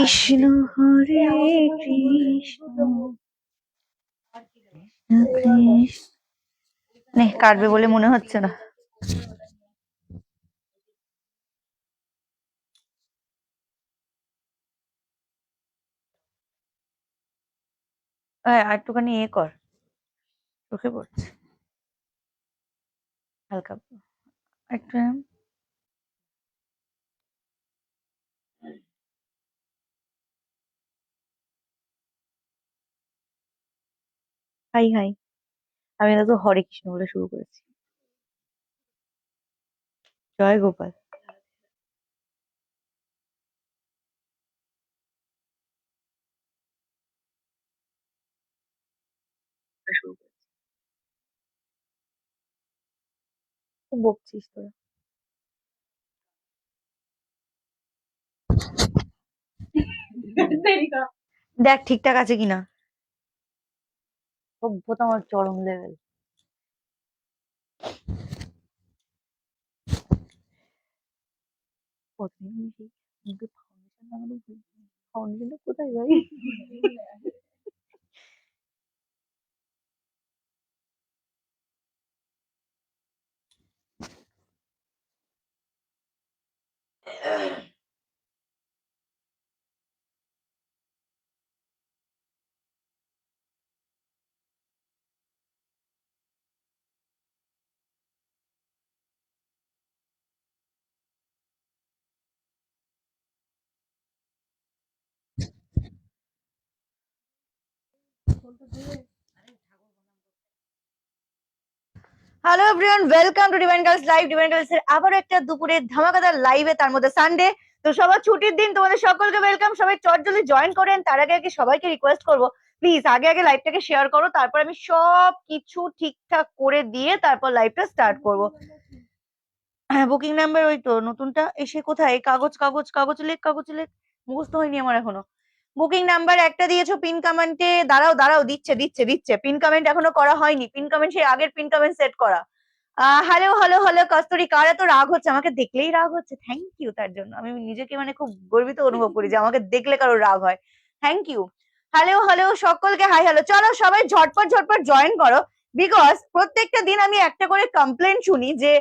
কৃষ্ণ হরে কৃষ্ণ নে কাটবে বলে মনে হচ্ছে না। একটুখানি কর, চোখে পড়ছে হালকা একটু। হাই হাই, আমি তো হরে কৃষ্ণ বলে শুরু করেছি। জয় গোপাল। খুব বকছিস তোরা। দেখ ঠিকঠাক আছে কিনা, সভ্যতা আমার চরম লেভেল। ফাউন্ডেশনটা কোথায় ভাই? Hello everyone, welcome to divine girls live. Divine girls এর আবারও একটা দুপুরে ধামাকাদার লাইভে, তার মধ্যে সানডে। তো সবার ছুটির দিন, তোমাদের সকলকে ওয়েলকাম। সবাই চটজলদি জয়েন করেন। তার আগে আগে সবাইকে রিকোয়েস্ট করবো, প্লিজ আগে আগে লাইভটাকে শেয়ার করো, তারপর আমি সব কিছু ঠিকঠাক করে দিয়ে তারপর লাইভটা স্টার্ট করবো। হ্যাঁ, বুকিং নাম্বার ওই তো নতুনটা এসে কোথায়? কাগজ কাগজ কাগজ লেখ মুখস্থ হয়নি আমার এখনো। বুকিং নাম্বার একটা দিয়েছো পিন কমেন্টে। দাঁড়াও দাঁড়াও, দিচ্ছে দিচ্ছে দিচ্ছে। পিন কমেন্ট এখনো করা হয়নি। পিন কমেন্ট সেই আগের পিন কমেন্ট সেট করা। হ্যালো হ্যালো হ্যালো কস্তুরী, কার এত রাগ হচ্ছে? আমাকে দেখলেই রাগ হচ্ছে? থ্যাংক ইউ তার জন্য। আমি নিজেকে মানে খুব গর্বিত অনুভব করি যে আমাকে দেখলে কারো রাগ হয়। Thank you. হ্যালো হ্যালো সকলকে হাই হ্যালো। চলো সবাই ঝটপট ঝটপট জয়েন করো, বিকজ প্রত্যেকটা দিন আমি একটা করে কমপ্লেন শুনি যে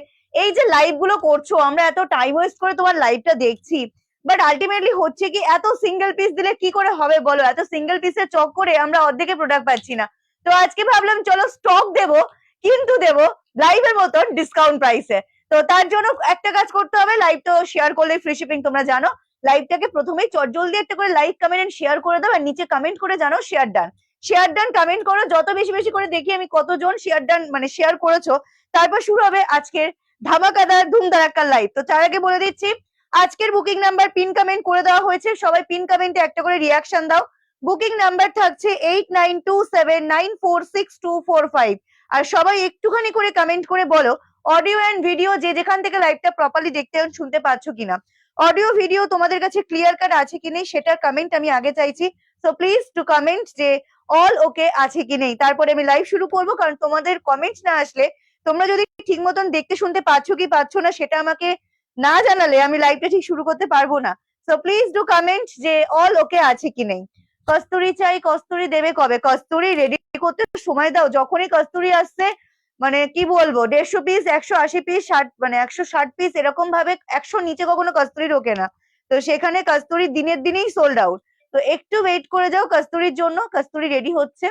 এই যে লাইভ গুলো করছো, আমরা এত টাইম ওয়েস্ট করে তোমার লাইভটা দেখছি, বাট আলটিমেটলি হচ্ছে কি, এত সিঙ্গেল পিস দিলে কি করে হবে বলো? এত সিঙ্গেল পিসের চক করে আমরা অর্ধেকে প্রোডাক্ট পাচ্ছি না। তো আজকে ভাবলাম চলো স্টক দেবো, কিন্তু দেবো লাইভের মতন ডিসকাউন্ট প্রাইসে। তো তার জন্য একটা কাজ করতে হবে, লাইভ তো শেয়ার করলে ফ্রি শিপিং তোমরা জানো। লাইভটাকে প্রথমেই চটজলদি একটা করে লাইক কমেন্ট শেয়ার করে দাও, আর নিচে কমেন্ট করে জানো share done. Share done comment করো, যত বেশি বেশি করে দেখি আমি কতজন শেয়ার ডান মানে শেয়ার করেছো। তারপর শুরু হবে আজকের ধামাকাদার ধুমধারাক্কার লাইভ। তো তার আগে বলে দিচ্ছি, আজকের বুকিং নাম্বার পিন কমেন্ট করে দেওয়া হয়েছে। সবাই পিন কমেন্টে একটা করে রিয়াকশন দাও। বুকিং নাম্বার থাকছে 8927946245। আর সবাই একটুখানি করে কমেন্ট করে বলো অডিও এন্ড ভিডিও যে যেখান থেকে লাইভটা প্রপারলি দেখতে শুনতে পাচ্ছ কিনা। অডিও ভিডিও তোমাদের কাছে ক্লিয়ার কাট আছে কি নেই সেটার কমেন্ট আমি আগে চাইছি। সো প্লিজ টু কমেন্ট যে অল ওকে আছে কি নেই, তারপরে আমি লাইভ শুরু করবো। কারণ তোমাদের কমেন্ট না আসলে, তোমরা যদি ঠিক মতন দেখতে শুনতে পাচ্ছ কি পাচ্ছ না সেটা আমাকে না জানালে আমি লাইভটা ঠিক শুরু করতে পারবো না। সো প্লিজ ডু কমেন্ট যে অল ওকে আছে কি নেই। কস্তুরি চাই, কস্তুরি দেবে কবে? কস্তুরি রেডি করতে সময় দাও। যখনই কস্তুরি আসছে, মানে কি বলবো, 150 পিস 180 পিস 60 মানে 160 পিস এরকম ভাবে 100 নিচে কখনো কস্তুরি ঢোকে না। তো সেখানে কস্তুরি দিনের দিনেই সোল্ড আউট। তো একটু ওয়েট করে যাও কস্তুরির জন্য। কস্তুরি রেডি হচ্ছে,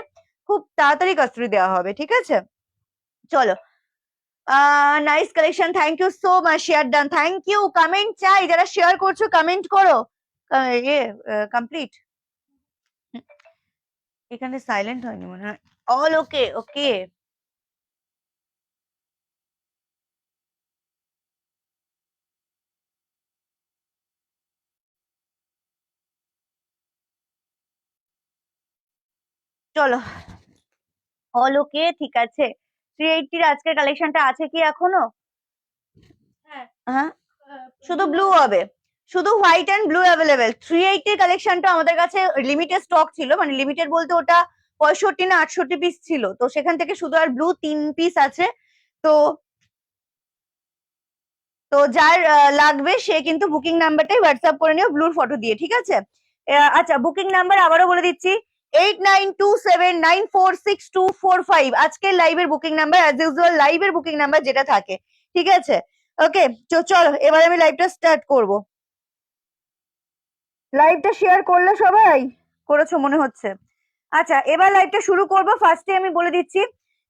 খুব তাড়াতাড়ি কস্তুরি দেওয়া হবে, ঠিক আছে? চলো। Nice collection, thank you so much. Share done, thank you. Comment চাই, যারা শেয়ার করছো কমেন্ট করো। কমপ্লিট। এখানে সাইলেন্ট হয়নি মনে হয়। অল ওকে ওকে। চলো অল ওকে, ঠিক আছে। 380 আজকের কালেকশনটা আছে কি এখনো? হ্যাঁ, শুধু ব্লু হবে, শুধু হোয়াইট এন্ড ব্লু অ্যাভেলেবেল। 380 কালেকশনটা আমাদের কাছে লিমিটেড স্টক ছিল, মানে লিমিটেড বলতে ওটা 65 না 68 পিস ছিল। তো সেখান থেকে শুধু আর ব্লু 3 পিস আছে। তো তো যার লাগবে সে কিন্তু বুকিং নাম্বারটাই হোয়াটসঅ্যাপ করে নিও ব্লুর ফটো দিয়ে, ঠিক আছে? আচ্ছা বুকিং নাম্বার আবারও বলে দিচ্ছি 8927946245 আজকের লাইভের বুকিং নাম্বার, অ্যাজ ইউজুয়াল লাইভের বুকিং নাম্বার যেটা থাকে, ঠিক আছে? ওকে, চলো এবার আমি লাইভটা স্টার্ট করব। লাইভটা শেয়ার করলে সবাই? করেছো মনে হচ্ছে। আচ্ছা এবার লাইভটা শুরু করব। ফার্স্টে আমি বলে দিচ্ছি,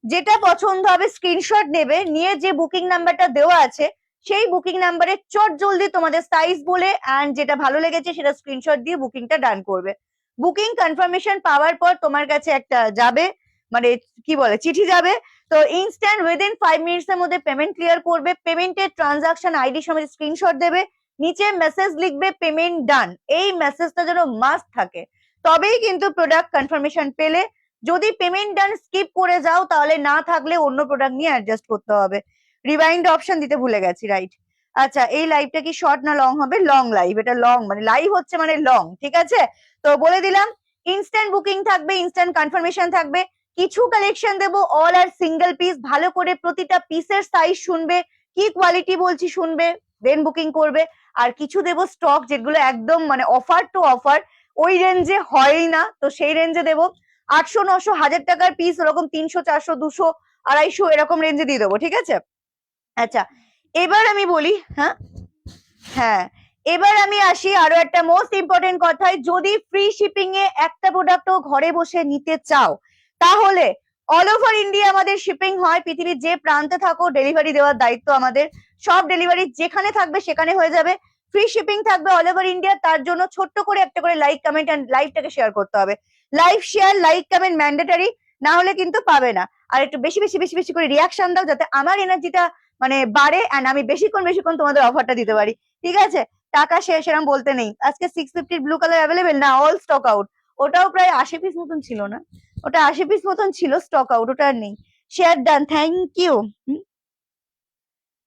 যেটা পছন্দ হবে স্ক্রিনশট নেবে, নিয়ে যে বুকিং নাম্বারটা দেওয়া আছে সেই বুকিং নাম্বারে চট জলদি তোমাদের সাইজ বলে অ্যান্ড যেটা ভালো লেগেছে সেটা স্ক্রিনশট দিয়ে বুকিংটা ডান করবে। বুকিং কনফার্মেশন পাওয়ার পর তোমার কাছে একটা যাবে, মানে কি বলে, চিঠি যাবে। তো ইনস্ট্যান্ট উইদিন 5 মিনিটস এর মধ্যে পেমেন্ট ক্লিয়ার করবে, পেমেন্টের ট্রানজাকশন আইডি সমেত স্ক্রিনশট দেবে, নিচে মেসেজ লিখবে পেমেন্ট ডান। এই মেসেজটা যেন মাস্ট থাকে, তবেই কিন্তু প্রোডাক্ট কনফার্মেশন পেলে। যদি পেমেন্ট ডান স্কিপ করে যাও তাহলে না থাকলে অন্য প্রোডাক্ট নিয়ে অ্যাডজাস্ট করতে হবে। রিভাইন্ড অপশন দিতে ভুলে গেছি, রাইট। আচ্ছা এই লাইভটা কি শর্ট না লং হবে? লং লাইভ, এটা লং মানে লাইভ হচ্ছে মানে লং, ঠিক আছে? তো বলে দিলাম ইনস্ট্যান্ট বুকিং থাকবে, ইনস্ট্যান্ট কনফার্মেশন থাকবে, কিছু কালেকশন দেবো অল আর সিঙ্গেল পিস, ভালো করে প্রতিটা পিসের সাইজ শুনবে, কি কোয়ালিটি বলছি শুনবে, দেন বুকিং করবে। আর কিছু দেবো স্টক যেগুলো একদম মানে অফার টু অফার, ওই রেঞ্জে হয়ই না, তো সেই রেঞ্জে দেবো। 800 900 1000 টাকার পিস ওরকম 300 400 200 250 এরকম রেঞ্জে দিয়ে দেবো, ঠিক আছে? আচ্ছা এবার আমি বলি, হ্যাঁ হ্যাঁ এবার আমি আসি আরো একটা মোস্ট ইম্পর্টেন্ট কথায়, যদি ফ্রি শিপিং এ একটা প্রোডাক্টও ঘরে বসে নিতে চাও তাহলে অল ওভার ইন্ডিয়া আমাদের শিপিং হয়, পৃথিবীর যে প্রান্তে থাকো ডেলিভারি দেওয়ার দায়িত্ব আমাদের, সব ডেলিভারি যেখানে থাকবে সেখানে হয়ে যাবে, ফ্রি শিপিং থাকবে অল ওভার ইন্ডিয়া। তার জন্য ছোট্ট করে একটা করে লাইক কমেন্ট এন্ড লাইভটাকে শেয়ার করতে হবে। Live share like comment mandatory, না হলে কিন্তু পাবে না। আর একটু বেশি বেশি বেশি বেশি করে রিয়াকশন দাও যাতে আমার এনার্জিটা মানে বাড়ে এন্ড আমি বেশিক্ষণ বেশিক্ষণ তোমাদের অফারটা দিতে পারি, ঠিক আছে? টাকা শেষ এরকম বলতে নেই। আজকে 650 ব্লু কালার অ্যাভেলেবেল না, অল স্টক আউট। ওটাও প্রায় 80 পিস মতন ছিল না, ওটা 80 পিস মতন ছিল, স্টক আউট, ওটা আর নেই। Share done, thank you.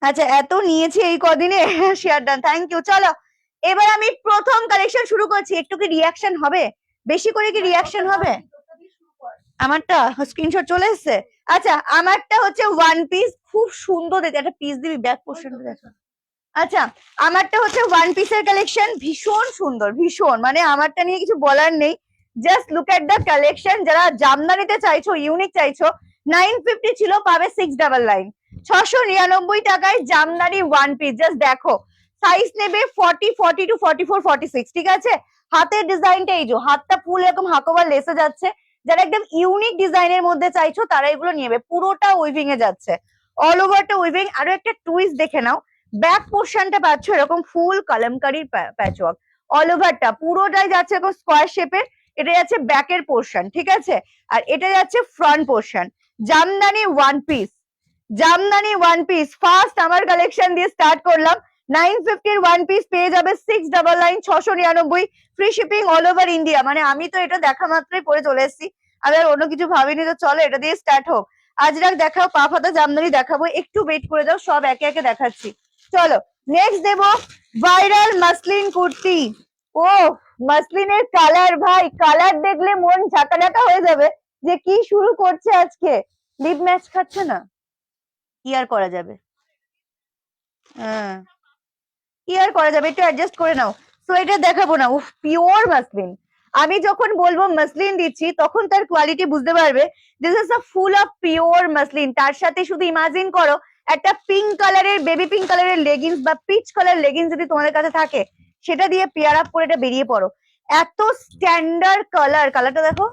আচ্ছা এত নিয়েছি এই কদিনে, শেয়ার ডান, থ্যাংক ইউ। চলো এবার আমি প্রথম কালেকশন শুরু করছি। একটু কি রিয়াকশন হবে? বেশি করে কি রিয়াকশন হবে? আমারটা স্ক্রিনশট চলে এসেছে। আচ্ছা আমারটা হচ্ছে ওয়ান পিস, খুব সুন্দর দেখতে, একটা পিস দিবি ব্যাক পোর্শনটা দেখো। আচ্ছা আমারটা হচ্ছে ওয়ান পিসের কালেকশন, ভীষণ সুন্দর, ভীষণ, মানে আমারটা নিয়ে কিছু বলার নেই। Just look at the collection. যারা জামদানিতে চাইছো, ইউনিক চাইছো, 950 ছিল, পাবে 699, 699 টাকায় জামদানি ওয়ান পিস। জাস্ট দেখো, সাইজ নেবে 40 42 44 46, ঠিক আছে? হাতের ডিজাইনটা এই যে, হাতটা ফুল এরকম হাকোবার লেসে যাচ্ছে। যারা একদম ইউনিক ডিজাইনের মধ্যে চাইছো তারা এগুলো নিয়ে নেবে, পুরোটা উইভিং এ যাচ্ছে, অল ওভারটা উইভিং। আরো একটা টুইস্ট দেখে নাও, ব্যাক পোর্শনটা পাচ্ছ এরকম ফুল কালামকারীর প্যাচওয়ার্ক, অল ওভারটা পুরোটাই যাচ্ছে এরকম স্কোয়ার শেপের। এটা যাচ্ছে ব্যাকের পোর্শন, ঠিক আছে? আর এটা যাচ্ছে front portion. Jamdani one piece, Jamdani one piece first আমার কালেকশন দিয়ে স্টার্ট করলাম। 950 ওয়ান পিস পেয়ে যাবে 699, 699, free shipping all over India. মানে আমি তো এটা দেখা মাত্রই পরে চলে এসেছি, আমি আর অন্য কিছু ভাবিনি, তো চলো এটা দিয়ে স্টার্ট হোক। আজরাক দেখাও, পা ফাতা জামদানি দেখাবো, একটু ওয়েট করে দাও, সব একে একে দেখাচ্ছি। চলো নেক্সট দেবো ভাইরাল মাসলিন কুর্তি। ও মাসলিনের কালার, ভাই কালার দেখলে মন ঝাঁকা ঝাঁকা হয়ে যাবে যে কি শুরু করছে আজকে। লিপ ম্যাচ খাচ্ছে না, কি আর করা যাবে? হ্যাঁ কি আর করা যাবে, একটু অ্যাডজাস্ট করে নাও। সোয়েটার দেখাবো না, উফ পিওর মাসলিন। আমি যখন বলবো মাসলিন দিচ্ছি তখন তার কোয়ালিটি বুঝতে পারবে। This is a full of pure muslin. তার সাথে শুধু ইমাজিন করো একটা পিঙ্ক কালারের, বেবি পিঙ্ক কালারের লেগিংস বা পিচ কালার লেগিংস যদি তোমাদের কাছে থাকে, সেটা দিয়ে পেয়ার আপ করে এটা বেরিয়ে পড়ো। এত স্ট্যান্ডার্ড কালার, কালারটা দেখো,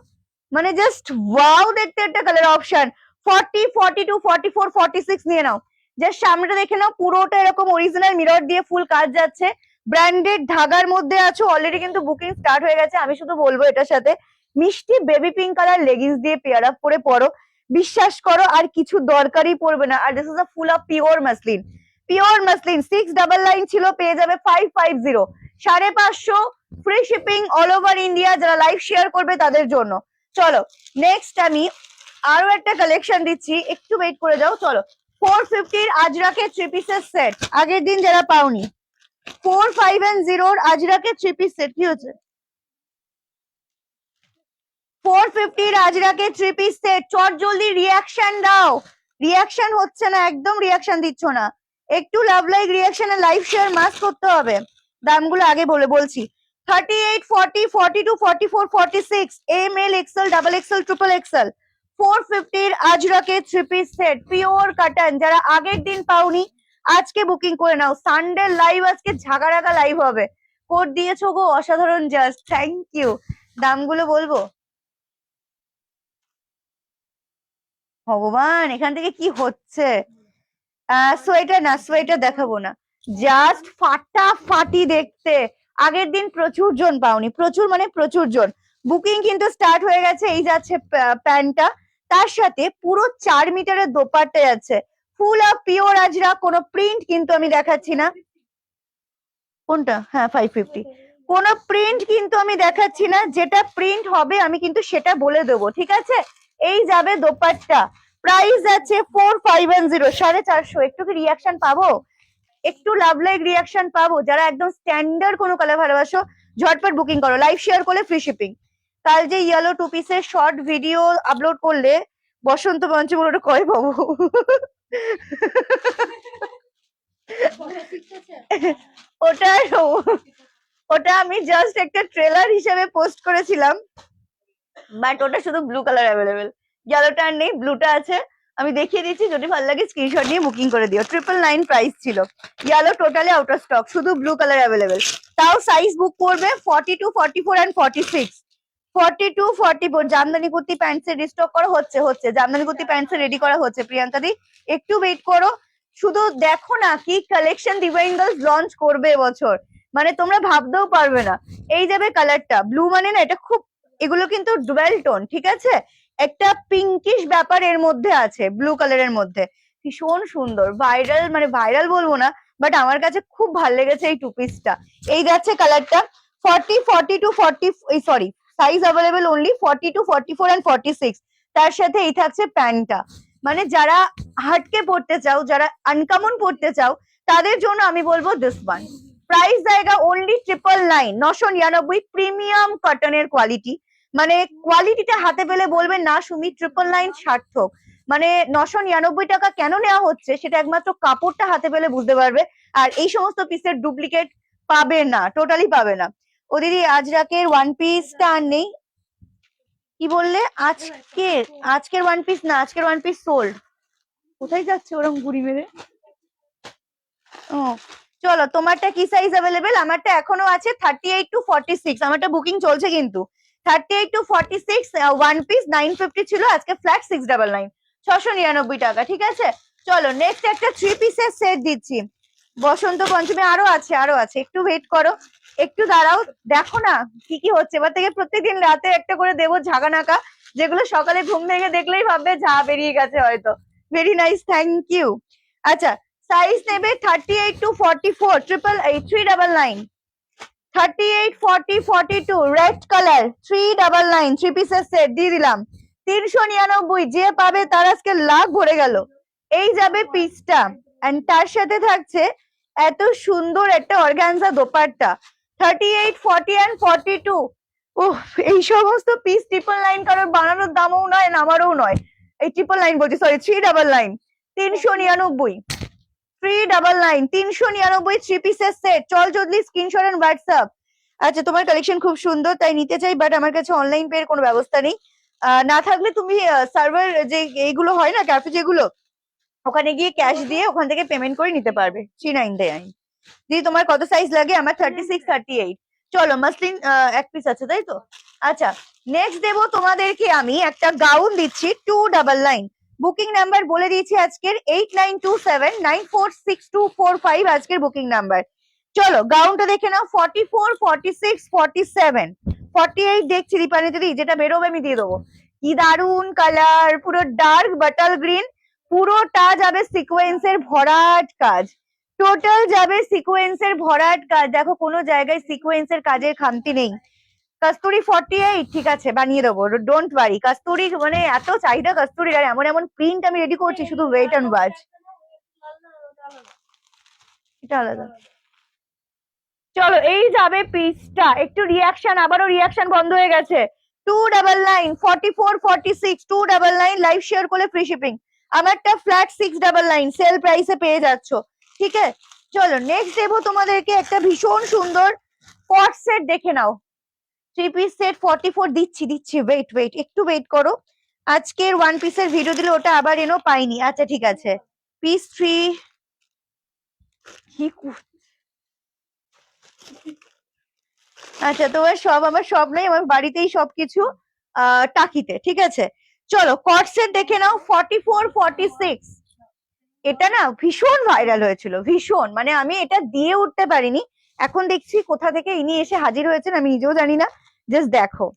মানে জাস্ট ওয়াও দেখতে একটা কালার অপশন। 40 42 44 46 নিয়ে নাও। জাস্ট সামনেটা দেখে নাও, পুরোটা এরকম অরিজিনাল মিরর দিয়ে ফুল কাজ যাচ্ছে, ব্র্যান্ডেড ধাগার মধ্যে আছো, অলরেডি কিন্তু বুকিং স্টার্ট হয়ে গেছে। আমি শুধু বলবো এটার সাথে মিষ্টি বেবি পিঙ্ক কালার লেগিংস দিয়ে পেয়ার আপ করে পরো, বিশ্বাস করো আর কিছু দরকারই পড়বে না। আর this is a full of pure muslin, pure muslin. 699 ছিল, পেয়ে যাবে 550, 550, free shipping all over India. যারা লাইভ শেয়ার করবে তাদের জন্য। চলো নেক্সট আমি আরো একটা কালেকশন দিচ্ছি, একটু ওয়েট করে যাও। চলো 450 আজরাকের থ্রি পিসের সেট, আগের দিন যারা পাওনি, 450 আজরাকের থ্রি পিস সেট। কি হচ্ছে? 450 আজরাকের থ্রি পিস সেট, চট জলদি রিয়াকশন দাও। রিয়াকশন হচ্ছে না, একদম রিয়াকশন দিচ্ছ না, একটু love like reaction, live share must করতে হবে। দামগুলো আগে বলছি, 38, 40, 42, 44, 46, M L XL, double XL, triple XL, 450 আজরাকে three piece set pure cotton. যারা আগের দিন পাওনি আজকে বুকিং করে নাও। সানডে লাইভ আজকে ঝাগারাগা লাইভ হবে। কোড দিয়েছো গো, অসাধারণ, জাস্ট থ্যাংক ইউ। দামগুলো বলবো? ভগবান, এখান থেকে কি হচ্ছে? সোয়েটার না, সোয়েটার দেখাবো না, জাস্ট ফাটাফাটি দেখতে। আগের দিন প্রচুর জন পাওনি, প্রচুর মানে প্রচুর জন। বুকিং কিন্তু স্টার্ট হয়ে গেছে। এই যাচ্ছে প্যান্টটা, তার সাথে পুরো 4 মিটারের দোপাট্টা যাচ্ছে, ফুল অফ পিওর আজরা। কোনো প্রিন্ট কিন্তু আমি দেখাচ্ছি না। কোনটা? হ্যাঁ 550। কোনো প্রিন্ট কিন্তু আমি দেখাচ্ছি না, যেটা প্রিন্ট হবে আমি কিন্তু সেটা বলে দেবো, ঠিক আছে? এই যাবে দোপাট্টা, প্রাইস আছে 4510, 450। একটু কি রিয়াকশন পাবো? একটু লাভ লাইক রিয়াকশন পাবো? যারা একদম স্ট্যান্ডার্ড কোনো কালার ভালোবাসো ঝটপট বুকিং করো, লাইভ শেয়ার করলে ফ্রি শিপিং। কাল যে ইয়েলো টু পিসের শর্ট ভিডিও আপলোড করলে বসন্ত পঞ্চমী, ওটা কয় পাবো? ওটা ওটা আমি জাস্ট একটা ট্রেলার হিসেবে পোস্ট করেছিলাম, বাট ওটা শুধু ব্লু কালার অ্যাভেলেবেল, ইয়েলোটা আর নেই, ব্লুটা আছে। আমি দেখিয়ে দিচ্ছি, যদি ভালো লাগে স্ক্রিনশট নিয়ে বুকিং করে দিও। 999 প্রাইস ছিল, yellow totally out of stock, শুধু ব্লু কালার অ্যাভেলেবেল। তাও সাইজ বুক করবে 42, 44 এন্ড 46। 42, 44 জামদানি কুর্তি প্যান্টস এর রিস্টক করা হচ্ছে জামদানি কুর্তি প্যান্টস রেডি করা হচ্ছে। প্রিয়াঙ্কা দি একটু ওয়েট করো, শুধু দেখো না কি কালেকশন ডিভাইন গার্লস লঞ্চ করবে এবছর, মানে তোমরা ভাবতেও পারবে না। এই যাবে কালারটা ব্লু, মানে না এটা খুব, এগুলো কিন্তু ডুয়েল টোন, ঠিক আছে? একটা পিঙ্কিশ ব্যাপার এর মধ্যে আছে, ব্লু কালারের মধ্যে, ভীষণ সুন্দর। ভাইরাল, মানে ভাইরাল বলবো না, বাট আমার কাছে খুব ভালো লেগেছে এই টু পিসটা। এই যাচ্ছে কালারটা 40, 42, 40, sorry, size available only 42, 44 and 46। তার সাথে এই থাকছে প্যান্টটা। মানে যারা হাটকে পড়তে চাও, যারা আনকমন পড়তে চাও, তাদের জন্য আমি বলবো দিস ওয়ান। প্রাইস জায়গা অনলি 999, 999, প্রিমিয়াম কটনের কোয়ালিটি। মানে কোয়ালিটিটা হাতে পেলে বলবেন না সুমি 999 সার্থক। মানে 999 টাকা কেন নেওয়া হচ্ছে সেটা একমাত্র কাপড়টা হাতে পেলে বুঝতে পারবে। আর এই সমস্ত পিসের ডুপ্লিকেট পাবে না, টোটালি পাবে না। ও দিদি আজরাকের ওয়ান পিসটা আর নেই? কি বললে? আজকের ওয়ান পিস না, আজকের ওয়ান পিস সোল্ড। কোথায় যাচ্ছে ওরম ঘুরি মেরে? ও চলো, তোমারটা কি সাইজ অ্যাভেলেবেল? আমারটা এখনো আছে 38 to 46, আমারটা বুকিং চলছে কিন্তু। 38 to 46 ওয়ান পিস 950 ছিল, আজকে ফ্ল্যাট 699, 699 টাকা, ঠিক আছে? চলো নেক্সট একটা থ্রি পিসের সেট দিচ্ছি। বসন্ত পঞ্চমী আরো আছে, আরো আছে, একটু ওয়েট করো, একটু দাঁড়াও। দেখো না কি কি হচ্ছে, এবার থেকে প্রত্যেকদিন রাতে একটা করে দেবো ঝাঁকানাকা, যেগুলো সকালে ঘুম ভেঙে দেখলেই ভাববে ঝা বেরিয়ে গেছে হয়তো। Very nice, thank you. আচ্ছা, সাইজ নেবে 38 to 44, 399, 38, 40, 42, রেড কালার 399, থ্রি পিসের সেট দিয়ে দিলাম 399। যে পাবে তার আজকে লাখ ভরে গেল। এই যাবে পিসটা, এন্ড তার সাথে থাকছে এত সুন্দর একটা অর্গানজা দোপাট্টা। 38, 40 এন্ড 42। ওহ, এই সমস্ত পিস 999 কারোর বানানোর দামও নয়, নামারও নয়। এই 999 বলছি, সরি 399, 399, 399, 399 থ্রি পিসের সেট। চল জলদি স্ক্রিনশট এন্ড হোয়াটসঅ্যাপ। আচ্ছা, তোমার কালেকশন খুব সুন্দর তাই নিতে চাই, বাট আমার কাছে অনলাইন পে এর কোনো ব্যবস্থা নেই। না থাকলে তুমি সার্ভার যে এইগুলো হয় না, ক্যাফে যেগুলো, ওখানে গিয়ে ক্যাশ দিয়ে ওখান থেকে পেমেন্ট করে নিতে পারবে। 399 দিদি, তোমার কত সাইজ লাগে? আমার 36, 38। চলো মাসলিন এক পিস আছে তাই তো? আচ্ছা, নেক্সট দেবো তোমাদেরকে আমি একটা গাউন দিচ্ছি 299। বুকিং নাম্বার বলে দিয়েছি আজকের 8927946245, আজকের বুকিং নাম্বার। চলো গাউনটা দেখে নাও। 44, 46, 47, 48 দেখছি দীপানি দিদি, যেটা বেরোবে আমি দিয়ে দেবো। কি দারুন কালার, পুরো ডার্ক বাটাল গ্রিন, পুরোটা যাবে সিকোয়েন্সের ভরাট কাজ, টোটাল যাবে সিকোয়েন্সের ভরাট কাজ। দেখো কোনো জায়গায় সিকোয়েন্সের কাজের খামতি নেই। কস্তুরি 48, ঠিক আছে বানিয়ে দেবো, ডোন্ট ওয়ারি। কস্তুরি মানে এত চাহিদা কস্তুরি, আর এমন এমন প্রিন্ট আমি রেডি করছি, শুধু ওয়েট অ্যান্ড ওয়াচ। এটা আলাদা। চলো এই যাবে পিসটা, একটু রিয়াকশন, আবারও রিয়াকশন বন্ধ হয়ে গেছে। 299, 44, 46, 299, লাইভ শেয়ার করলে ফ্রি শিপিং। আমারটা ফ্ল্যাট 699, সেল প্রাইসে পেয়ে যাচ্ছ, ঠিক আছে? চলো নেক্সট দেবো তোমাদেরকে একটা ভীষণ সুন্দর কট সেট দেখে নাও, 3 পিস সেট 44 দিচ্ছি ওয়েট একটু ওয়েট করো। আজকের 1 পিসের ভিডিও দিলে ওটা আবার এনো পাইনি। আচ্ছা ঠিক আছে, পিস 3 কি আচ্ছা তোমার সব আমার সব নেই, আমার বাড়িতেই সবকিছু টাকিতে, ঠিক আছে। চলো কট সেট দেখে নাও 44 46। এটা না ভীষণ ভাইরাল হয়েছিল, ভীষণ, মানে আমি এটা দিয়ে উঠতে পারিনি। এখন দেখছি কোথা থেকে ইনি এসে হাজির হয়েছেন আমি নিজেও জানি না। জাস্ট দেখো,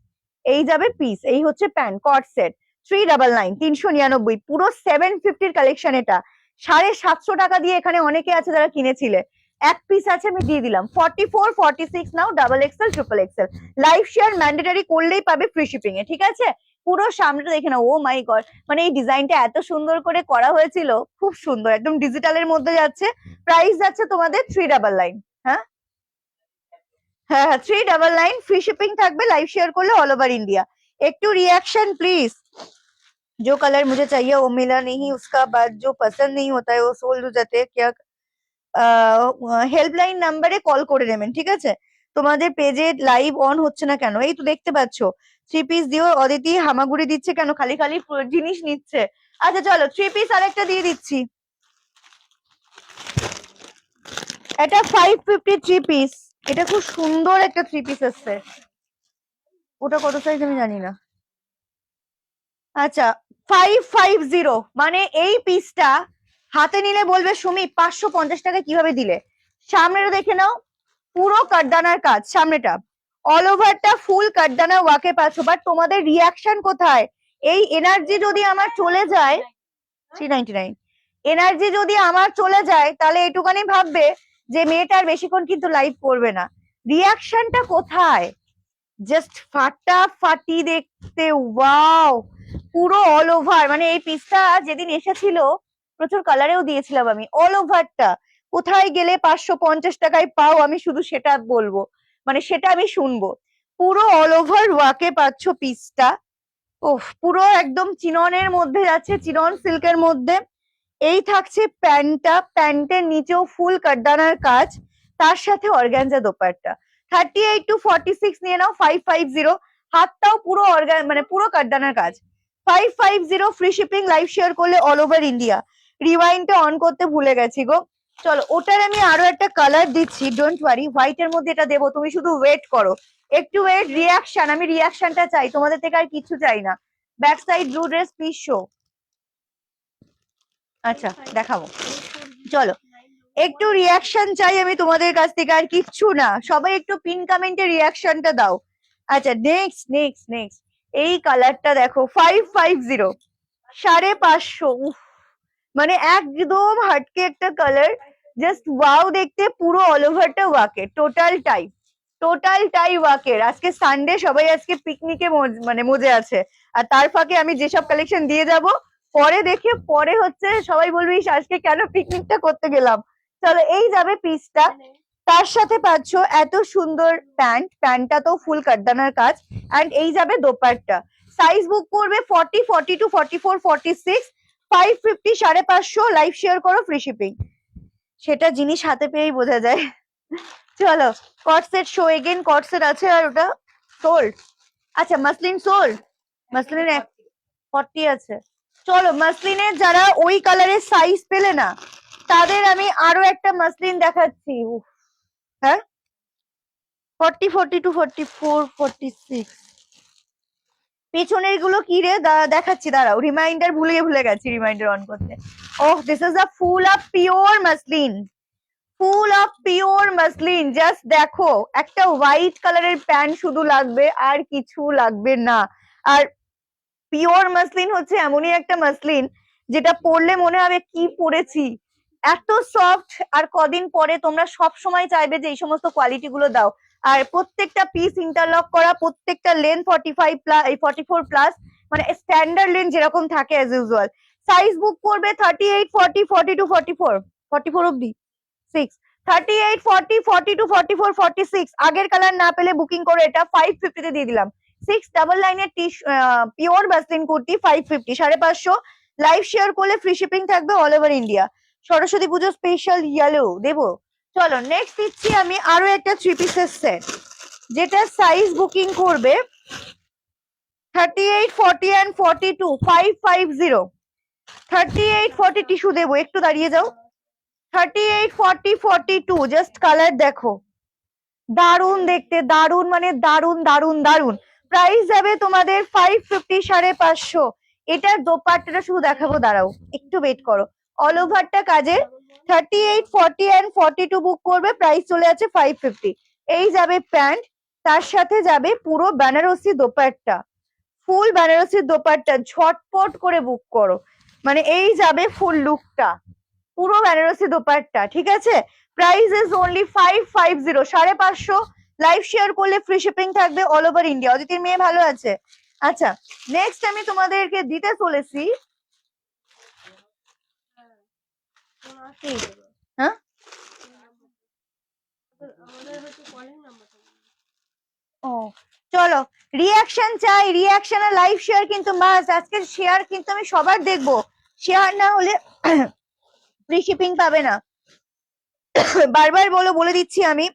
এই যাবে পিস, এই হচ্ছে প্যান্ট কট সেট 399 399, পুরো 750 কালেকশন। এটা 750 টাকা দিয়ে এখানে অনেকে আছে যারা কিনেছিলে। 1 পিস আছে আমি দিয়ে দিলাম 44 46 নাও, double XL triple XL. Live share mandatory করলেই পাবে ফ্রি শিপিং এ, ঠিক আছে। পুরো সামনেটা দেখে নাও, ও মাই গড, মানে এই ডিজাইনটা এত সুন্দর করে করা হয়েছিল, খুব সুন্দর, একদম ডিজিটালের মধ্যে যাচ্ছে। প্রাইস যাচ্ছে তোমাদের 399। হ্যাঁ হ্যাঁ হ্যাঁ 399, ফ্রি শিপিং থাকবে লাইভ শেয়ার করলে অল ওভার ইন্ডিয়া। একটু रिएक्शन प्लीज। जो कलर मुझे चाहिए वो मिला नहीं, उसका बाद जो पसंद नहीं होता है वो सोल्ड हो जाते हैं क्या? হেল্পলাইন নাম্বারে কল করে নেবেন, ঠিক আছে। তোমাদের পেজে লাইভ অন হচ্ছে না কেন? এই তো দেখতে পাচ্ছো 3 পিস দিও, অদিতি হামাগুড়ি দিচ্ছে কেন? খালি খালি জিনিস নিচ্ছে। আচ্ছা চলো 3 পিস আরেকটা দিয়ে দিচ্ছি, এটা 550 3 পিস। এটা খুব সুন্দর একটা 3 পিস আসছে। ওটা কত সাইজ আমি জানি না। আচ্ছা 550, মানে এই পিসটা হাতে নিলে বলবে সুমি 550 টাকা কিভাবে দিলে। সামনেটা দেখে নাও, পুরো কাটদানার কাজ, সামনেটা অল ওভারটা ফুল কাটদানা ওয়াকে পাচ্ছো, বাট তোমাদের রিয়াকশন কোথায়? এই এনার্জি যদি আমার চলে যায়, 399 এনার্জি যদি আমার চলে যায় তাহলে এটুখানি ভাববে যে মেয়েটা আর বেশিক্ষণ কিন্তু লাইভ করবে না। রিয়াকশনটা কোথায়? জাস্ট ফাটাফাটি দেখতে, ওয়াও, পুরো অল ওভার, মানে এই পিসটা যেদিন এসেছিল প্রচুর কালারেও দিয়েছিলাম আমি। অল ওভারটা কোথায় গেলে 550 টাকায় পাও, আমি শুধু সেটা বলবো, মানে সেটা আমি শুনবো। পুরো অল ওভার ওয়াকে পাচ্ছ পিসটা। ওহ, পুরো একদম চিননের মধ্যে যাচ্ছে, চিনন সিল্কের মধ্যে। এই থাকছে প্যান্টটা, প্যান্টের নিচেও ফুল কাটদানার কাজ, তার সাথে অর্গানজা দোপাট্টা। 38 to 46 নিয়ে নাও 550। হাতটাও পুরো মানে পুরো কাটদানার কাজ। 550 ফ্রি শিপিং, লাইভ শেয়ার করলে অল ওভার ইন্ডিয়া। রিওয়াইন্ডটা অন করতে ভুলে গেছি গো। চলো ওটার আমি আরো একটা কালার দিচ্ছি, ডোন্ট ওয়ারি, হোয়াইট এর মধ্যে এটা দেবো, তুমি শুধু ওয়েট করো, একটু ওয়েট। রিয়াকশন, আমি রিয়াকশনটা চাই তোমাদের থেকে, আর কিছু চাই না। Back side blue dress please show. আচ্ছা দেখাবো, চলো একটু রিয়াকশন চাই আমি তোমাদের কাছ থেকে, আর কিচ্ছু না। সবাই একটু পিন কমেন্টে রিয়াকশনটা দাও। আচ্ছা নেক্সট নেক্সট নেক্সট, এই কালারটা দেখো 550, 550। উফ, মানে একদম হাটকে একটা কালার, জাস্ট ওয়াও দেখতে। পুরো অল ওভারটা ওয়াকে, টোটালটাই ওয়াকের। আজকে সানডে, সবাই আজকে পিকনিকে মানে মজে আছে। আর তার ফাঁকে আমি যেসব কালেকশন দিয়ে যাব, পরে দেখে পরে হচ্ছে সবাই বলবি আজকে কেন পিকনিকটা করতে গেলাম। চলো এই যাবে পিসটা, তার সাথে পাচ্ছ এত সুন্দর প্যান্ট, প্যান্টটা তো ফুল কাটদানার কাজ। এন্ড এই যাবে দোপাট্টা। সাইজ বুক করবে 40 42 44 46, 550 550। লাইভ শেয়ার করো, ফ্রি শিপিং। সেটা জিনিস হাতে পেয়েই বোঝা যায়। চলো কট সেট শো এগেন, কট সেট আছে আর ওটা সোল্ড। আচ্ছা মাসলিন সোল্ড, মাসলিন 40 আছে। চলো মাসলিনের যারা ওই কালারের সাইজ পেলে না, তাদের আমি আরো একটা মাসলিন দেখাচ্ছি। হ্যাঁ 40 42 44 46, পেছনের গুলো কি রে দেখাচ্ছি, দাঁড়াও, রিমাইন্ডার ভুলে গেছি রিমাইন্ডার অন করতে। Oh this is a full of pure muslin, full of pure muslin. Just দেখো, একটা হোয়াইট কালারের প্যান্ট শুধু লাগবে, আর কিছু লাগবে না। আর পিওর মাসলিন হচ্ছে এমনই একটা মাসলিন যেটা পরলে মনে হবে কি পরেছি, এত সফট। আর কদিন পরে তোমরা সব সময় চাইবে যে এই সমস্ত কোয়ালিটি গুলো দাও। আর প্রত্যেকটা পিস ইন্টারলক করা, প্রত্যেকটা লেন্থ 45 প্লাস 44 প্লাস, মানে স্ট্যান্ডার্ড লেন্থ যেরকম থাকে অ্যাজ ইউজুয়াল। সাইজ বুক করবে 38 40 42 44, 44 অব্দি 6, 38 40 42 44 46। আগের কালার না পেলে বুকিং করে এটা 550 তে দিয়ে দিলাম। 699 এর pure muslin kurti 550, 550। Live share করলে ফ্রি শিপিং থাকবে অল ওভার ইন্ডিয়া। সরস্বতী পুজো স্পেশাল ইয়েলো দেবো, চলো নেক্সট দিচ্ছি আমি আরো একটা 3 পিসের সেট, যেটা সাইজ বুকিং করবে 38, 40 and 42, 550। 38, 40 টিস্যু দেবো, একটু দাঁড়িয়ে যাও। 38, 40, 42, জাস্ট কালার দেখো, দারুন দেখতে, দারুন মানে দারুন দারুন দারুন। প্রাইস যাবে তোমাদের 550, 550। এটার দোপাট্টাটা শুধু দেখাবো, দাঁড়াও একটু ওয়েট করো। অল ওভারটা কাজের। 38, 40 and 42 বুক করবে, প্রাইস চলে আছে 550। এই যাবে প্যান্ট, তার সাথে যাবে পুরো বেনারসি দোপাট্টা, ফুল বেনারসি দোপাট্টা। ঝটপট করে বুক করো, মানে এই যাবে ফুল লুকটা, পুরো বেনারসি দোপাট্টা, ঠিক আছে। Price is only 550, 550। Live share করলে ফ্রি শিপিং থাকবে অল ওভার ইন্ডিয়া। অদিতির মেয়ে ভালো আছে? আচ্ছা, নেক্সট আমি তোমাদেরকে দিতে চলেছি, হ্যাঁ ও চলো, রিয়াকশন চাই, রিয়াকশন আর লাইভ শেয়ার কিন্তু মাস্ট। আজকে শেয়ার কিন্তু আমি সবার দেখবো, শেয়ার না হলে ফ্রি শিপিং পাবে না। বারবার বলে দিচ্ছি আমি,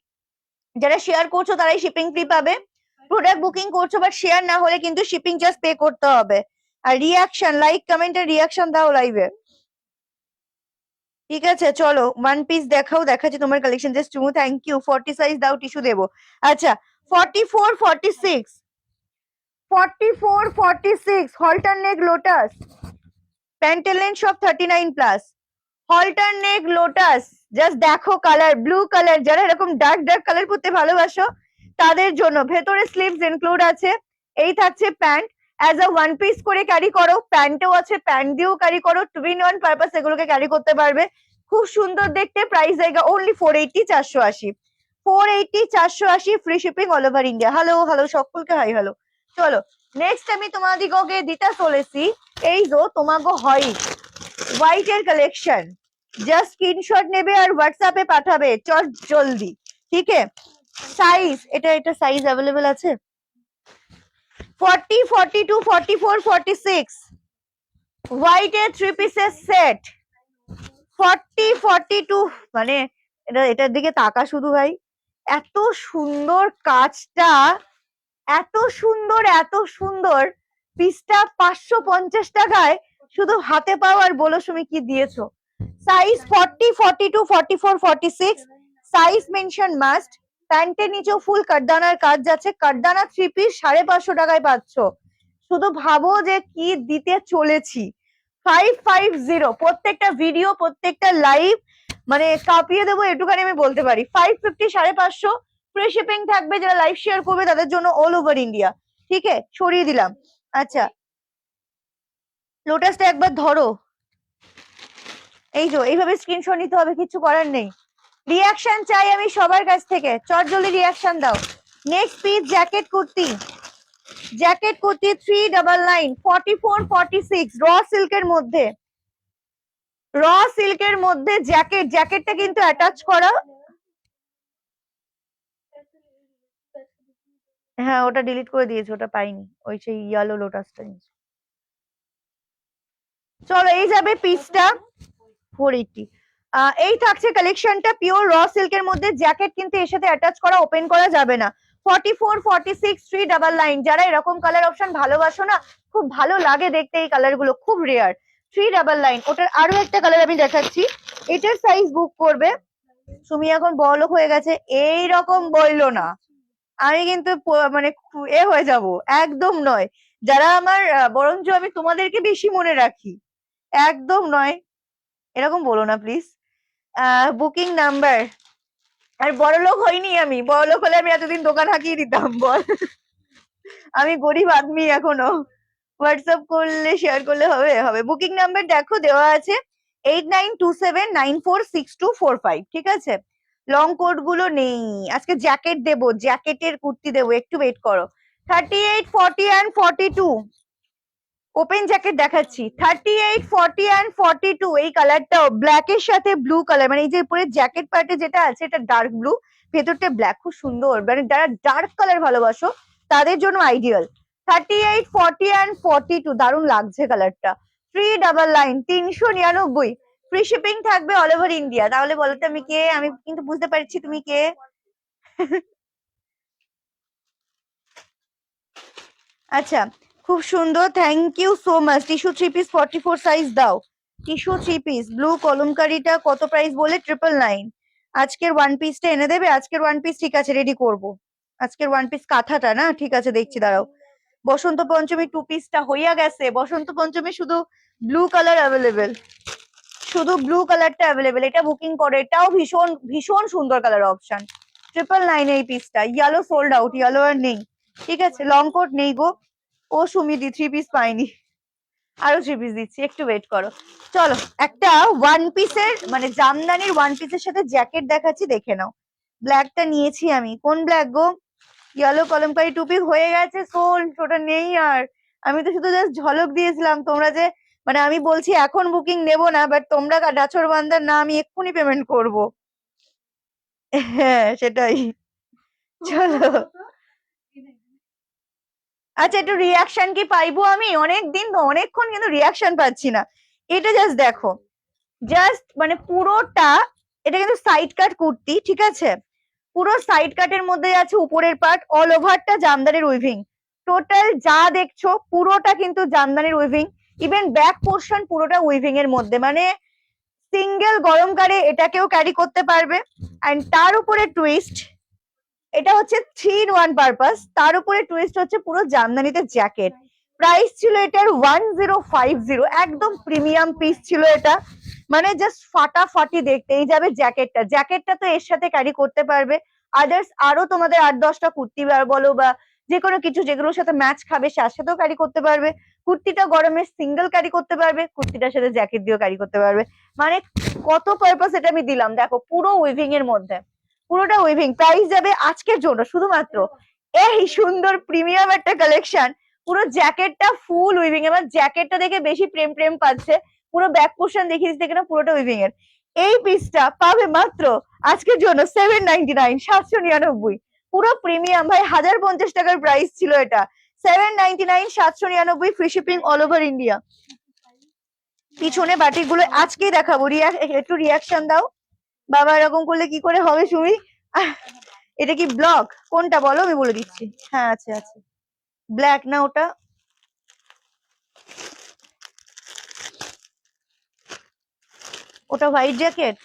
যারা শেয়ার করছো তারাই শিপিং ফ্রি পাবে। প্রোডাক্ট বুকিং করছো বাট শেয়ার না হলে কিন্তু শিপিং জাস্ট পে করতে হবে। আর রিয়াকশন, লাইক কমেন্ট আর রিয়াকশন দাও লাইভে, ঠিক আছে। চলো ওয়ান পিস দেখাও, দেখাচ্ছি তোমার কালেকশন। জাস্ট চুমু থ্যাংক ইউ। 40 সাইজ দাও, টিস্যু দেবো। আচ্ছা, 44, 46, 44, 46 হল্টার নেক লোটাস, প্যান্টের লেন্থ সব 39+। হল্টার নেক লোটাস, জাস্ট দেখো কালার, ব্লু কালার। যারা এরকম ডার্ক ডার্ক কালার পরতে ভালোবাসো তাদের জন্য। ভেতরে স্লিভস ইনক্লুড আছে। এই থাকছে pant, as a one piece করে ক্যারি করো, প্যান্টও আছে, প্যান্ট দিয়েও ক্যারি করো, 2 in 1 পারপাস এগুলোকে ক্যারি করতে পারবে। খুব সুন্দর দেখতে। প্রাইস জায়গা only 480, 480, 480, 480, free shipping all over India. Hello hello সকলকে হাই হ্যালো। চলো নেক্সট আমি তোমাদিগকে দিতে চলেছি এই যে তোমাগো হোয়াইট এর কালেকশন। জাস্ট স্ক্রিনশট নেবে আর হোয়াটসঅ্যাপে পাঠাবে চট জলদি, ঠিক আছে। সাইজ, এটা সাইজ অ্যাভেলেবেল আছে 40, 42, 44, 46। হোয়াইট এর 3 পিসের সেট 40, 42, মানে এটার দিকে তাকা শুধু ভাই, এত সুন্দর কাজটা, এত সুন্দর এত সুন্দর। পিসটা 550 টাকায় শুধু হাতে পাও, আর বলো তুমি কি দিয়েছো। Size 40, 42, 44, 46, size mention must. প্যান্টের নিচেও ফুল কাটদানার কাজ যাচ্ছে, কাটদানা 3 পিস 550 টাকায় পাচ্ছ। শুধু ভাবো যে কি দিতে চলেছি। 550, প্রত্যেকটা ভিডিও প্রত্যেকটা লাইভ মানে কাঁপিয়ে দেবো, এটুখানি আমি বলতে পারি। 550, 550, ফ্রি শিপিং থাকবে। যারা লাইভ শেয়ার করবে তাদের জন্য অল ওভার ইন্ডিয়া, ঠিক আছে। সরিয়ে দিলাম। আচ্ছা, লোটাসটা একবার ধরো, এই যে এইভাবে স্ক্রিনশট নিতে হবে, কিছু করার নেই। রিয়াকশন চাই আমি সবার কাছ থেকে, চট জলদি রিয়াকশন দাও। Next piece jacket kurti, jacket kurti 399, 44, 46 র সিল্কের মধ্যে, র সিল্কের মধ্যে জ্যাকেট। জ্যাকেটটা কিন্তু অ্যাটাচ করা, হ্যাঁ ওটা ডিলিট করে দিয়েছে, ওটা পাইনি, ওই সেই ইয়েলো লোটাসটা। চলো এই যাবে পিসটা 480। এই থাকছে কালেকশনটা পিওর র সিল্কের মধ্যে, জ্যাকেট কিন্তু এর সাথে অ্যাটাচ করা, ওপেন করা যাবে না। 44, 46, 399। যারা এরকম কালার অপশন ভালোবাসো না, খুব ভালো লাগে দেখতে এই কালার গুলো, খুব রেয়ার। 399। ওটার আরো একটা কালার আমি দেখাচ্ছি, এটার সাইজ বুক করবে। তুমি এখন বড়লোক হয়ে গেছে এইরকম বললো না, আমি কিন্তু মানে হয়ে যাব, একদম নয়। যারা আমার বরঞ্চ আমি তোমাদেরকে বেশি মনে রাখি, একদম নয়, এরকম বলো না প্লিজ। বুকিং নাম্বার, আর বড়লোক হইনি আমি, বড়লোক হলে আমি এতদিন দোকান হাঁকিয়ে দিতাম বল। আমি গরিব আদমি এখনো। হোয়াটসঅ্যাপ করলে শেয়ার করলে হবে, হবে। বুকিং নাম্বার দেখো দেওয়া আছে 8927946245, ঠিক আছে। লং কোট গুলো নেই আজকে, জ্যাকেট দেবো, জ্যাকেটের কুর্তি দেবো, একটু ওয়েট করো। 38, 40 and 42 ওপেন জ্যাকেট দেখাচ্ছি। 38, 40 and 42, এই কালারটাও ব্ল্যাক এর সাথে ব্লু কালার, মানে এই যে উপরে জ্যাকেট পার্টে যেটা আছে এটা ডার্ক ব্লু, ভেতরটা ব্ল্যাক, খুব সুন্দর। মানে যারা ডার্ক কালার ভালোবাসো তাদের জন্য আইডিয়াল। 38, 40 and 42, দারুণ লাগছে কালারটা। 399, 399, ফ্রি শিপিং থাকবে অল ওভার ইন্ডিয়া। তাহলে বলো তো আমি কে? আমি কিন্তু বুঝতে পারছি তুমি কে। আচ্ছা, খুব সুন্দর, thank you so much. Tissue 3 piece 44 size দাও। টিস্যু 3 পিস ব্লু কলমকারিটা কত প্রাইস বলে? 999। আজকের ওয়ান পিসটা এনে দেবে? আজকের ওয়ান পিস ঠিক আছে, রেডি করব। আজকের ওয়ান পিস কাঁথাটা না, ঠিক আছে দেখছি, দাঁড়াও। বসন্ত পঞ্চমী 2 পিসটা হইয়া গেছে। বসন্ত পঞ্চমী শুধু ব্লু কালার অ্যাভেলেবেল, শুধু ব্লু কালারটা অ্যাভেলেবেল। এটা বুকিং করে, এটাও ভীষণ ভীষণ সুন্দর কালার অপশন। 999 এই পিসটা। ইয়েলো সোল্ড আউট, ইয়েলো আর নেই। ঠিক আছে, লং কোট নেই গো। ও সুমিদি 3 পিস পাইনি, আরো 3 পিস দিচ্ছি, একটু ওয়েট করো। চলো, একটা ওয়ান পিসের মানে জামদানির ওয়ান পিসের সাথে জ্যাকেট দেখাচ্ছি, দেখে নাও। ব্ল্যাকটা নিয়েছি আমি। কোন ব্ল্যাক গো? ইয়েলো কলমকারি 2 পিস হয়ে গেছে সোল্ড, ওটা নেই আর। আমি তো শুধু জাস্ট ঝলক দিয়েছিলাম। তোমরা যে মানে আমি বলছি এখন বুকিং নেব না, বাট তোমরা নাছর বান্দার না, আমি এক্ষুনি পেমেন্ট করব। হ্যাঁ সেটাই। চলো, আচ্ছা একটু রিয়াকশন কি পাইবো? আমি অনেক দিন তো অনেকক্ষণ কিন্তু রিয়াকশন পাচ্ছি না। এটা জাস্ট দেখো, জাস্ট মানে পুরোটা, এটা কিন্তু সাইড কাট কুর্তি, ঠিক আছে? পুরো সাইড কাটের মধ্যে আছে উপরের পার্ট, অল ওভারটা জামদানির উইভিং। টোটাল যা দেখছো পুরোটা কিন্তু জামদানির উইভিং। ইভেন ব্যাক পোর্শন পুরোটা উইভিং এর মধ্যে, মানে সিঙ্গেল গরমকারে এটাকেও ক্যারি করতে পারবে। এন্ড তার উপরে টুইস্ট, এটা হচ্ছে 3 in 1 পারপাস। তার উপরে টুইস্ট হচ্ছে পুরো জামদানিতে জ্যাকেট। প্রাইস ছিল এটার 1050, একদম প্রিমিয়াম পিস ছিল এটা। মানে জাস্ট ফাটাফাটি দেখতে। এই যাবে জ্যাকেটটা, জ্যাকেটটা তো এর সাথে ক্যারি করতে পারবে। আদার্স আরো তোমাদের 8-10টা কুর্তি বলো বা যে কোনো কিছু যেগুলোর সাথে ম্যাচ খাবে তার সাথেও ক্যারি করতে পারবে। কুর্তিটা গরমে সিঙ্গেল ক্যারি করতে পারবে, কুর্তিটার সাথে জ্যাকেট দিয়েও ক্যারি করতে পারবে। মানে কত পারপাস এটা আমি দিলাম, দেখো পুরো উইভিং এর মধ্যে, পুরোটা উইভিং। প্রাইস যাবে আজকের জন্য শুধুমাত্র এই সুন্দর প্রিমিয়াম একটা কালেকশন। পুরো জ্যাকেটটা ফুল উইভিং, এবার জ্যাকেটটা দেখে বেশি প্রেম প্রেম পাচ্ছে। পুরো ব্যাক পোর্শন দেখিয়েছি দেখে না, পুরোটা উইভিং এর। এই পিসটা পাবে মাত্র আজকের জন্য 799, 799। পুরো প্রিমিয়াম ভাই, 1050 টাকার প্রাইস ছিল এটা। 799, 799, free shipping all over India. পিছনে বাটিক গুলো আজকেই দেখাবো। একটু রিয়াকশন দাও। বাবা এরকম করলে কি করে হবে সুমি? এটা কি ব্লক? কোনটা বলো, আমি বলে দিচ্ছি। হ্যাঁ আছে আছে, ব্ল্যাক না ওটা? ওটা white jacket.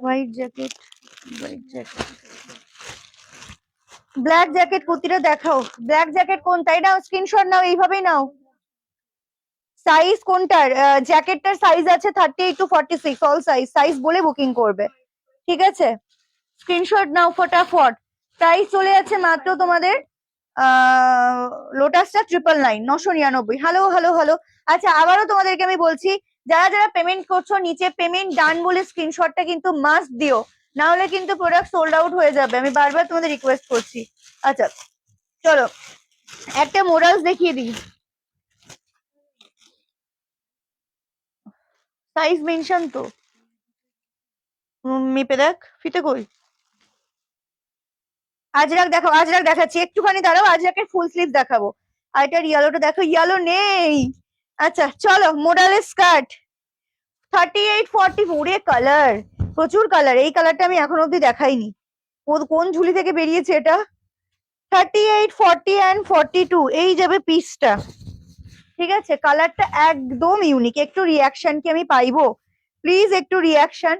White jacket, white jacket, black jacket কুর্তিটা দেখাও। ব্ল্যাক জ্যাকেট কোনটা? এটা স্ক্রিনশট নাও, এইভাবেই নাও। সাইজ কোনটার? জ্যাকেটটার সাইজ আছে 38 to 46, অল সাইজ। সাইজ বলে বুকিং করবে, ঠিক আছে? স্ক্রিনশট নাও ফটাফট। প্রাইস চলে যাচ্ছে মাত্র তোমাদের লোটাসটা 999, 999। Hello hello hello. আচ্ছা আবারও তোমাদেরকে আমি বলছি, যারা যারা পেমেন্ট করছো নিচে পেমেন্ট ডান বলে স্ক্রিনশটটা কিন্তু মাস্ট দিও, না হলে কিন্তু প্রোডাক্ট সোল্ড আউট হয়ে যাবে। আমি বারবার তোমাদের রিকোয়েস্ট করছি। আচ্ছা চলো, একটা মোরালস দেখিয়ে দিই। সাইজ মেনশন তো মেপে দেখ, ফিতে কই? আজরাক দেখাও, আজরাক দেখাচ্ছি, একটুখানি দাঁড়াও, আজরাকের ফুল স্লিভ দেখাবো। আর এটার ইয়েলোটা দেখো, ইয়েলো নেই। আচ্ছা চলো, মোডালের স্কার্ট 38-40, পুরে কালার, প্রচুর কালার। এই কালারটা আমি এখন অব্দি দেখাইনি, কোন ঝুলি থেকে বেরিয়েছে এটা। 38, 40 and 42, এই যাবে পিসটা, ঠিক আছে? কালারটা একদম ইউনিক। একটু রিয়াকশন কি আমি পাইবো প্লিজ? একটু রিয়াকশন।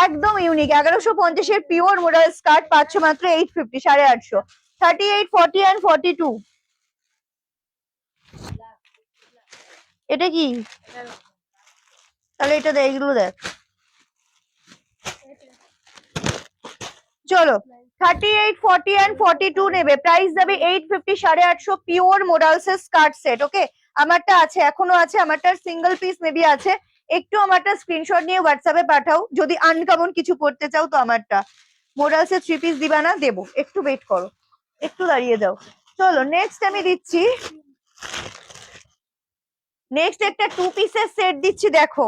একদম ইউনিক। 1150 পিওর মোডাল স্কার্ট পাচ্ছ মাত্র 850, 850। 38, 40 and 42। এটা কি? তাহলে এটা দেখ, এগুলো দেখ। চলো 38, 40 and 42 নেবে, প্রাইস যাবে 850, 850। পিওর মোডালস এর স্কার্ট সেট। ওকে, আমারটা আছে, এখনো আছে, আমারটার সিঙ্গেল পিস মেবি আছে। একটু আমারটা স্ক্রিনশট নিয়ে হোয়াটসঅ্যাপে পাঠাও যদি আনকমন কিছু করতে চাও তো। আমারটা মোডালস এর 3 পিস দিবা না? দেবো, একটু ওয়েট করো, একটু দাঁড়িয়ে যাও। চলো নেক্সট আমি দিচ্ছি, নেক্সট একটা 2 পিসের সেট দিচ্ছি। দেখো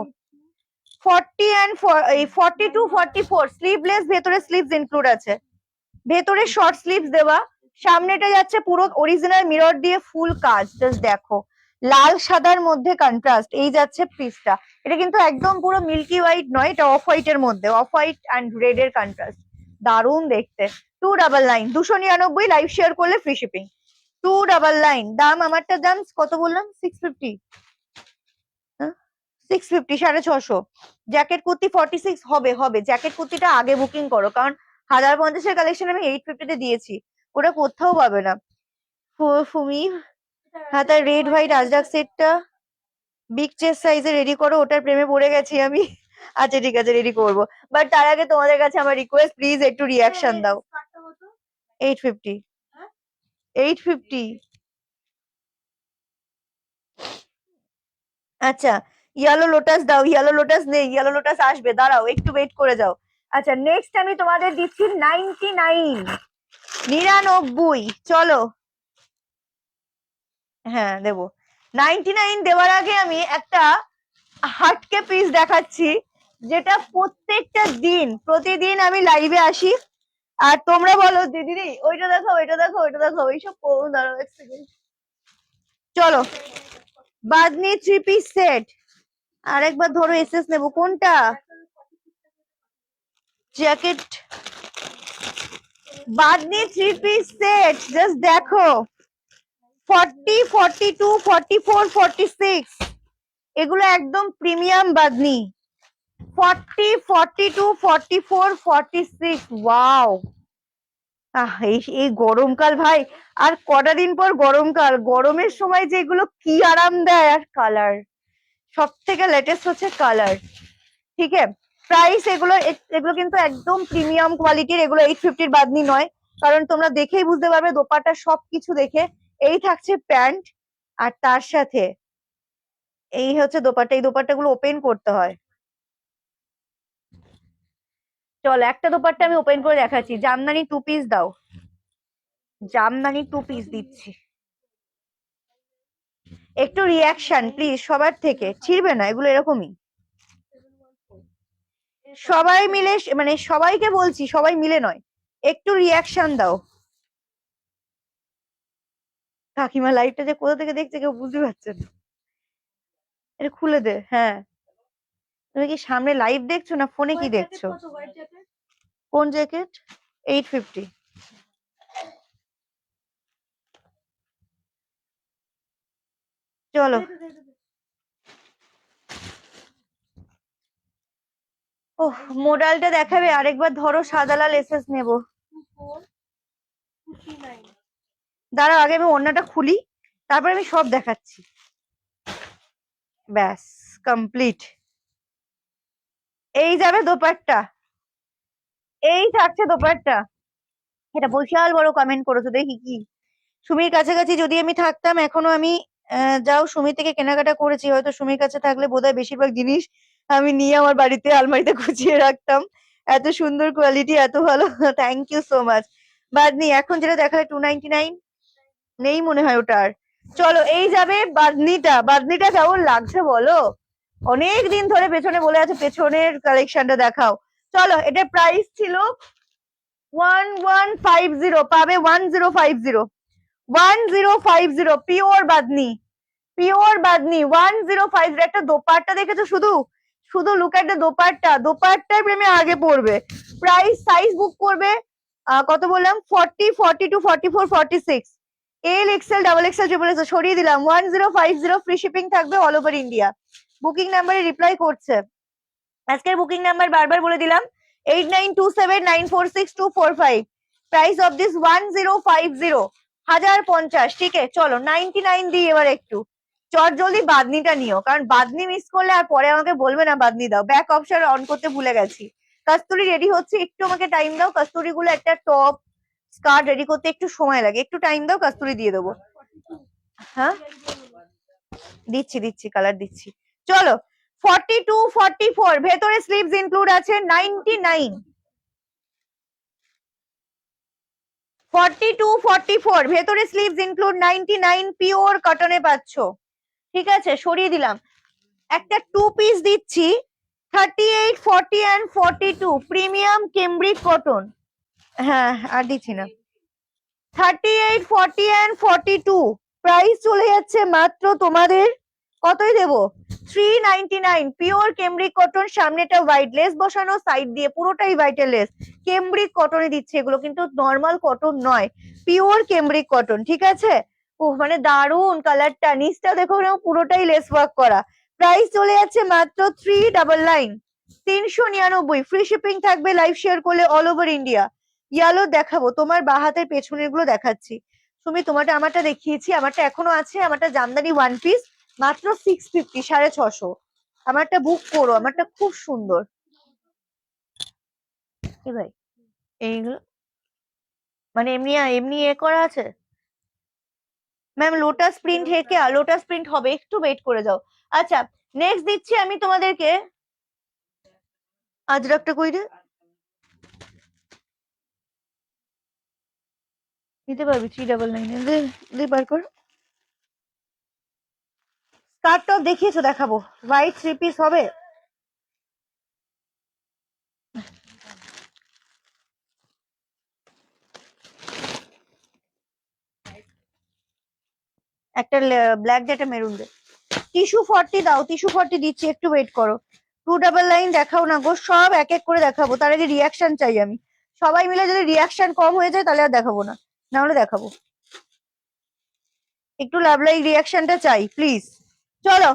40 and 42, 44 স্লিভলেস, ভেতরে স্লিভস ইনক্লুড আছে, ভেতরে শর্ট স্লিভস দেওয়া। সামনেটা যাচ্ছে পুরো অরিজিনাল মিরর দিয়ে ফুল কাজ, জাস্ট দেখো লাল সাদার মধ্যে কন্ট্রাস্ট। এই যাচ্ছে পিসটা, এটা কিন্তু একদম পুরো মিল্কি হোয়াইট নয়, এটা অফ হোয়াইট এর মধ্যে, অফ হোয়াইট অ্যান্ড রেড এর কন্ট্রাস্ট, দারুণ দেখতে। 299, 299, লাইভ শেয়ার করলে ফ্রি শিপিং। 299 দাম, আমারটার দাম কত বললাম? 650, 650, 650। জ্যাকেট কুর্তি 46 হবে, হবে জ্যাকেট কুর্তিটা আগে বুকিং করো, কারণ 1050 কালেকশন আমি 850 দিয়েছি, ওটা কোথাও পাবে না। ফুমি হাতার রেড হোয়াইট আজরাক সেটটা বিগ চেস্ট সাইজে রেডি করো, ওটার প্রেমে পড়ে গেছি আমি। আচ্ছা ঠিক আছে, রেডি করবো, বাট তার আগে তোমাদের কাছে আমার রিকোয়েস্ট, প্লিজ একটু রিয়াকশন দাও। 850, 850। আচ্ছা, ইয়েলো লোটাস দাও, ইয়েলো লোটাস নেই, ইয়েলো লোটাস আসবে, দাঁড়াও একটু ওয়েট করে যাও। আচ্ছা নেক্সট আমি তোমাদের দিচ্ছি 99, 99, চলো। হ্যাঁ দেবো। 99 দেওয়ার আগে আমি একটা হাটকে পিস দেখাচ্ছি, যেটা প্রত্যেকটা দিন প্রতিদিন আমি লাইভে আসি, আর তোমরা বলো দিদি ওইটা দেখো, ওইটা দেখো, ওইটা দেখো, এইসব করুন, দাঁড়াও এক সেকেন্ড। চলো, বাদনি 3 পিস সেট, আরেকবার ধরো এসএস নেবো, কোনটা? Jacket Bamni 3 piece set, just দেখো 40, 42, 44, 46, এগুলো একদম প্রিমিয়াম বাদনি। 40, 42, 44, 46, ওয়াও। এই গরমকাল ভাই, আর কটা দিন পর গরমকাল, গরমের সময় যেগুলো কি আরাম দেয়, আর কালার, সব থেকে লেটেস্ট হচ্ছে কালার। ঠিক আছে, প্রাইস এগুলো এগুলো কিন্তু একদম প্রিমিয়াম কোয়ালিটির, এগুলো 850 বাদনি নয়, কারণ তোমরা দেখেই বুঝতে পারবে দোপাট্টা সবকিছু দেখে। এই থাকছে প্যান্ট, আর তার সাথে এই হচ্ছে দোপাট্টা, এই দোপাট্টাগুলো ওপেন করতে হয়। চল একটা দোপাট্টা আমি ওপেন করে দেখাচ্ছি, জামদানি 2 পিস দাও, জামদানি 2 পিস দিচ্ছি। একটু রিয়াকশন প্লিজ সবার থেকে, ছিড়বে না এগুলো, এরকমই সবাই মিলে, মানে সবাইকে বলছি, সবাই মিলে নয়, একটু রিয়াকশন দাও। কাকিমা লাইভটা যে কোথা থেকে দেখছে কেউ বুঝতে পারছে না, এটা খুলে দে। হ্যাঁ, তুমি কি সামনে লাইভ দেখছো না ফোনে কি দেখছো? কোন জ্যাকেট? 850। চলো, ওহ মোডালটা দেখাবে আরেকবার, ধরো সাদা লাল এসএস নেবো। দাঁড়াও আগে আমি ওড়নাটা খুলি, তারপর আমি সব দেখাচ্ছি। ব্যাস কমপ্লিট। এই যাবে দোপাট্টা, এই থাকছে দোপাট্টা। এটা বিশাল বড় কমেন্ট করেছো, দেখি কি। সুমির কাছাকাছি যদি আমি থাকতাম, এখনো আমি যাও সুমি থেকে কেনাকাটা করেছি, হয়তো সুমির কাছে থাকলে বোধহয় বেশিরভাগ জিনিস আমি নিয়ে আমার বাড়িতে আলমারিতে গুছিয়ে রাখতাম, এত সুন্দর কোয়ালিটি, এত ভালো। Thank you so much. Bandhani এখন যেটা দেখালে 299, নেই মনে হয় ওটার। চলো এই যাবে বাদনিটা, বাদনিটা কেমন লাগছে বলো? অনেক দিন ধরে পেছনে বলে আছে পেছনের কালেকশনটা দেখাও। চলো, এটা প্রাইস ছিল 1150, পাবে 1050, 1050, পিওর বাদনি, পিওর বাদনি 1050। একটা দোপাট্টা দেখেছো, শুধু শুধু লুক এট দ্য দোপাট্টা, দোপাট্টার প্রেমে আগে পড়বে। প্রাইস সাইজ বুক করবে, কত বললাম, 40, 42, 44, 46, এল XL, double XL, triple Excel, সরিয়ে দিলাম। 1050, ফ্রি শিপিং থাকবে অল ওভার ইন্ডিয়া। বুকিং নাম্বারে রিপ্লাই করছে, আজকের বুকিং নাম্বার বারবার বলে দিলাম, 8927946245। Price of this 1050, 1050। ঠিক আছে চলো 99 দিই এবার একটু। চট জলদি বাদনিটা নিও, কারণ বাদনি মিস করলে আর পরে আমাকে বলবে না বাদনি দাও, ব্যাক অপশন অন করতে ভুলে গেছি। কস্তুরি রেডি হচ্ছে, একটু আমাকে টাইম দাও, কস্তুরি গুলো একটা টপ স্কার্ট রেডি করতে একটু সময় লাগে, একটু টাইম দাও, কস্তুরি দিয়ে দেবো। হ্যাঁ দিচ্ছি দিচ্ছি, কালার দিচ্ছি। চলো 42, 44, ভেতরে স্লিভস ইনক্লুড আছে 99। 42, 44, ভেতরে স্লিভস ইনক্লুড 99, পিওর কটনে পাচ্ছ। ঠিক আছে সরিয়ে দিলাম। একটা 2 পিস দিচ্ছি 38, 40 and 42, প্রিমিয়াম কেমব্রিক কটন। হ্যাঁ আর দিচ্ছি না। 38, 40 and 42 প্রাইস চলে যাচ্ছে মাত্র তোমাদের কতই দেবো 399 পিওর কেমব্রিক কটন, সামনেটা হোয়াইট লেস বসানো, সাইড দিয়ে পুরোটাই হোয়াইটের লেস, কেমব্রিক কটনে দিচ্ছে এগুলো, কিন্তু নর্মাল কটন নয়, পিওর কেমব্রিক কটন, ঠিক আছে। ও মানে দারুন কালারটা, নিচটা দেখো না পুরোটাই লেস ওয়ার্ক করা। প্রাইস চলে যাচ্ছে মাত্র 399, 399, ফ্রি শিপিং থাকবে লাইভ শেয়ার করলে অল ওভার ইন্ডিয়া। ইয়ালো দেখাবো, তোমার বা হাতের পেছনের গুলো দেখাচ্ছি। তুমি তোমারটা আমারটা দেখিয়েছি, আমারটা এখনো আছে, আমারটা জামদানি ওয়ান পিস মাত্র 650, 650। আমারটা বুক করো, আমারটা খুব সুন্দর। কি ভাই এইগুলো মানে এমনি এমনি এ করা আছে ম্যাম, লোটাস প্রিন্ট হেকে লোটাস প্রিন্ট হবে, একটু ওয়েট করে যাও। আচ্ছা নেক্সট দিচ্ছি আমি তোমাদেরকে আজরাকটা কই রে, নিতে পারবি 399 দে বার কর। স্কার্ট টপ দেখিয়েছো, দেখাবো হোয়াইট 3 পিস হবে। একটা ব্ল্যাক দে, একটা মেরুন দে। টিস্যু 40 দাও, টিস্যু 40 দিচ্ছি, একটু ওয়েট করো। 299 দেখাও না গো, সব এক এক করে দেখাবো, তার আগে রিয়াকশন চাই আমি। সবাই মিলে যদি রিয়াকশন কম হয়ে যায় তাহলে আর দেখাবো না, না হলে দেখাবো। একটু লাভ লাইক রিয়াকশনটা চাই প্লিজ। চলো,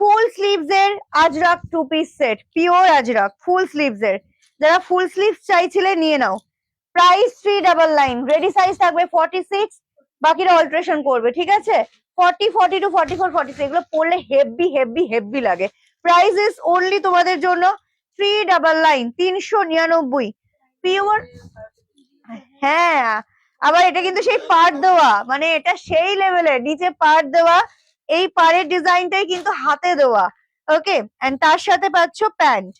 ফুল স্লিভস এর Ajrak 2 piece set, pure Ajrak ফুল স্লিভস এর, যারা ফুল স্লিভস চাইছিলে নিয়ে নাও। প্রাইস 399, রেডি সাইজ থাকবে 46, বাকিরা অল্টারেশন করবে, ঠিক আছে। 40, 42, 44, 46 এগুলো পরলে হেভি হেভি হেভি লাগে। প্রাইস ইজ অনলি তোমাদের জন্য 399, 399 পিওর। হ্যাঁ, আবার এটা কিন্তু সেই পাড় দেওয়া, মানে এটা সেই লেভেলের, নিচে পাড় দেওয়া, এই পাড়ের ডিজাইনটাই কিন্তু হাতে দেওয়া। ওকে, এন্ড তার সাথে পাচ্ছ প্যান্ট।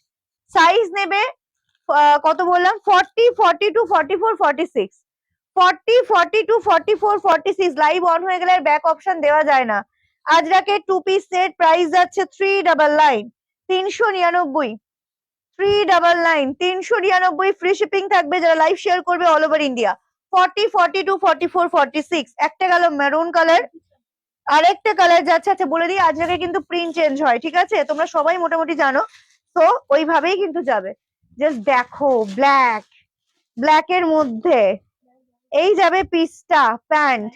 সাইজ নেবে কত বললাম, 40, 42, 44, 46, 40, 42, 44, 46। লাইভ অন হয়ে গেলে ব্যাক অপশন দেওয়া যায় না। আজরাকে 2 পিস সেট প্রাইস যাচ্ছে 399, 399, 399, 399, ফ্রি শিপিং থাকবে যারা লাইভ শেয়ার করবে অল ওভার ইন্ডিয়া। 40, 42, 44, 46 একটা গেল মেরুন কালার, আরেকটা কালার যাচ্ছে। আচ্ছা বলে দিই, আজকে কিন্তু প্রিন্ট চেঞ্জ হয়, ঠিক আছে, তোমরা সবাই মোটামুটি জানো, তো ওইভাবেই কিন্তু যাবে। জাস্ট দেখো ব্ল্যাক, ব্ল্যাক এর মধ্যে এই যাবে পিসটা, প্যান্ট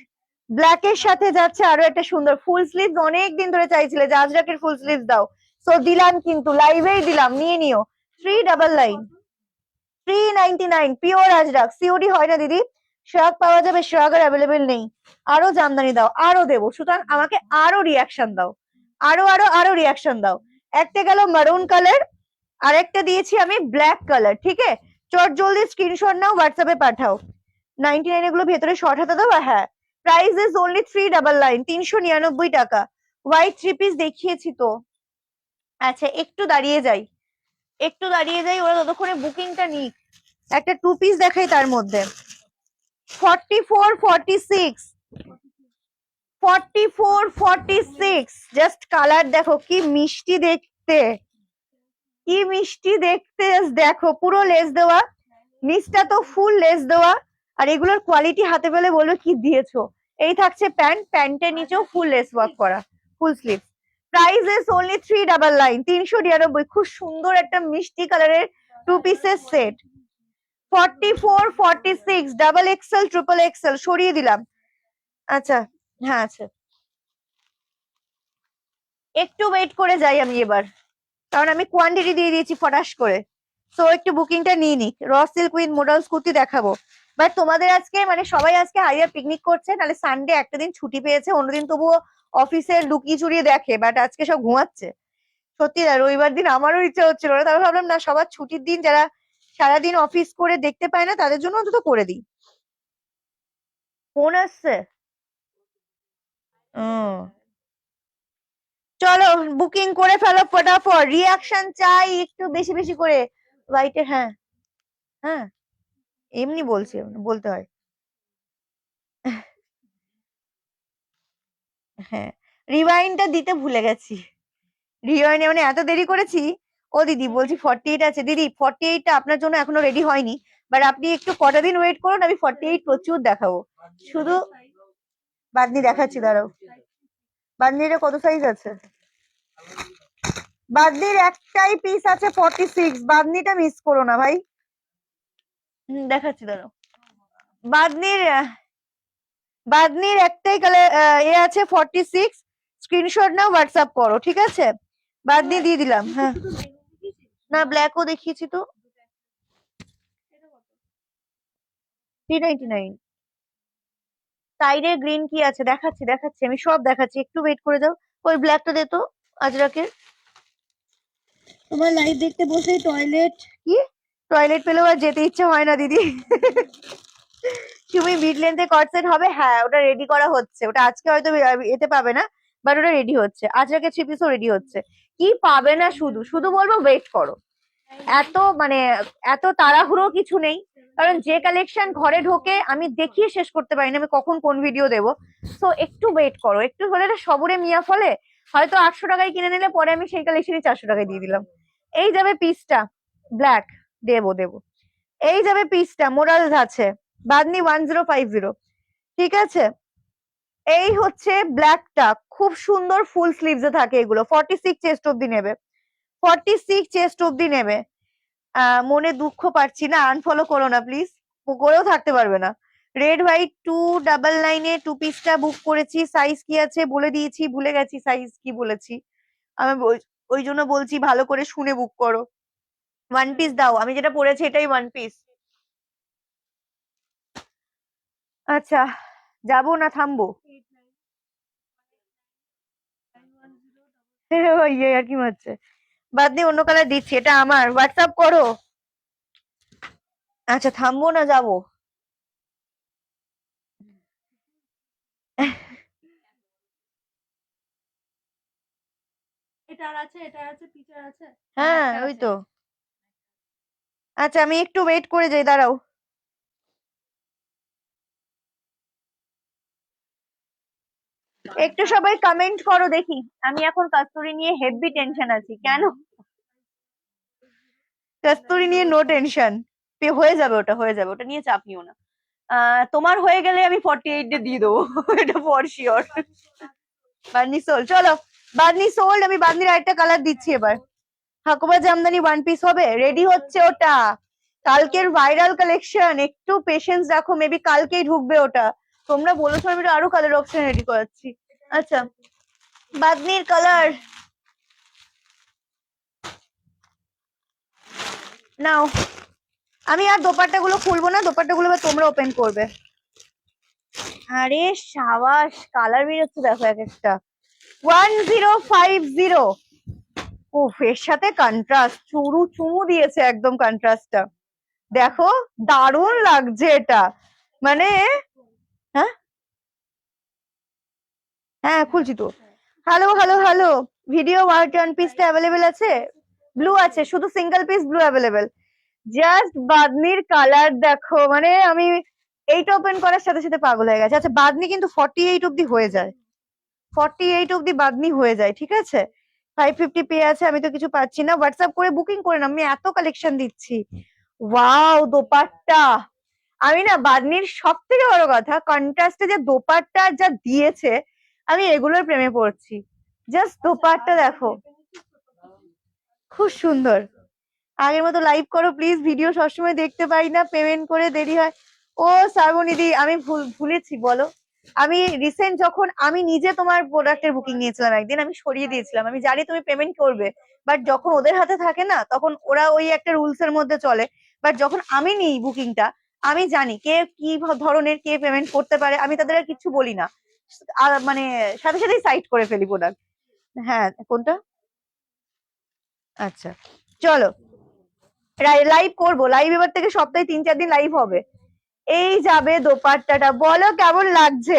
ব্ল্যাক এর সাথে যাচ্ছে আরো একটা সুন্দর ফুল স্লিভ, অনেকদিন ধরে চাইছিলে যে আজরাকের ফুল স্লিভ দাও, সো দিলাম, কিন্তু লাইভেই দিলাম, নিয়ে নিও। 399, 399 পিওর আজরাক, সিওডি হয় না দিদি, শ্রাগ পাওয়া যাবে, শ্রাগ আর অ্যাভেলেবেল নেই। আরো জামদানি দাও, আরো দেবো, সুতরাং আমাকে আরো রিয়াকশন দাও, আরো আরো আরো রিয়াকশন দাও। একটা গেল মারুন কালার, আরেকটা দিয়েছি আমি ব্ল্যাক কালার, ঠিক আছে। চট জলদি স্ক্রিনশট নাও, হোয়াটসঅ্যাপে পাঠাও। 99 এগুলো ভেতরে শর্ট হাতে দেবো, হ্যাঁ। প্রাইস ইজ অনলি 399, 399 টাকা। হোয়াইট 3 পিস দেখিয়েছি তো। আচ্ছা একটু দাঁড়িয়ে যাই, একটু দাঁড়িয়ে যাই, ওরা ততক্ষণে বুকিংটা নিক। একটা 2 পিস দেখাই তার মধ্যে, 44, 46, 44, 46, জাস্ট কালার দেখো কি মিষ্টি দেখতে, কি মিষ্টি দেখতে, দেখো পুরো লেস দেওয়া, নিচটা তো ফুল লেস দেওয়া, আর এগুলোর কোয়ালিটি হাতে পেলে বলবে কি দিয়েছো। এই থাকছে প্যান্ট, প্যান্টের নিচেও ফুল লেস ওয়ার্ক করা, full sleeve. Price is only 399, 399, খুব সুন্দর একটা মিষ্টি কালারের 2 পিসের set. 44, 46, double XL, triple Excel সরিয়ে দিলাম। আচ্ছা হ্যাঁ আছে, একটু ওয়েট করে যাই আমি এবার, কারণ আমি কোয়ান্টিটি দিয়ে দিয়েছি ফটাস করে, তো একটু বুকিংটা নিয়ে নিক। Raw silk with modals kurti দেখাবো, বাট তোমাদের আজকে মানে সবাই আজকে হাইয়ার পিকনিক করছে, নাহলে সানডে একটা দিন ছুটি পেয়েছে, অন্যদিন তবুও অফিসে লুকিয়ে চুরিয়ে দেখে, বাট আজকে সব ঘুমাচ্ছে। সত্যি না, রবিবার দিন আমারও ইচ্ছা হচ্ছিল না, তারপর ভাবলাম না, সবার ছুটির দিন, যারা সারাদিন অফিস করে দেখতে পায় না তাদের জন্য অন্তত করে দিই। ফোন আসছে, চলো বুকিং করে ফেলো ফটাফট, রিয়াকশন চাই একটু বেশি বেশি করে। হোয়াইটের, হ্যাঁ হ্যাঁ এমনি বলছি, বলতে হয়। হ্যাঁ, রিওয়াইন্ডটা দিতে ভুলে গেছি, রিওয়াইন্ডে মানে এত দেরি করেছি। ও দিদি বলছি 48 আছে, দিদি 48টা আপনার জন্য এখনো রেডি হয়নি, বাট আপনি একটু কটা দিন ওয়েট করুন, আমি 48 প্রচুর দেখাবো। শুধু বাদনি দেখাচ্ছি, দাঁড়াও। বাদনির কত সাইজ আছে? বাদনির একটাই পিস আছে 46, বাদনিটা মিস করো না ভাই। দেখাচ্ছি, দাঁড়াও। বাদনির বাদনির একটাই কালার এ আছে 46, স্ক্রিনশট নাও, হোয়াটসঅ্যাপ করো, ঠিক আছে? বাদনি দিয়ে দিলাম। হ্যাঁ, না ব্ল্যাকও দেখিয়েছি তো, 399। সাইডে গ্রিন কি আছে দেখাচ্ছি, দেখাচ্ছি, আমি সব দেখাচ্ছি, একটু ওয়েট করে যাও। ওই ব্ল্যাকটা দে তো, আজরাকের। তোমার লাইভ দেখতে বসেই টয়লেট কি, টয়লেট পেলেও আর যেতে ইচ্ছে হয় না দিদি। তুমি মিড লেন্থে কট সেট হবে, হ্যাঁ ওটা রেডি করা হচ্ছে, ওটা আজকে হয়তো এতে পাবে না, বাট ওটা রেডি হচ্ছে। আজরাকে 3 পিসও রেডি হচ্ছে। কি পাবে না, শুধু শুধু বলবো ওয়েট করো। এত মানে এত তাড়াহুড়ো কিছু নেই, কারণ যে কালেকশন ঘরে ঢোকে আমি দেখিয়ে শেষ করতে পারি না, আমি কখন কোন ভিডিও দেবো। সো একটু ওয়েট করো, একটু হলে না সবুরে মিয়া ফলে। হয়তো 800 টাকায় কিনে নিলে পরে আমি সেই কালেকশনই 400 টাকায় দিয়ে দিলাম। এই যাবে পিসটা ব্ল্যাক, দেবো দেবো। এই যাবে পিসটা মোরালস আছে, বাদনি 1050, ঠিক আছে? এই হচ্ছে ব্ল্যাকটা, খুব সুন্দর ফুল স্লিভস এ থাকে এগুলো। 46 চেস্ট অব্দি নেবে, 46 চেস্ট অব্দি নেবে। মনে দুঃখ পাচ্ছি না, আনফলো করো না প্লিজ, করেও থাকতে পারবে না। রেড হোয়াইট 299 টু পিসটা বুক করেছি। সাইজ কি আছে বলে দিয়েছি, ভুলে গেছি সাইজ কি বলেছি আমি, ওই জন্য বলছি ভালো করে শুনে বুক করো। ওয়ান পিস দাও, আমি যেটা পরেছি এটাই ওয়ান পিস। আচ্ছা, যাবো না থামবো? ইয়ে আর কি হচ্ছে, বাদ দিয়ে অন্য কালার দিচ্ছি, এটা আমার, হোয়াটসঅ্যাপ করো। আচ্ছা, থামবো না যাবো? হ্যাঁ ওই তো। আচ্ছা, আমি একটু ওয়েট করে যাই, দাঁড়াও। একটু সবাই কমেন্ট করো দেখি। আমি এখন কস্তুরি নিয়ে হেভি টেনশন আছি। কেন? কস্তুরি নিয়ে নো টেনশন, হয়ে যাবে, ওটা হয়ে যাবে, ওটা নিয়ে চাপ নিও না। তোমার হয়ে গেলে আমি 48 এ দিয়ে দেবো, এটা ফর শিওর। বাদনি সোল্ড, চলো বাদনি সোল্ড। আমি বাদনির আরেকটা কালার দিচ্ছি এবার। হাকুবা জামদানি ওয়ান পিস হবে, রেডি হচ্ছে ওটা। কালকের ভাইরাল কালেকশন, একটু পেশেন্স রাখো, মেবি কালকেই ঢুকবে ওটা। তোমরা বলেছো, আমি আরো কালার অপশন রেডি করাচ্ছি। আচ্ছা, বাদনির কালার নাও। আমি আর দোপাট্টা গুলো খুলবো না, দোপাট্টা গুলো তোমরা ওপেন করবে। আরে সাবাস, কালার বেরোচ্ছে দেখো এক একটা। 1050। উফ, এর সাথে কন্ট্রাস্ট, চুমু দিয়েছে একদম কন্ট্রাস্টটা। দেখো, দারুণ লাগছে এটা, মানে। হ্যাঁ হ্যাঁ, খুলছি তো। Hello hello hello, video one পিসটা অ্যাভেলেবেল আছে? ব্লু আছে, শুধু single piece blue available. Just বাদনির কালার দেখো, মানে আমি এইটা ওপেন করার সাথে সাথে পাগল হয়ে গেছে। আচ্ছা, বাদনি কিন্তু 48 অব্দি হয়ে যায়, 48 অব্দি বাদনি হয়ে যায়, ঠিক আছে? 550 পেয়ে আছে, আমি তো কিছু পাচ্ছি না। হোয়াটসঅ্যাপ করে বুকিং করে না, আমি এত কালেকশন দিচ্ছি। ওয়াও, দোপাট্টা। আমি না বাদনির সব থেকে বড় কথা, কন্ট্রাস্টে যে দোপাট্টা যা দিয়েছে, আমি এগুলোর প্রেমে পড়ছি। জাস্ট দোপাট্টা দেখো, খুব সুন্দর। আগের মতো লাইভ করো প্লিজ, ভিডিও সবসময় দেখতে পাই না, পেমেন্ট করে দেরি হয়। ও শ্রাবণীদি, আমি ভুলেছি বলো। আমি রিসেন্ট যখন আমি নিজে তোমার প্রোডাক্টের বুকিং নিয়েছিলাম একদিন, আমি সরিয়ে দিয়েছিলাম, আমি জানি তুমি পেমেন্ট করবে, বাট যখন ওদের হাতে থাকে না, তখন ওরা ওই একটা রুলস এর মধ্যে চলে। বাট যখন আমি নিই বুকিংটা, আমি জানি কে কি ধরনের, কে পেমেন্ট করতে পারে, আমি তাদের আর কিছু বলি না, আর মানে সাথে সাথেই সাইট করে ফেলি প্রোডাক্ট। হ্যাঁ, কোনটা? আচ্ছা, চলো লাইভ করবো, লাইভ এবার থেকে সপ্তাহে 3-4 দিন লাইভ হবে। এই যাবে দোপাট্টাটা, বলো কেমন লাগছে?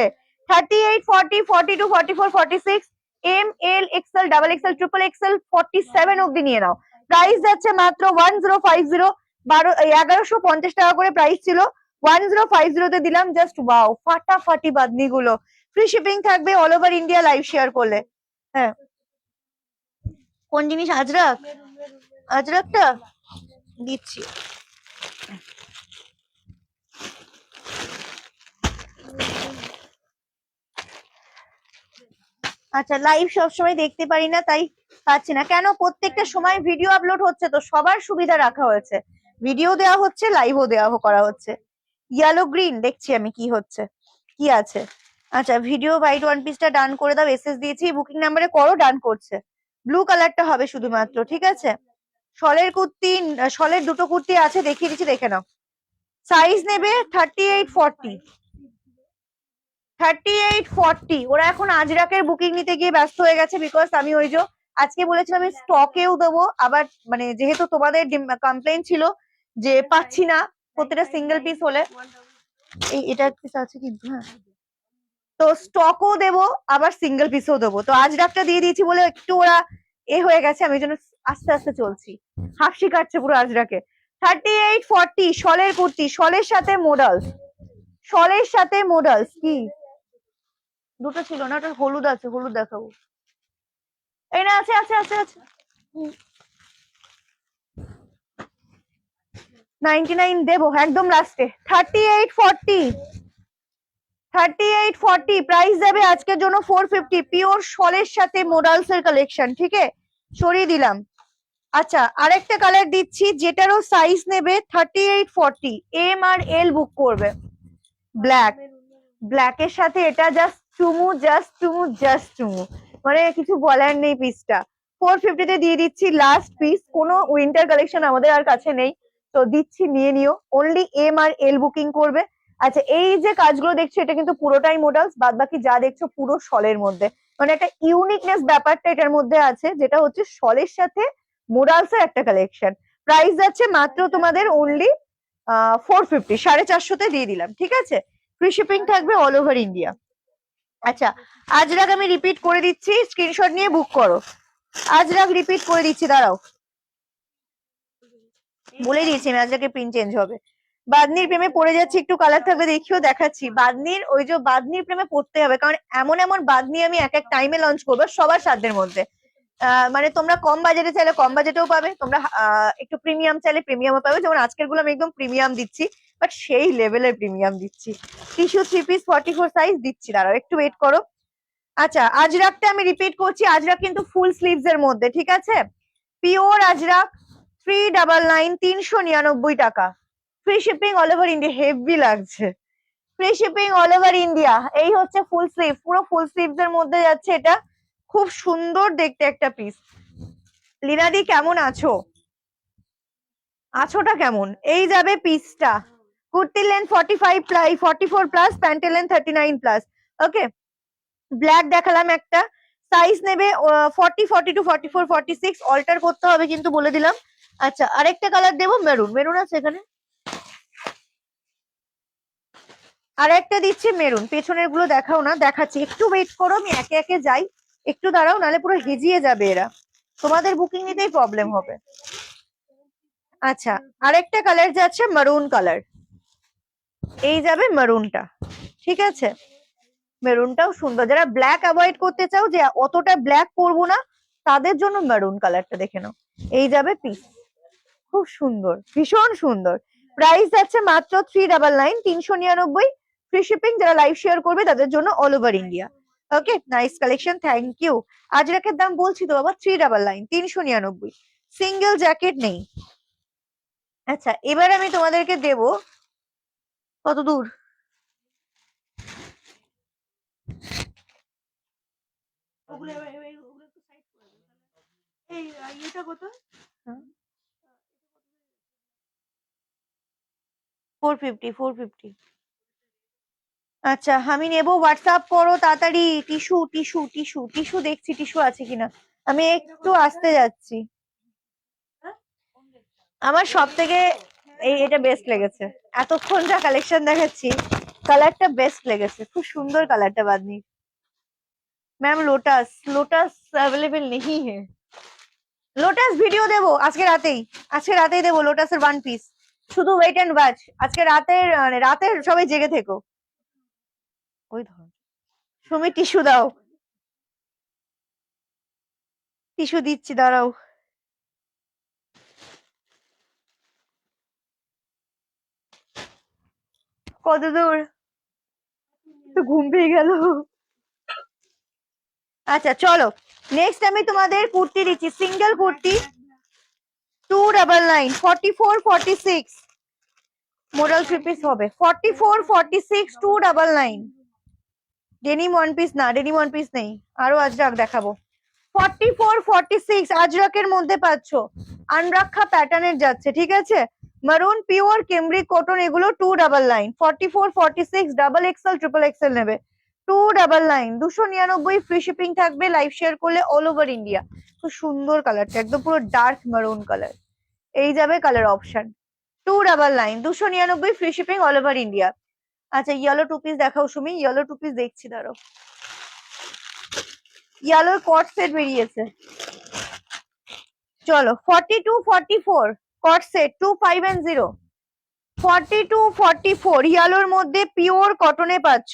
38, 40, 42, 44, 46, M, L, XL, double XL, triple XL, 47 অব্দি নিয়ে নাও। প্রাইস যাচ্ছে মাত্র 1050, 1150 টাকা করে প্রাইস ছিল, 1050 তে দিলাম। জাস্ট ওয়াও, ফাটাফাটি বাদনি গুলো। ফ্রি শিপিং থাকবে all over India live share করলে। হ্যাঁ, কোন জিনিস? আজরাক, আজরাকটা দিচ্ছি। আচ্ছা, লাইভ সবসময় দেখতে পারি না তাই পাচ্ছি না কেন? প্রত্যেকটা সময় ভিডিও আপলোড হচ্ছে তো সবার সুবিধা রাখা হয়েছে, ভিডিও দেওয়া হচ্ছে, লাইভও দেওয়া করা হচ্ছে। ইয়েলো গ্রিন দেখছি আমি কি হচ্ছে, কি আছে। আচ্ছা, ভিডিও হোয়াইট ওয়ান পিসটা ডান করে দাও, এসএস দিয়েছি, বুকিং নাম্বারে করো, ডান করছে। ব্লু কালারটা হবে শুধুমাত্র, ঠিক আছে। শলের কুর্তি, শলের দুটো কুর্তি আছে, দেখিয়ে দিচ্ছি, দেখে নাও। সাইজ নেবে 38-40, 38-40। ওরা এখন আজরাকের বুকিং নিতে গিয়ে ব্যস্ত হয়ে গেছে, বিকজ আমি ওই যে আজকে বলেছিলাম আমি স্টকেও দেবো আবার, মানে যেহেতু তোমাদের কমপ্লেন ছিল যে পাচ্ছি না প্রত্যেকটা সিঙ্গেল পিস হলে। এটা পিস আছে কিন্তু, হ্যাঁ, তো স্টকও দেবো আবার সিঙ্গেল পিসও দেবো, তো আজরাকটা দিয়ে দিয়েছি বলে একটু ওরা হয়ে গেছে, আমি জন্য আস্তে আস্তে চলছি। হাসি কাটছে পুরো আজরাকে। 38-40 শলের কুর্তি, শলের সাথে মোডালস, শলের সাথে মোডালস। কি দুটো ছিল না, ওটা হলুদ আছে, হলুদ দেখাবো। এই না, আছে আছে আছে আছে। 99 দেবো একদম লাস্টে। 38-40, 38-40 প্রাইস যাবে আজকের জন্য 450, পিওর শলের সাথে মোডালস এর কালেকশন, ঠিক আছে, সরিয়ে দিলাম। আচ্ছা, আরেকটা কালার দিচ্ছি যেটারও সাইজ নেবে 38-40, এম আর এল বুক করবে। ব্ল্যাক, ব্ল্যাকের সাথে এটা জাস্ট চুমু, জাস্ট চুমু, জাস্ট চুমু, মানে কিছু বলার নেই। পিসটা 450 তে দিয়ে দিচ্ছি, লাস্ট পিস, কোনো উইন্টার কালেকশন আমাদের আর কাছে নেই, তো দিচ্ছি, নিয়ে নিও। অনলি এম আর এল বুকিং করবে। আচ্ছা, এই যে কাজগুলো দেখছো এটা কিন্তু পুরোটাই মোডালস, বাদ বাকি যা দেখছো পুরো শলের মধ্যে, মানে একটা ইউনিকনেস ব্যাপারটা এটার মধ্যে আছে, যেটা হচ্ছে শলের সাথে মোডালস এর একটা কালেকশন। প্রাইস যাচ্ছে মাত্র তোমাদের অনলি 450, 450 দিয়ে দিলাম, ঠিক আছে। ফ্রি শিপিং থাকবে অল ওভার ইন্ডিয়া। আচ্ছা, আজরাক আমি রিপিট করে দিচ্ছি, স্ক্রিনশট নিয়ে বুক করো। আজরাক রিপিট করে দিচ্ছি, দাঁড়াও, বলে দিয়েছি আমি আজরাকের প্রিন্ট চেঞ্জ হবে। বাদনির প্রেমে পড়ে যাচ্ছি, একটু কালার থাকবে দেখিও, দেখাচ্ছি। বাদনির ওই যে বাদনির প্রেমে পড়তে হবে, কারণ এমন এমন বাদনি আমি এক এক টাইমে লঞ্চ করবো সবার সাধ্যের মধ্যে। মানে তোমরা কম বাজেটে চাইলে কম বাজেটেও পাবে, তোমরা একটু প্রিমিয়াম চাইলে প্রিমিয়ামও পাবে, যেমন আজকের গুলো আমি একদম প্রিমিয়াম দিচ্ছি, বাট সেই লেভেলের প্রিমিয়াম দিচ্ছি। টিস্যু 3 পিস 44 সাইজ দিচ্ছি, দাঁড়াও একটু ওয়েট করো। আচ্ছা, আজরাকটা আমি রিপিট করছি, আজরাক কিন্তু ফুল স্লিভস এর মধ্যে, ঠিক আছে, পিওর আজরাক, 399, 399 টাকা। Free shipping all over India, heavy লাগছে। Free shipping all over India. এই হচ্ছে ফুল স্লিভ, পুরো ফুল স্লিভস এর মধ্যে যাচ্ছে এটা, খুব সুন্দর দেখতে একটা পিস। লিনাদি কেমন আছো? আছোটা কেমন? এই যাবে পিসটা। কুর্তির লেন্থ 45 প্লাই 44 প্লাস, প্যান্টের লেন্থ 39 প্লাস। ওকে, ব্ল্যাক দেখালাম একটা, সাইজ নেবে 40, 42, 44, 46, অল্টার করতে হবে কিন্তু বলে দিলাম। আচ্ছা, আরেকটা কালার দেবো, মেরুন, মেরুন আছে এখানে, আর একটা দিচ্ছি মেরুন। পেছনের গুলো দেখাও না, দেখাচ্ছি, একটু ওয়েট করো, আমি একে একে যাই, একটু দাঁড়াও, নাহলে পুরো হেজিয়ে যাবে এরা, তোমাদের বুকিং নিতেই প্রবলেম হবে। আচ্ছা, আরেকটা কালার যাচ্ছে মারুন কালার, এই যাবে মারুনটা, ঠিক আছে। মেরুনটাও সুন্দর, যারা ব্ল্যাক অ্যাভয়েড করতে চাও যে অতটা ব্ল্যাক পরবো না, তাদের জন্য মেরুন কালারটা দেখে নাও। এই যাবে পিস, খুব সুন্দর, ভীষণ সুন্দর। প্রাইস যাচ্ছে মাত্র 399, 399। ফ্রি শিপিং, যারা লাইভ শেয়ার করবে তাদের জন্য all over India. Okay, nice collection, thank you. আজরাকের দাম বলছি তো বাবা, 399, 399, সিঙ্গেল জ্যাকেট নেই। আচ্ছা, এবার আমি তোমাদেরকে দেব, কত দূর, এই এটা কত, 450, 450। আচ্ছা, আমি নেবো, হোয়াটসঅ্যাপ করো তাড়াতাড়ি। টিস্যু টিস্যু টিস্যু টিস্যু দেখছি, টিস্যু আছে কিনা, আমি একটু আসতে যাচ্ছি। আমার সব থেকে এটা বেস্ট লেগেছে, এতক্ষণ যা কালেকশন দেখাচ্ছি, কালারটা বেস্ট লেগেছে, খুব সুন্দর কালারটা। Bamni ma'am, lotus, lotus available নেই হে। লোটাস ভিডিও দেবো আজকে রাতেই, আজকে রাতেই দেবো লোটাসের ওয়ান পিস, শুধু ওয়েট এন্ড ওয়াচ। আজকে রাতের, মানে রাতের সবাই জেগে থেকো। ওই ধর, সুমি টিস্যু দাও, টিস্যু দিচ্ছি, দাঁড়াও। কত দূর, তো ঘুম পেয়ে গেল। আচ্ছা চলো, নেক্সট আমি তোমাদের কুর্তি দিচ্ছি, সিঙ্গেল কুর্তি 299, 44, 46 মোডাল 3 পিস হবে, 44, 46, 299। ডেনিম ওয়ান পিস না, ডেনিম ওয়ান পিস নেই, আরো আজরাক দেখাবো। 44, 46 আজরাকের মধ্যে পাচ্ছ, আনরাক্ষা প্যাটার্নের যাচ্ছে, ঠিক আছে। মারুন পিওর কেমব্রিক কটন, এগুলো 299, 44, 46 ডাবল এক্সেল ট্রিপল এক্সেল নেবে 299, 299 ফ্রি শিপিং থাকবে, লাইভ শেয়ার করলে অল ওভার ইন্ডিয়া। খুব সুন্দর কালারটা, একদম পুরো ডার্ক মারুন কালার, এই যাবে colour option 299, 299 free shipping all over India. আচ্ছা ইয়েলো টু পিস দেখাও সুমি, ইয়েলো টু পিস দেখছি দাঁড়ো। ইয়েলোর কট সেট বেরিয়েছে, চলো 42, 44 কট সেট 2510, 42, 44 ইয়েলোর মধ্যে পিওর কটনে পাচ্ছ।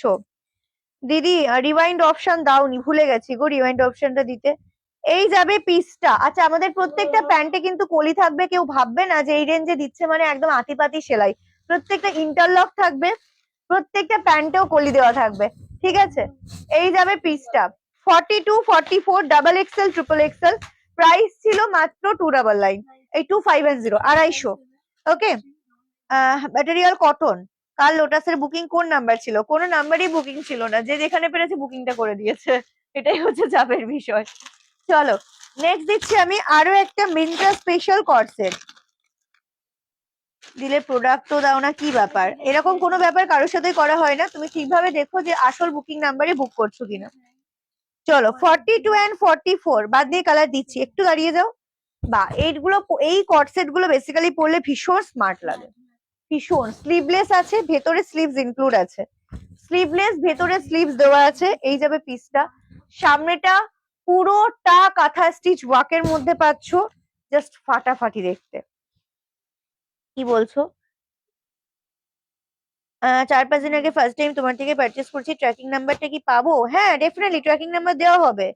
দিদি রিওয়াইন্ড অপশন দাওনি, ভুলে গেছি গো রিওয়াইন্ড অপশনটা দিতে। এই যাবে পিসটা। আচ্ছা আমাদের প্রত্যেকটা প্যান্টে কিন্তু কলি থাকবে, কেউ ভাববে না যে এই রেঞ্জে দিচ্ছে মানে একদম আতিপাতি সেলাই, প্রত্যেকটা ইন্টারলক থাকবে, প্রত্যেকটা প্যান্টেও কলি দেওয়া থাকবে, ঠিক আছে। এই যাবে পিসটা 42, 44 double XL triple XL, price ছিল মাত্র 299, এই 2510, 250। ওকে, ম্যাটেরিয়াল কটন। কাল লোটাসের বুকিং কোন নাম্বার ছিল? কোনো নাম্বারই বুকিং ছিল না, যে যেখানে পেরেছে বুকিংটা করে দিয়েছে, এটাই হচ্ছে চাপের বিষয়। চলো নেক্সট দিচ্ছি আমি আরো একটা মিন্ত্রা স্পেশাল কট সেট। দিলে প্রোডাক্ট তো দাও না, কি ব্যাপার? এরকম কোনো ব্যাপার কারোর সাথে করা হয় না, তুমি ঠিকভাবে দেখো যে আসল বুকিং নাম্বারে বুক করছো কিনা। চলো 42 and 44 বাদ দিয়ে কালার দিচ্ছি, একটু দাঁড়িয়ে যাও। বা এইগুলো, এই কট সেট গুলো বেসিক্যালি পরলে ভীষণ স্মার্ট লাগে, ভীষণ। স্লিভলেস আছে, ভেতরে স্লিভস ইনক্লুড আছে, স্লিভলেস ভেতরে স্লিভস দেওয়া আছে। এই যাবে পিসটা, সামনেটা পুরোটা কাঁথা স্টিচ ওয়ার্কের মধ্যে পাচ্ছ, জাস্ট ফাটাফাটি দেখতে। কি বলছো? 4-5 দিন আগে ফার্স্ট টাইম তোমার থেকে পারচেস করছি, ট্র্যাকিং নাম্বারটা কি পাবো? হ্যাঁ ডেফিনেটলি ট্র্যাকিং নাম্বার দেওয়া হবে,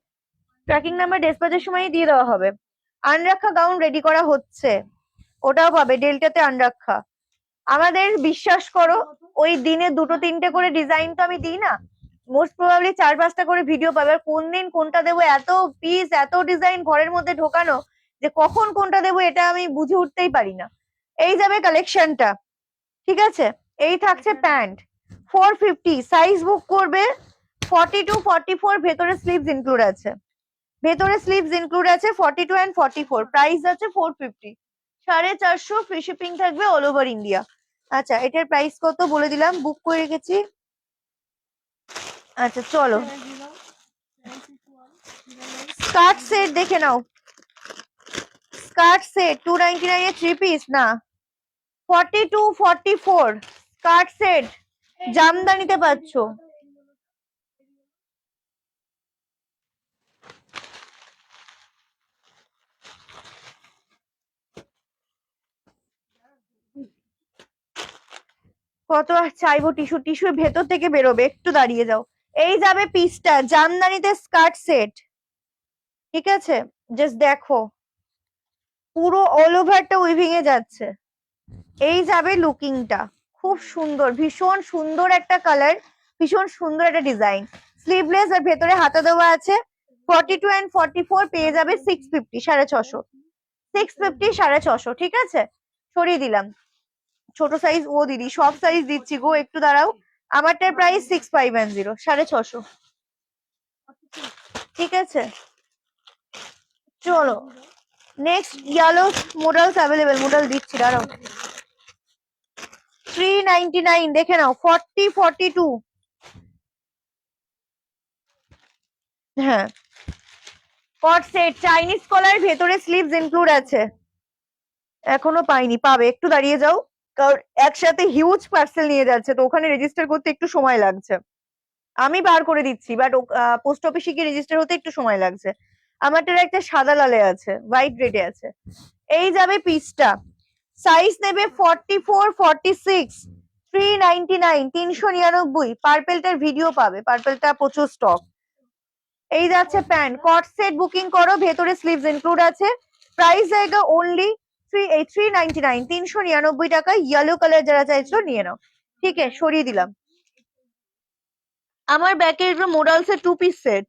ট্র্যাকিং নাম্বার ডেসপ্যাচের সময় দিয়ে দেওয়া হবে। আনরাখা গাউন রেডি করা হচ্ছে, ওটাও পাবে, ডেল্টাতে আনরাখা। আমাদের বিশ্বাস করো, ওই দিনে 2-3টে করে ডিজাইন তো আমি দিই না, মোস্ট প্রবাবলি 4-5টা করে ভিডিও পাবে। আর কোন দিন কোনটা দেবো, এত পিস এত ডিজাইন ঘরের মধ্যে ঢোকানো, যে কখন কোনটা দেবো এটা আমি বুঝে উঠতেই পারি না। এই যাবে কালেকশনটা, ঠিক আছে। এই থাকছে প্যান্ট 450, সাইজ বুক করবে 42, 44, ভেতরে স্লিভস ইনক্লুড আছে, ভেতরে স্লিভস ইনক্লুড আছে 42 and 44, প্রাইস আছে 450, 450 ফ্রি শিপিং থাকবে অল ওভার ইন্ডিয়া। আচ্ছা এটার প্রাইস কত বলে দিলাম, বুক করে রেখেছি। আচ্ছা চলো স্কার্ট সেট দেখে নাও, স্কার্ট সেট 299 এর 3 পিস না, 42, 44 স্কার্ট সেট জামদানিতে পাচ্ছ। কত আর চাইবো, টিস্যু টিস্যু ভেতর থেকে বেরোবে, একটু দাঁড়িয়ে যাও। এই যাবে পিসটা, জামদানিতে স্কার্ট সেট, ঠিক আছে। জাস্ট দেখো পুরো অল ওভারটা উইভিং এ যাচ্ছে। এই যাবে লুকিংটা, খুব সুন্দর, ভীষণ সুন্দর একটা কালার, ভীষণ সুন্দর একটা ডিজাইন। স্লিভলেস আর ভেতরে হাতা দেওয়া আছে। 42 and 44 পেয়ে যাবে 650, 650, 650, 650, ঠিক আছে। সরিয়ে দিলাম ছোট সাইজ, ও দিদি সব সাইজ দিচ্ছি গো, একটু দাঁড়াও। আমারটার প্রাইস 6510, 650, ঠিক আছে। চলো next yellow models available, model দিচ্ছি দাঁড়াও। 399 দেখে নাও, 40, 42, হ্যাঁ কট সেট, চাইনিজ কলার, ভেতরে স্লিভস ইনক্লুড আছে। এখনো পাইনি, পাবে, একটু দাঁড়িয়ে যাও, কারণ একসাথে হিউজ পার্সেল নিয়ে যাচ্ছে, তো ওখানে রেজিস্টার করতে একটু সময় লাগছে। আমি বার করে দিচ্ছি, বাট পোস্ট অফিসে গিয়ে রেজিস্টার হতে একটু সময় লাগছে। আমারটার একটা সাদা লালে আছে, হোয়াইট রেডে আছে। এই যাবে পিসটা, সাইজ নেবে 44, 46, 399, 399। পার্পেলটার ভিডিও পাবে, পার্পেলটা প্রচুর স্টক। এই যাচ্ছে প্যান্ট, কট সেট বুকিং করো, ভেতরে স্লিভস ইনক্লুড আছে, প্রাইস জায়গা অনলি 399, 399 টাকা। ইয়েলো কালার যারা চাইছো নিয়ে নাও, ঠিক আছে সরিয়ে দিলাম। আমার ব্যাকের মোডালস এর 2 পিস সেট,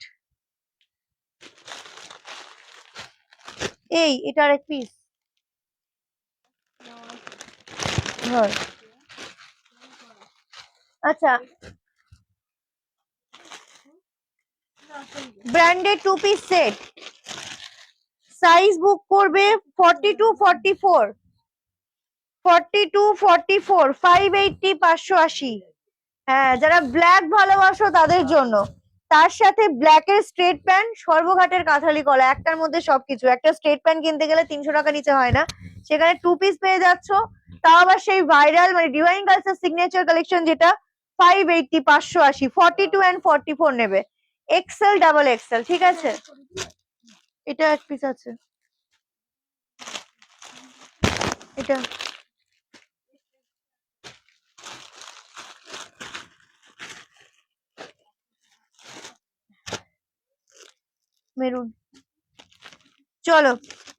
এই এটা আর এক পিস ধর। আচ্ছা, ব্র্যান্ডেড 2 পিস সেট, সাইজ বুক করবে 42 44, 42 44, 580 580। হ্যাঁ, যারা ব্ল্যাক ভালোবাসো তাদের জন্য। তার সাথে ব্ল্যাকের স্ট্রেট প্যান্ট, সর্বঘাটের কাঁঠালি কলা, একটার মধ্যে সবকিছু। একটা স্ট্রেট প্যান্ট কিনতে গেলে 300 টাকা নিচে হয় না, সেখানে 2 পিস পেয়ে যাচ্ছ। তাও আবার সেই ভাইরাল মানে ডিভাইন গার্লস সিগনেচার কালেকশন, যেটা 580 580, 42 and 44 নেবে, এক্সেল ডাবল এক্সেল। ঠিক আছে, এটা এক পিস আছে, এটা মেরুন। চলো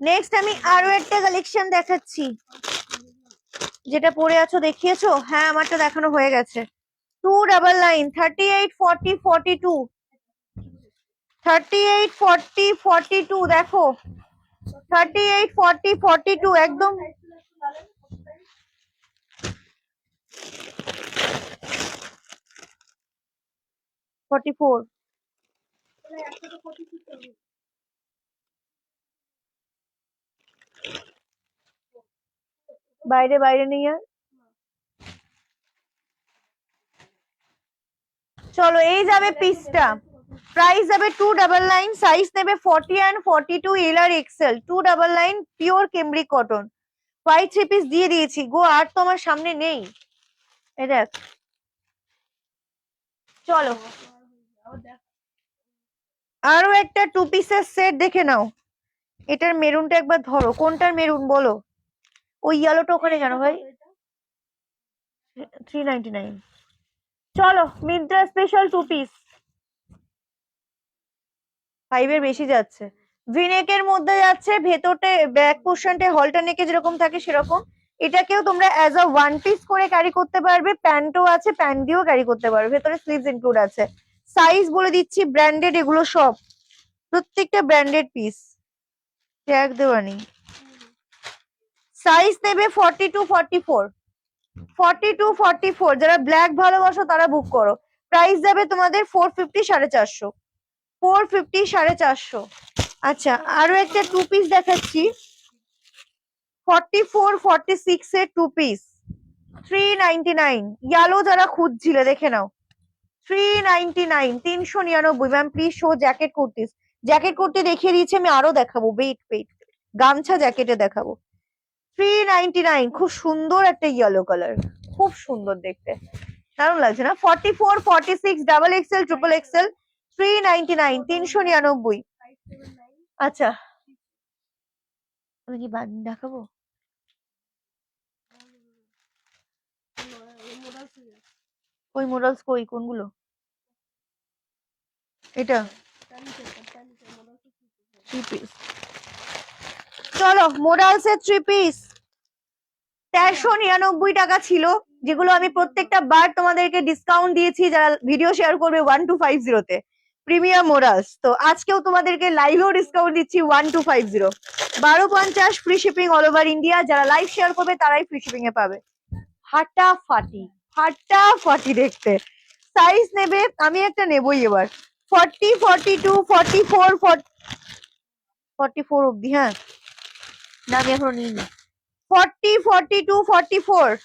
নেক্সট আমি আরো একটা কালেকশন দেখাচ্ছি। যেটা পরে আছো দেখিয়েছো? হ্যাঁ, আমারটা দেখানো হয়ে গেছে। 299, 38 40 42, 38 40 42 দেখো, 38 40 42 একদম। বাইরে বাইরে নেই আর। চলো এই যাবে পিসটা, প্রাইস যাবে 299, সাইজ নেবে 40 and 42, এল আর XL, 299, pure cambric cotton, 5 piece দিয়ে দিয়েছি গো, আর তো আমার সামনে নেই। এই দেখ, চলো আরো একটা 2 পিসের সেট দেখে নাও। এটার মেরুনটা একবার ধরো, কোনটার মেরুন বলো? ওই ইয়েলোটা ওখানে কেন ভাই? 399। চলো মিন্ত্রা স্পেশাল 2 পিস, 5 এর বেশি যাচ্ছে। ভিনেকের মধ্যে যাচ্ছে, ভেতরটা ব্যাক পোর্শনটা হলটা নেকে যেরকম থাকে সেরকম। এটাকেও তোমরা অ্যাজ আ 1 পিস করে ক্যারি করতে পারবে, প্যান্টও আছে, প্যান্ট দিয়েও ক্যারি করতে পারবে, ভেতরে স্লিভস ইনক্লুড আছে। সাইজ বলে দিচ্ছি, ব্র্যান্ডেড এগুলো সব, প্রত্যেকটা ব্র্যান্ডেড পিস, ট্যাগ দেওয়া নেই। সাইজ নেবে 42 44, 42 44, যারা ব্ল্যাক ভালোবাসো তারা বুক করো। প্রাইস যাবে তোমাদের 450 450, 450 450। আচ্ছা আরো একটা 2 পিস দেখাচ্ছি, 44 46 এর 2 পিস, 399, ইয়েলো যারা খুঁজছিলে দেখে নাও, 399, 399। Ma'am please show jacket kurtis. Jacket kurti দেখিয়ে দিয়েছি, আমি আরো দেখাবো, ওয়েট ওয়েট, গামছা জ্যাকেটে দেখাবো। 399, খুব সুন্দর একটা ইয়েলো কালার, খুব সুন্দর দেখতে, দারুণ লাগছে না? 44 46 ডাবল এক্সেল ট্রিপল এক্সেল, 399, 399। আচ্ছা আমি কি দেখাবো? ওই মডেলস কই, কোনগুলো? এটা 3 পিস। চলো মোডালস এর 3 পিস 1,399 টাকা ছিল, যেগুলো আমি প্রত্যেকটা বার তোমাদেরকে ডিসকাউন্ট দিয়েছি যারা ভিডিও শেয়ার করবে 1250 তে, প্রিমিয়াম মোরালস। তো আজকেও তোমাদেরকে লাইভেও ডিসকাউন্ট দিচ্ছি 1250, 1250 free shipping all over India. যারা লাইভ শেয়ার করবে তারাই ফ্রি শিপিং এ পাবে। ফাটাফাটি ফাটাফাটি দেখতে। সাইজ নেবে, আমি একটা নেবই এবার, 40 42 44 44 অব্দি। হ্যাঁ না আমি এখনো নিইনি। 40 42 44,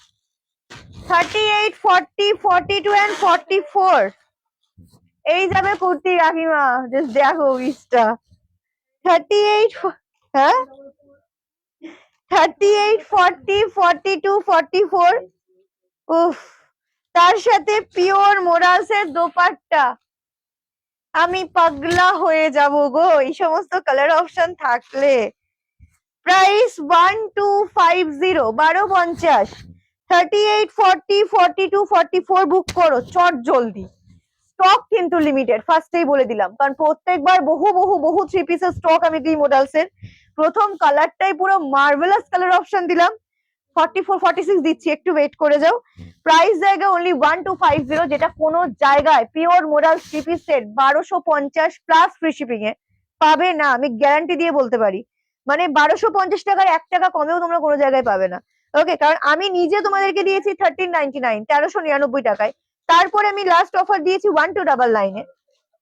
38 40 42 and 44। এই যাবে কুর্তি কাকিমা, জাস্ট দেখো পিসটা, 38, হ্যাঁ 38 40 42 44। উফ, তার সাথে পিওর মোরাসের দোপাট্টা, আমি পাগলা হয়ে যাব গো এই সমস্ত কালার অপশন থাকলে। প্রাইস 1250, 1250, 38 40 42 44 বুক করো চট জলদি। স্টক কিন্তু লিমিটেড, ফার্স্টেই বলে দিলাম, কারণ প্রত্যেকবার বহু বহু বহু 3 পিসের স্টক আমি দিই মডেলস এর। প্রথম কালারটাই পুরো মার্ভেলাস কালার অপশন দিলাম, 44 46 দিচ্ছি, একটু ওয়েট করে যাও। প্রাইস জায়গা অনলি 1250, যেটা কোনো জায়গায় pure modal 3 piece set 1250 plus free shipping এ পাবে না, আমি গ্যারান্টি দিয়ে বলতে পারি। মানে 1250 টাকার 1 টাকা কমেও তোমরা কোনো জায়গায় পাবে না। ওকে, কারণ আমি নিজে তোমাদেরকে দিয়েছি 1399, 1399 টাকায়। তারপরে আমি লাস্ট অফার দিয়েছি 1299-এ।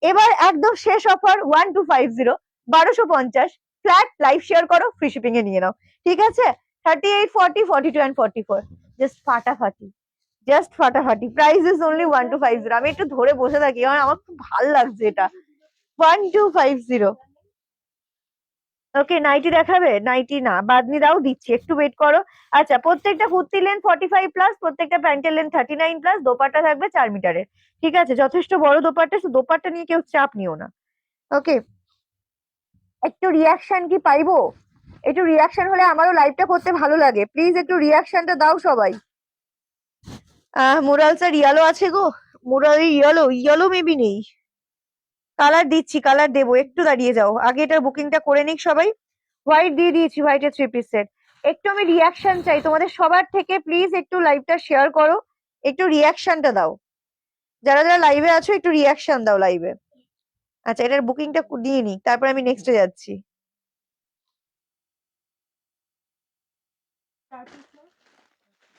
এবার একদম শেষ অফার 1250, 1250 ফ্ল্যাট। লাইভ শেয়ার করো, ফ্রি শিপিং এ নিয়ে নাও, ঠিক আছে? 38, 40, 42 and 44, জাস্ট ফাটাফাটি, জাস্ট ফাটাফাটি। Price is only 1250। আমি একটু ধরে বসে থাকি কারণ আমার খুব ভালো লাগছে এটা। 1250। ওকে, নাইটি দেখাবে? নাইটি না, বাদনি দাও, দিচ্ছি, একটু ওয়েট করো। আচ্ছা, প্রত্যেকটা কুর্তি লেন্থ 45+, প্রত্যেকটা প্যান্টের লেন্থ 39+, দোপাট্টা থাকবে 4 মিটারের, ঠিক আছে? যথেষ্ট বড় দোপাট্টা, দোপাট্টা নিয়ে কেউ চাপ নিও না। ওকে, একটু রিয়াকশন কি পাইবো? একটু রিয়াকশন হলে আমারও লাইভটা করতে ভালো লাগে। প্লিজ একটু রিয়াকশনটা দাও সবাই। মোরাল স্যার ইয়েলো আছে গো? মোরাল ইয়েলো, ইয়েলো মেবি নেই। কালার দিচ্ছি, কালার দেবো, একটু দাঁড়িয়ে যাও, আগে এটার বুকিংটা করে নিক সবাই। হোয়াইট দিয়ে দিয়েছি, হোয়াইটের 3 পিস সেট। একটু আমি রিয়াকশন চাই তোমাদের সবার থেকে, প্লিজ একটু লাইভটা শেয়ার করো, একটু রিয়াকশনটা দাও। যারা যারা লাইভে আছো একটু রিয়াকশন দাও লাইভে। আচ্ছা, এটার বুকিংটা দিয়ে নিই, তারপর আমি নেক্সটে যাচ্ছি।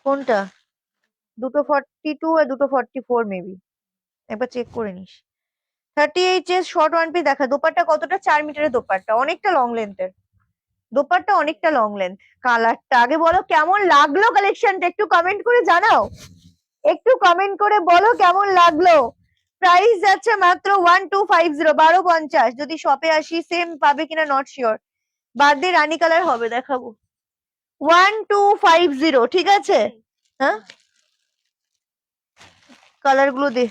কোনটা? দুটো 42 আর দুটো 44 মেবি, একবার চেক করে নিস। 38 চেস শর্ট 1 পিস দেখা। দোপাট্টা কতটা? 4 মিটারের দোপাট্টা, অনেকটা লং লেন্থের দোপাট্টা, অনেকটা লং লেন্থ। কালারটা আগে বলো কেমন লাগলো, কালেকশনটা একটু কমেন্ট করে জানাও, একটু কমেন্ট করে বলো কেমন লাগলো। প্রাইস যাচ্ছে মাত্র 1250, 1250। যদি শপে আসি সেম পাবে কিনা not sure. Birthday Rani colour হবে, দেখাবো। 1250, ঠিক আছে? হ্যাঁ, কালার গুলো দে।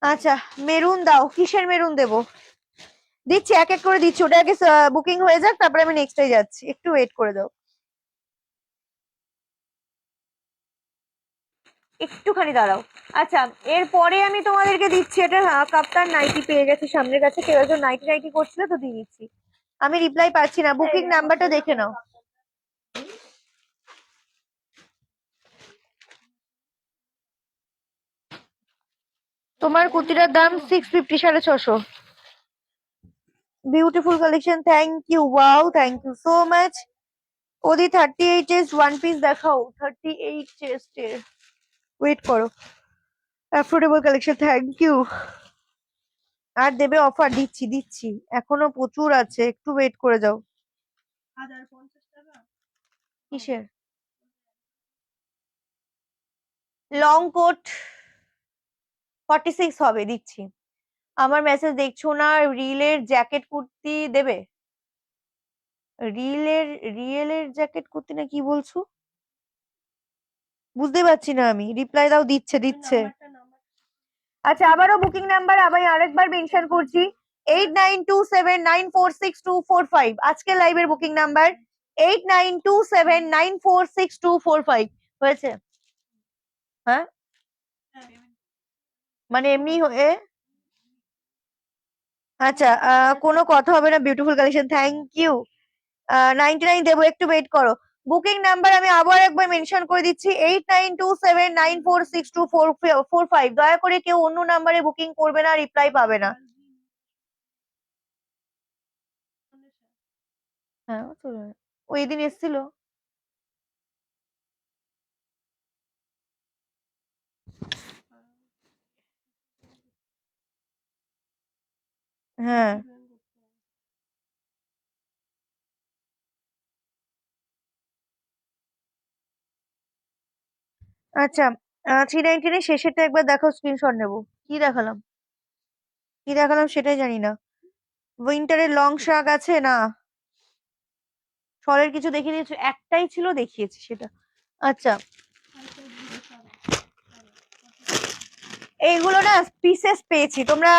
আচ্ছা, মেরুন দাও, কিসের মেরুন দেবো? দিচ্ছি, এক এক করে দিচ্ছি, ওটা আগে বুকিং হয়ে যাক, তারপরে আমি নেক্সটে যাচ্ছি, একটু ওয়েট করে দাও, একটুখানি দাঁড়াও। আচ্ছা, এরপরে আমি তোমাদেরকে দিচ্ছি, এটা কাপ্তান নাইটি পেয়ে গেছি সামনের কাছে, কেউ একজন নাইটি নাইটি করছিল তো দিয়ে দিচ্ছি। আমি রিপ্লাই পাচ্ছি না, বুকিং নাম্বারটা দেখে নাও। তোমার কুর্তিটার দাম 650, 650। Beautiful collection, thank you, wow, thank you so much. ওদি 38 চেস্ট 1 পিস দেখাও, 38 চেস্টের, ওয়েট করো। Affordable collection, thank you. আর দেবে? অফার দিচ্ছি, দিচ্ছি, এখনো প্রচুর আছে, একটু ওয়েট করে যাও। কিসের লং কোট? 46 হবে, দিচ্ছি। আমার মেসেজ দেখছো না? রিলের জ্যাকেট কুর্তি দেবে? রিলের, রিয়েলের জ্যাকেট কুর্তি না কি বলছো? বুঝতে পারছি না আমি, রিপ্লাই দাও, দিচ্ছে, দিচ্ছে। আচ্ছা, আবারও বুকিং নাম্বার আমি আরেকবার মেনশন করছি, 8927946245। আজকে লাইভের বুকিং নাম্বার 8927946245। হয়েছে? হ্যাঁ, মানে এমনি হয়ে। আচ্ছা, কোনো কথা হবে না, বিউটিফুল কালেকশন, থ্যাংক ইউ। 99 দেবো, একটু ওয়েট করো। বুকিং নাম্বার আমি আবার একবার মেনশন করে দিচ্ছি, 8927946245। দয়া করে কেউ অন্য নাম্বারে বুকিং করবে না, রিপ্লাই পাবে না। হ্যাঁ, ওই দিন এসেছিল। হ্যাঁ, আচ্ছা, 399 শেষেরটা একবার দেখো, স্ক্রিনশট নেবো। কি দেখালাম, কি দেখালাম সেটাই জানি না। উইন্টারের লং শার্ট আছে না? শলের কিছু দেখিয়ে দিয়েছো? একটাই ছিল, দেখিয়েছি সেটা। আচ্ছা, এইগুলো না পিসেস পেয়েছি, তোমরা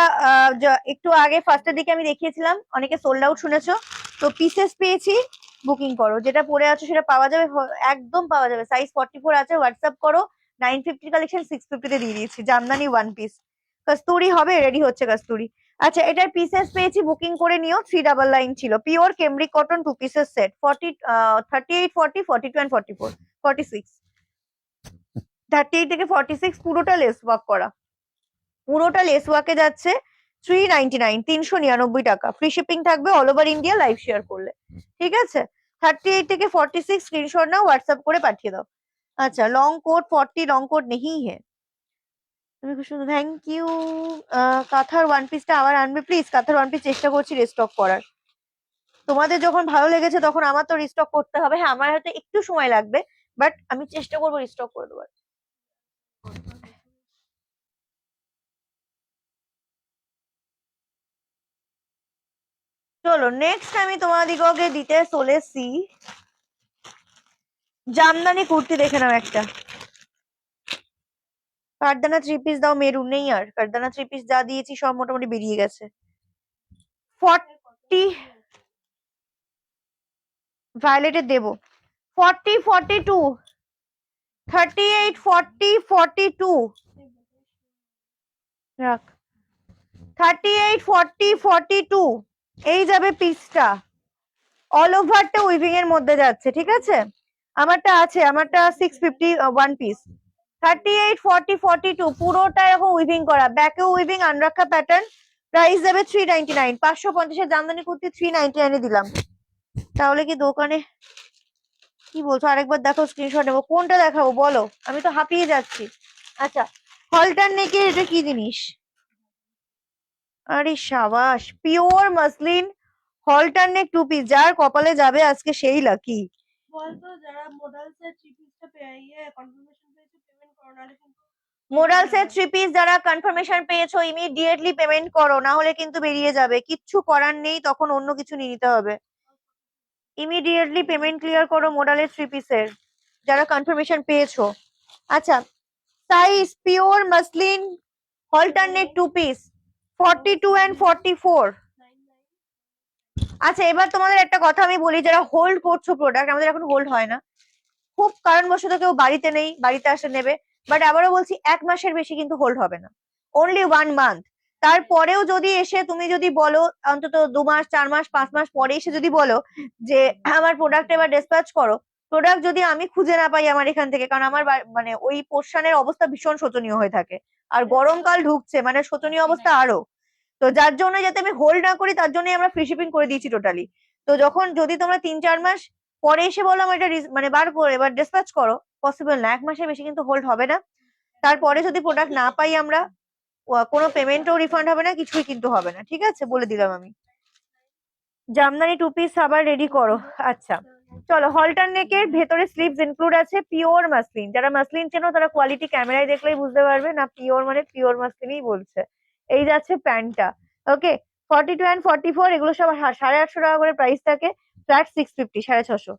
একটু আগে ফার্স্টের দিকে আমি দেখিয়েছিলাম, অনেকে সোল্ড আউট শুনেছো, তো পিসেস পেয়েছি। বুকিং করো, যেটা পরে আছো সেটা পাওয়া যাবে, একদম পাওয়া যাবে। সাইজ 44 আছে, হোয়াটসঅ্যাপ করো। 950 কালেকশন 650 দিয়ে দিয়েছি। জামদানি 1 পিস, কস্তুরি হবে, রেডি হচ্ছে কস্তুরি। আচ্ছা, এটার পিসেস পেয়েছি, বুকিং করে নিও। 399 ছিল, পিওর কেমব্রিক কটন 2 পিসের সেট, 38, 40, 42 and 44, 46। 38 থেকে 46 পুরোটা লেস ওয়ার্ক করা। পুরোটা লেস ওয়ার্কে যাচ্ছে 399, 399 টাকা। ফ্রি শিপিং থাকবে all over India live share করলে। ঠিক আছে, 38 থেকে 46 স্ক্রিনশট নাও, হোয়াটসঅ্যাপ করে পাঠিয়ে দাও। আচ্ছা, লং কোট 40 লং কোট নেই হ্যাঁ। তুমি খুব সুন্দর, থ্যাংক ইউ। কাঁথার ওয়ান পিসটা আবার আনবে প্লিজ। কাঁথার ওয়ান পিস চেষ্টা করছি রিস্টক করার। তোমাদের যখন ভালো লেগেছে তখন আমার তো রিস্টক করতে হবে। হ্যাঁ, আমার হয়তো একটু সময় লাগবে, বাট আমি চেষ্টা করবো রিস্টক করে দেওয়ার। চলো নেক্সট আমি তোমাদিগকে দিতে চলেছি জামদানি কুর্তি। দেখে নাও একটা। কারদানা থ্রি পিস দাও, মেরুন নেই আর। কারদানা থ্রি পিস যা দিয়েছি সব মোটামুটি বেরিয়ে গেছে। 40 ভায়োলেটের দেবো। 40, 42, 38, 40, 42 রাখ। 38, 40, 42 এই যাবে পিসটা। অল ওভারটা উইভিং এর মধ্যে যাচ্ছে, ঠিক আছে। আমারটা আছে, আমারটা 650 ওয়ান পিস। 38, 40, 42 পুরোটা এখন উইভিং করা, ব্যাকেও উইভিং, আনরাখা প্যাটার্ন। প্রাইস যাবে 399। 550 জামদানি কুর্তি 399 দিলাম। তাহলে কি দোকানে কি বলছো? আরেকবার দেখো, স্ক্রিনশট নেবো। কোনটা দেখাবো বলো, আমি তো হাঁপিয়ে যাচ্ছি। আচ্ছা, হলটার নেকে এটা কি জিনিস? আরে সাবাস, pure muslin halter neck two piece. যার কপালে যাবে আজকে সেই লাকি। বলতো যারা মোডালসের থ্রি পিসটা কনফার্মেশন পেয়েছে পেমেন্ট করো, নাহলে কিন্তু মোডালসের থ্রি পিস যারা কনফার্মেশন পেয়েছো ইমিডিয়েটলি পেমেন্ট করো, না হলে কিন্তু বেরিয়ে যাবে। কিচ্ছু করার নেই, তখন অন্য কিছু নিয়ে নিতে হবে। ইমিডিয়েটলি পেমেন্ট ক্লিয়ার করো মোডালের থ্রি পিসের যারা কনফার্মেশন পেয়েছো। আচ্ছা, size pure muslin alternate two piece 42 and 44। আচ্ছা, এবার তোমাদের একটা কথা আমি বলি, যারা হোল্ড করছো প্রোডাক্ট, আমাদের এখন হোল্ড হয় না খুব কারণবশত, কেউ বাড়িতে নেই, বাড়িতে আসে নেবে। বাট আবারও বলছি, 1 মাসের বেশি কিন্তু হোল্ড হবে না, অনলি 1 মান্থ। তারপরেও যদি এসে তুমি যদি বলো, অন্তত 2 মাস, 4 মাস, 5 মাস পরে এসে যদি বলো যে আমার প্রোডাক্ট এবার ডিসপ্যাচ করো, প্রোডাক্ট যদি আমি খুঁজে না পাই আমার এখান থেকে, কারণ আমার মানে ওই পোর্শনের অবস্থা ভীষণ শোচনীয় হয়ে থাকে, আর গরমকাল ঢুকছে মানে শোচনীয় অবস্থা আরো। তো যার জন্য যাতে আমি হোল্ড না করি, তার জন্য আমরা ফ্রি শিপিং করে দিয়েছি টোটালি। তো যখন যদি তোমরা 3-4 মাস পরে এসে বললাম এটা মানে বার করে এবার ডিসপ্যাচ করো, পসিবল না, 1 মাসের বেশি কিন্তু হোল্ড হবে না। তারপরে যদি প্রোডাক্ট না পাই আমরা, কোনো পেমেন্টও রিফান্ড হবে না, কিছুই কিন্তু হবে না, ঠিক আছে, বলে দিলাম আমি। জামদানি টু পিস আবার রেডি করো। আচ্ছা, চলো, হলটার নেকের ভেতরে স্লিভস ইনক্লুড আছে, পিওর মাসলিন। যারা মাসলিন চেনো তারা কোয়ালিটি ক্যামেরায় দেখলেই বুঝতে পারবে, না পিওর মানে পিওর মাসলিনই বলছে। এই যাচ্ছে প্যান্টটা। ওকে, 42 and 44 এগুলো সব 850 টাকা করে প্রাইস থাকে। Flat 650, 650,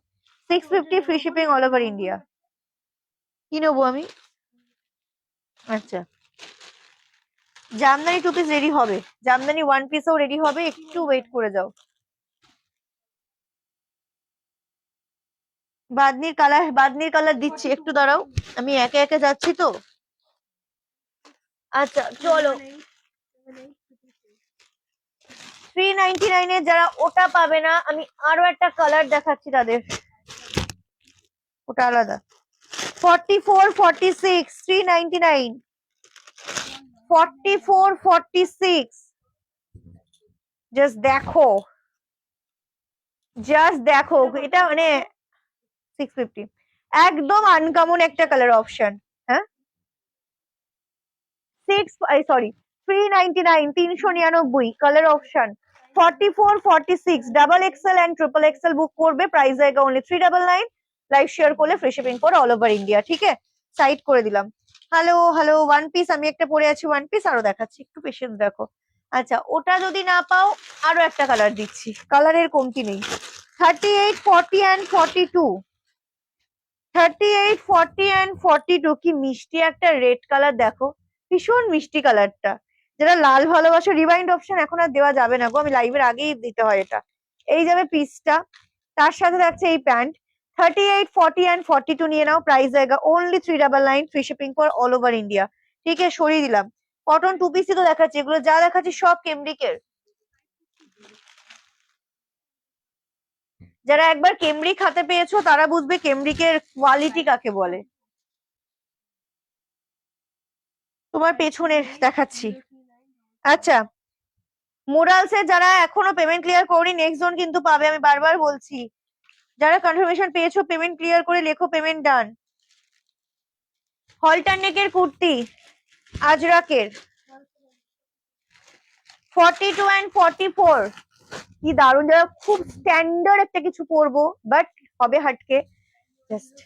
650 free shipping all over India. কি নেবো আমি? আচ্ছা, জামদানি টু পিস রেডি হবে, জামদানি ওয়ান পিসও রেডি হবে, একটু ওয়েট করে যাও। বাদনির কালার দিচ্ছি, একটু দাঁড়াও, আমি একে একে যাচ্ছি তো। আচ্ছা চলো, 399 এর যারা ওটা পাবে না, আমি আরো একটা কালার দেখাচ্ছি তাদের, ওটা আলাদা। 44, 46, 399, 44, 46। জাস্ট দেখো, জাস্ট দেখো, এটা মানে 650, একদম আনকমন একটা কালার অপশন। হ্যাঁ, 399, 399 colour option. 44, 46 double XL and triple XL book করবে, প্রাইস জায়গা অনলি 399। লাইভ শেয়ার করলে ফ্রি শিপিং করে অল ওভার ইন্ডিয়া, ঠিক আছে। সাইড করে দিলাম। হ্যালো হ্যালো, ওয়ান পিস আমি একটা পরে আছি, ওয়ান পিস আরো দেখাচ্ছি, একটু পেশেন্স দেখো। আচ্ছা, ওটা যদি না পাও আরো একটা কালার দিচ্ছি, কালারের কমতি নেই। 38, 40 and 42, 38, 40 and 42 কি মিষ্টি একটা রেড কালার দেখো, ভীষণ মিষ্টি কালারটা। যারা লাল ভালোবাসো, রিওয়াইন্ড অপশন এখন আর দেওয়া যাবে না গো, আমি লাইভের আগেই দিতে হয় এটা। এই যাবে পিসটা, তার সাথে থাকছে এই প্যান্ট। 38, 40 and 42 নিয়ে নাও, প্রাইস জায়গা only 399, free shipping for all over India. ঠিক আছে, সরিয়ে দিলাম। কটন টু পিসই তো দেখাচ্ছি, এগুলো যা দেখাচ্ছি সব কেমব্রিকের। যারা একবার কেমব্রিক হাতে পেয়েছো তারা বুঝবে কেমব্রিকের কোয়ালিটি কাকে বলে। তোমার পেছনের দেখাচ্ছি। আচ্ছা, মোরালস এর যারা এখনো পেমেন্ট ক্লিয়ার করেনি নেক্সট জোন কিন্তু পাবে, আমি বারবার বলছি। যারা কনফার্মেশন পেয়েছো পেমেন্ট ক্লিয়ার করে লেখো পেমেন্ট ডান। হলটার নেকের কুর্তি আজরাকের 42 and 44 কি দারুণ, যারা খুব স্ট্যান্ডার্ড একটা কিছু পরবো বাট হবে হাটকে, জাস্ট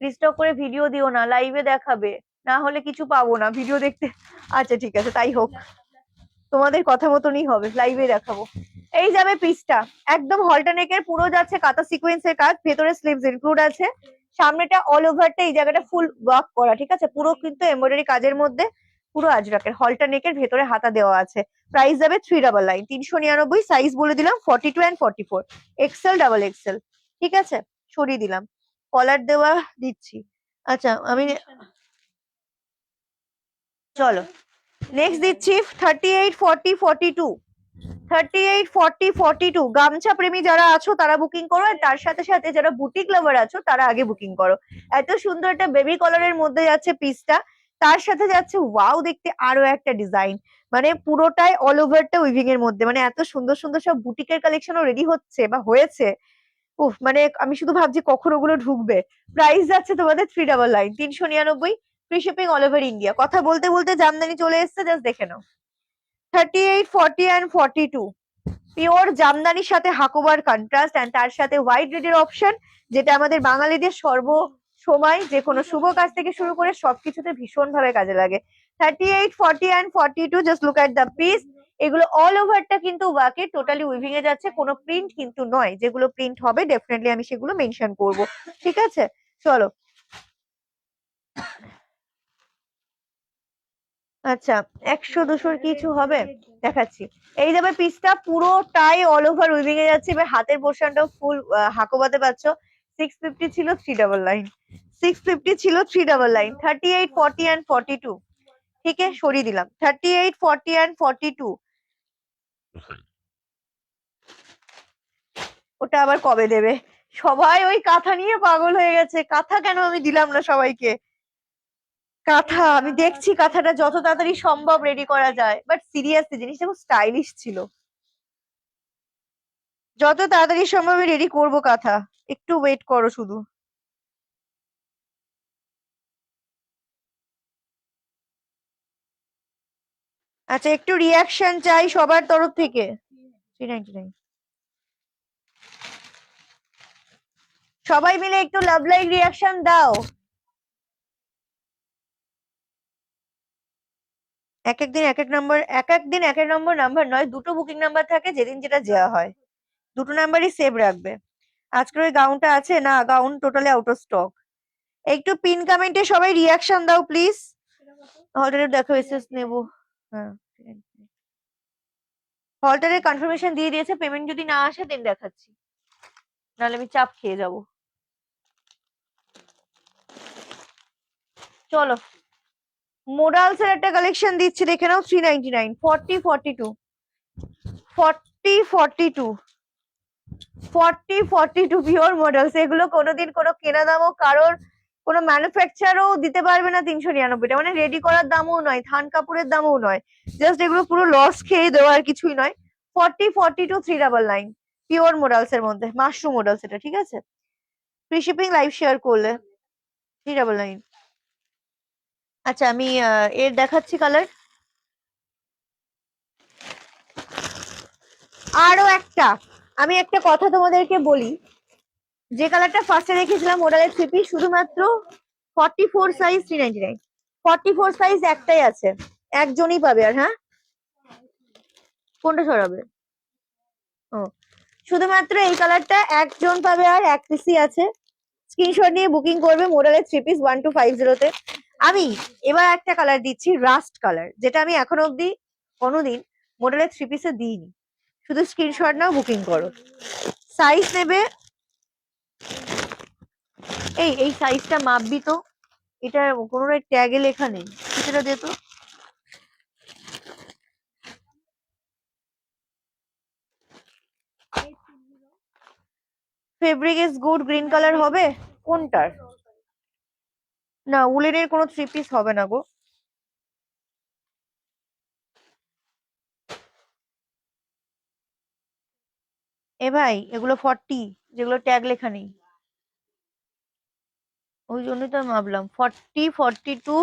স্টক করে ভিডিও দিও না, লাইভে দেখাবে, না হলে কিছু পাবো না ভিডিও দেখতে। আচ্ছা ঠিক আছে, তাই হোক, তোমাদের কথা মতনই হবে, লাইভে দেখাবো। এই যাবে পিসটা, একদম হলটানেকের পুরো যাচ্ছে কাঁথা সিকোয়েন্সের কাজ, ভেতরে স্লিভস ইনক্লুড আছে, সামনেটা অল ওভারটা এই জায়গাটা ফুল ওয়ার্ক করা, ঠিক আছে, পুরো কিন্তু এমব্রয়ডারি কাজের মধ্যে, পুরো আজরাকের হলটানেকের ভেতরে হাতা দেওয়া আছে। প্রাইস যাবে 399, 399, সাইজ বলে দিলাম 42 and 44, এক্সেল ডাবল এক্সেল, ঠিক আছে, সরিয়ে দিলাম, কলার দেওয়া দিচ্ছি। আচ্ছা আমি চলো নেক্সট দিচ্ছি 38, 40, 42, 38, 40, 42 গামছা প্রেমী যারা আছো তারা বুকিং করো, আর তার সাথে সাথে যারা বুটিক লাভার আছো তারা আগে বুকিং করো। এত সুন্দর একটা বেবি কলারের মধ্যে যাচ্ছে পিসটা, তার সাথে যাচ্ছে ওয়াও দেখতে আরো একটা ডিজাইন, মানে পুরোটাই অল ওভারটা উইভিং এর মধ্যে, মানে এত সুন্দর সুন্দর সব বুটিকের কালেকশনও রেডি হচ্ছে বা হয়েছে। উফ, মানে আমি শুধু ভাবছি কখন ওগুলো ঢুকবে। প্রাইস যাচ্ছে তোমাদের 399, 399, free shipping all over India. কথা বলতে বলতে জামদানি চলে এসছে, জাস্ট দেখে নাও। 38, 40 and 42 পিওর জামদানির সাথে হাকোবার কন্ট্রাস্ট, এন্ড তার সাথে হোয়াইট রেডের অপশন, যেটা আমাদের বাঙালিদের সর্ব সময় যে কোনো শুভ কাজ থেকে শুরু করে সবকিছুতে ভীষণ ভাবে কাজে লাগে। 38, 40 and 42, just look at the piece. এগুলো অল ওভারটা কিন্তু ওয়ার্কে টোটালি উইভিং এ যাচ্ছে, কোনো প্রিন্ট কিন্তু নয়, যেগুলো প্রিন্ট হবে ডেফিনেটলি আমি সেগুলো মেনশন করব, ঠিক আছে। চলো আচ্ছা, 100-200 কিছু হবে দেখাচ্ছি। এই যাবে পিসটা পুরোটাই অল ওভার উইভিং এ যাচ্ছে, এবার হাতের পোর্শনটাও ফুল হাকোবাতে পাচ্ছ। 650 ছিল 399, 650 ছিল 399, 38, 40 and 42, ঠিক আছে সরিয়ে দিলাম, 38, 40 and 42। ওটা আবার কবে দেবে? সবাই ওই কাঁথা নিয়ে পাগল হয়ে গেছে, কাঁথা কেন আমি দিলাম না সবাইকে। কাঁথা আমি দেখছি কাঁথাটা যত তাড়াতাড়ি সম্ভব রেডি করা যায়, বাট সিরিয়াসলি জিনিসটা খুব স্টাইলিশ ছিল, যত তাড়াতাড়ি সম্ভব রেডি করবো কাঁথা, একটু ওয়েট করো শুধু। আচ্ছা একটু রিয়াকশন চাই সবার তরফ থেকে। 399, সবাই মিলে একটু লাভ লাইক রিয়াকশন দাও। এক এক দিন এক এক নম্বর, এক এক দিন এক এক নম্বর নাম্বার নয়, দুটো বুকিং নাম্বার থাকে, যেদিন যেটা দেওয়া হয় দুটো নাম্বারই সেভ রাখবে। আজকের ওই গাউনটা আছে না, gown totally out of stock. একটু পিন কমেন্টে সবাই রিয়াকশন দাও প্লিজ। হলটারে দেখো এসএস নেবো, হ্যাঁ হলটারের কনফার্মেশন দিয়ে দিয়েছে, পেমেন্ট যদি না আসে দেন দেখাচ্ছি, নাহলে আমি চাপ খেয়ে যাব। চলো মোডালস এর একটা কালেকশন দিচ্ছি দেখে নাও, 399, 40, 42, 40, 42, 40, 42 পিওর মডেলস। এগুলো কোনোদিন কোনো কেনা দামও কারোর কোনো ম্যানুফ্যাকচারও দিতে পারবে না 399টা, মানে রেডি করার দামও নয়, থান কাপড়ের দামও নয়, জাস্ট এগুলো পুরো লস খেয়ে দেওয়ার কিছুই নয়। 40, 42, 399 পিওর মডেলস এর মধ্যে, মাশরুম মডেলস এটা, ঠিক আছে, ফ্রি শিপিং লাইভ শেয়ার করলে 399। আচ্ছা আমি এর দেখাচ্ছি কালার, আরো একটা। আমি একটা কথা তোমাদেরকে বলি, যে কালারটা ফার্স্টে রেখেছিলাম মডেলের থ্রি পিস, শুধুমাত্র 44 সাইজ 399, 44 সাইজ একটাই আছে, একজনই পাবে। আর হ্যাঁ কোনটা সরাবে? ও শুধুমাত্র এই কালারটা একজন পাবে, আর এক পিসই আছে, স্ক্রিনশট নিয়ে বুকিং করবে মডেলের থ্রি পিস 1250 তে। আমি এবার একটা কালার দিচ্ছি, রাস্ট কালার, যেটা আমি এখনো অব্দি কোনোদিন মডেলের থ্রি পিসে দিইনি, শুধু স্ক্রিনশট নাও বুকিং করো। সাইজ নেবে, এই সাইজটা মাপবি তো, এটা কোনো ট্যাগে লেখা নেই, সেটা দে তো। Fabric is good, green colour হবে কোনটার? না উলেনের কোনো থ্রি পিস হবে না গো, এ ভাই এগুলো 40, যেগুলো ট্যাগ লেখা নেই, ওই জন্যই তো আমি ভাবলাম 40, 42,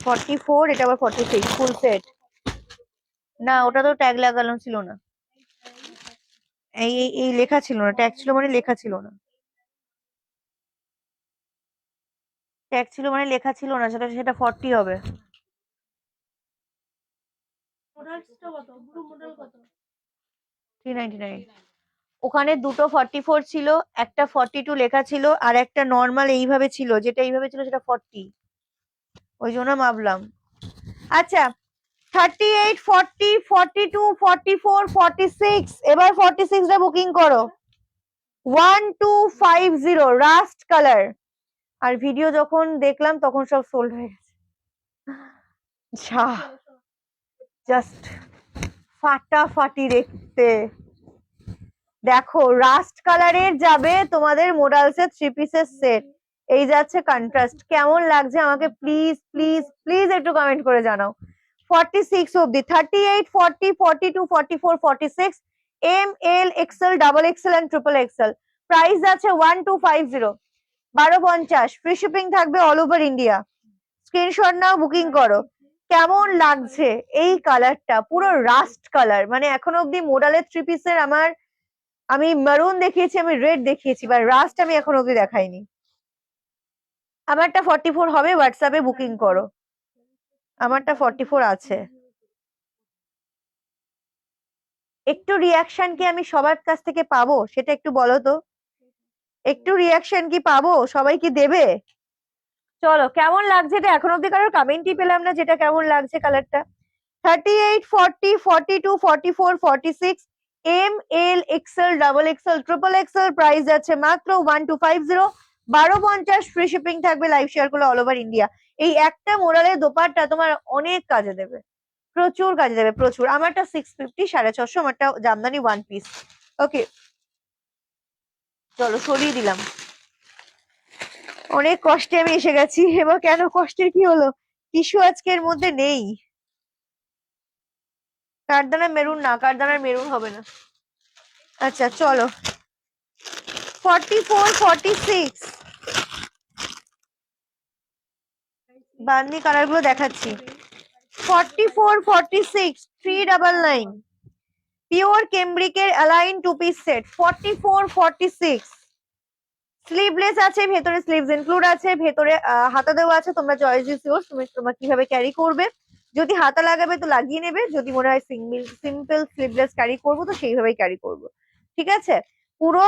44, এটা আবার 46 ফুল সেট। না ওটা তো ট্যাগ লাগানো ছিল না, এই লেখা ছিল না, ট্যাগ ছিল মানে লেখা ছিল না, ট্যাগ ছিল মানে লেখা ছিল না, সেটা সেটা 40 হবে। মডেলসটা কত, ব্লু মডেল কত? 399। ওখানে দুটো 44 ছিল, একটা 42 লেখা ছিল, আর একটা নর্মাল এইভাবে ছিল, যেটা এইভাবে ছিল সেটা 40, ওই জন্য ভাবলাম। আচ্ছা 38, 40, 42, 44, 46, এবার 46 টা বুকিং করো। 1250 রাস্ট কালার। আর ভিডিও যখন দেখলাম তখন সব সোল্ড হয়ে গেছে। জাস্ট ফাটাফাটি দেখতে। দেখো রাস্ট কালারের যাবে তোমাদের মোডালসের 3 পিসের সেট, এই যাচ্ছে কন্ট্রাস্ট, কেমন লাগছে আমাকে প্লিজ প্লিজ প্লিজ একটু কমেন্ট করে জানাও। 46 অব্দি, 38, 40, 42, 44, 46, M L XL, double XL and triple XL. Price আছে 1250, 1250, ফ্রি শিপিং থাকবে অল ওভার ইন্ডিয়া। স্ক্রিনশট নাও, বুকিং করো। কেমন লাগছে এই কালারটা, পুরো রাস্ট কালার, মানে এখনো অব্দি মোডালের 3 পিসের আমি মারুন দেখিয়েছি, আমি রেড দেখিয়েছি, বা রাস্ট আমি এখন অব্দি দেখাইনি। আমারটা 44 হবে, হোয়াটসঅ্যাপে বুকিং করো, আমারটা 44 আছে। একটু রিয়াকশন কি আমি সবার কাছ থেকে পাবো সেটা একটু বলো তো, একটু রিয়াকশন কি পাবো, সবাই কি দেবে? চলো কেমন লাগছে এটা এখন অব্দি কারোর কমেন্টই পেলাম না, যেটা কেমন লাগছে কালারটা। 38, 40, 42, 44, 46, M L XL, double XL, triple XL. Price যাচ্ছে মাত্র 1250, 1250, ফ্রি শিপিং থাকবে, লাইভ শেয়ার করলে অল ওভার ইন্ডিয়া। এই একটা মোরালের দোপাট্টা তোমার অনেক কাজে দেবে, প্রচুর কাজে দেবে, প্রচুর। আমারটা 650, 650, আমারটা জামদানি ওয়ান পিস। ওকে চলো সরিয়ে দিলাম, অনেক কষ্টে আমি এসে গেছি। এবার কেন কষ্টের কি হলো, টিস্যু আজকের মধ্যে নেই। কারদানা মেরুন না, কারদানার মেরুন হবে না। আচ্ছা চলো 44, 46 বান্দি কালার গুলো দেখাচ্ছি। 44, 46, 399, পিওর কেমব্রিকের অ্যালাইন 2 পিস সেট। 44, 46, স্লিভলেস আছে, ভেতরে স্লিভস ইনক্লুড আছে, ভেতরে হাতা দেওয়া আছে, তোমরা চয়েস ইজ ইয়োর্স, তুমি তোমরা কিভাবে ক্যারি করবে। যদি হাতা লাগাবে তো লাগিয়ে নেবে, যদি মনে হয় সিম্পল স্লিভলেস ক্যারি করবো তো সেইভাবেই ক্যারি করবো, ঠিক আছে। পুরো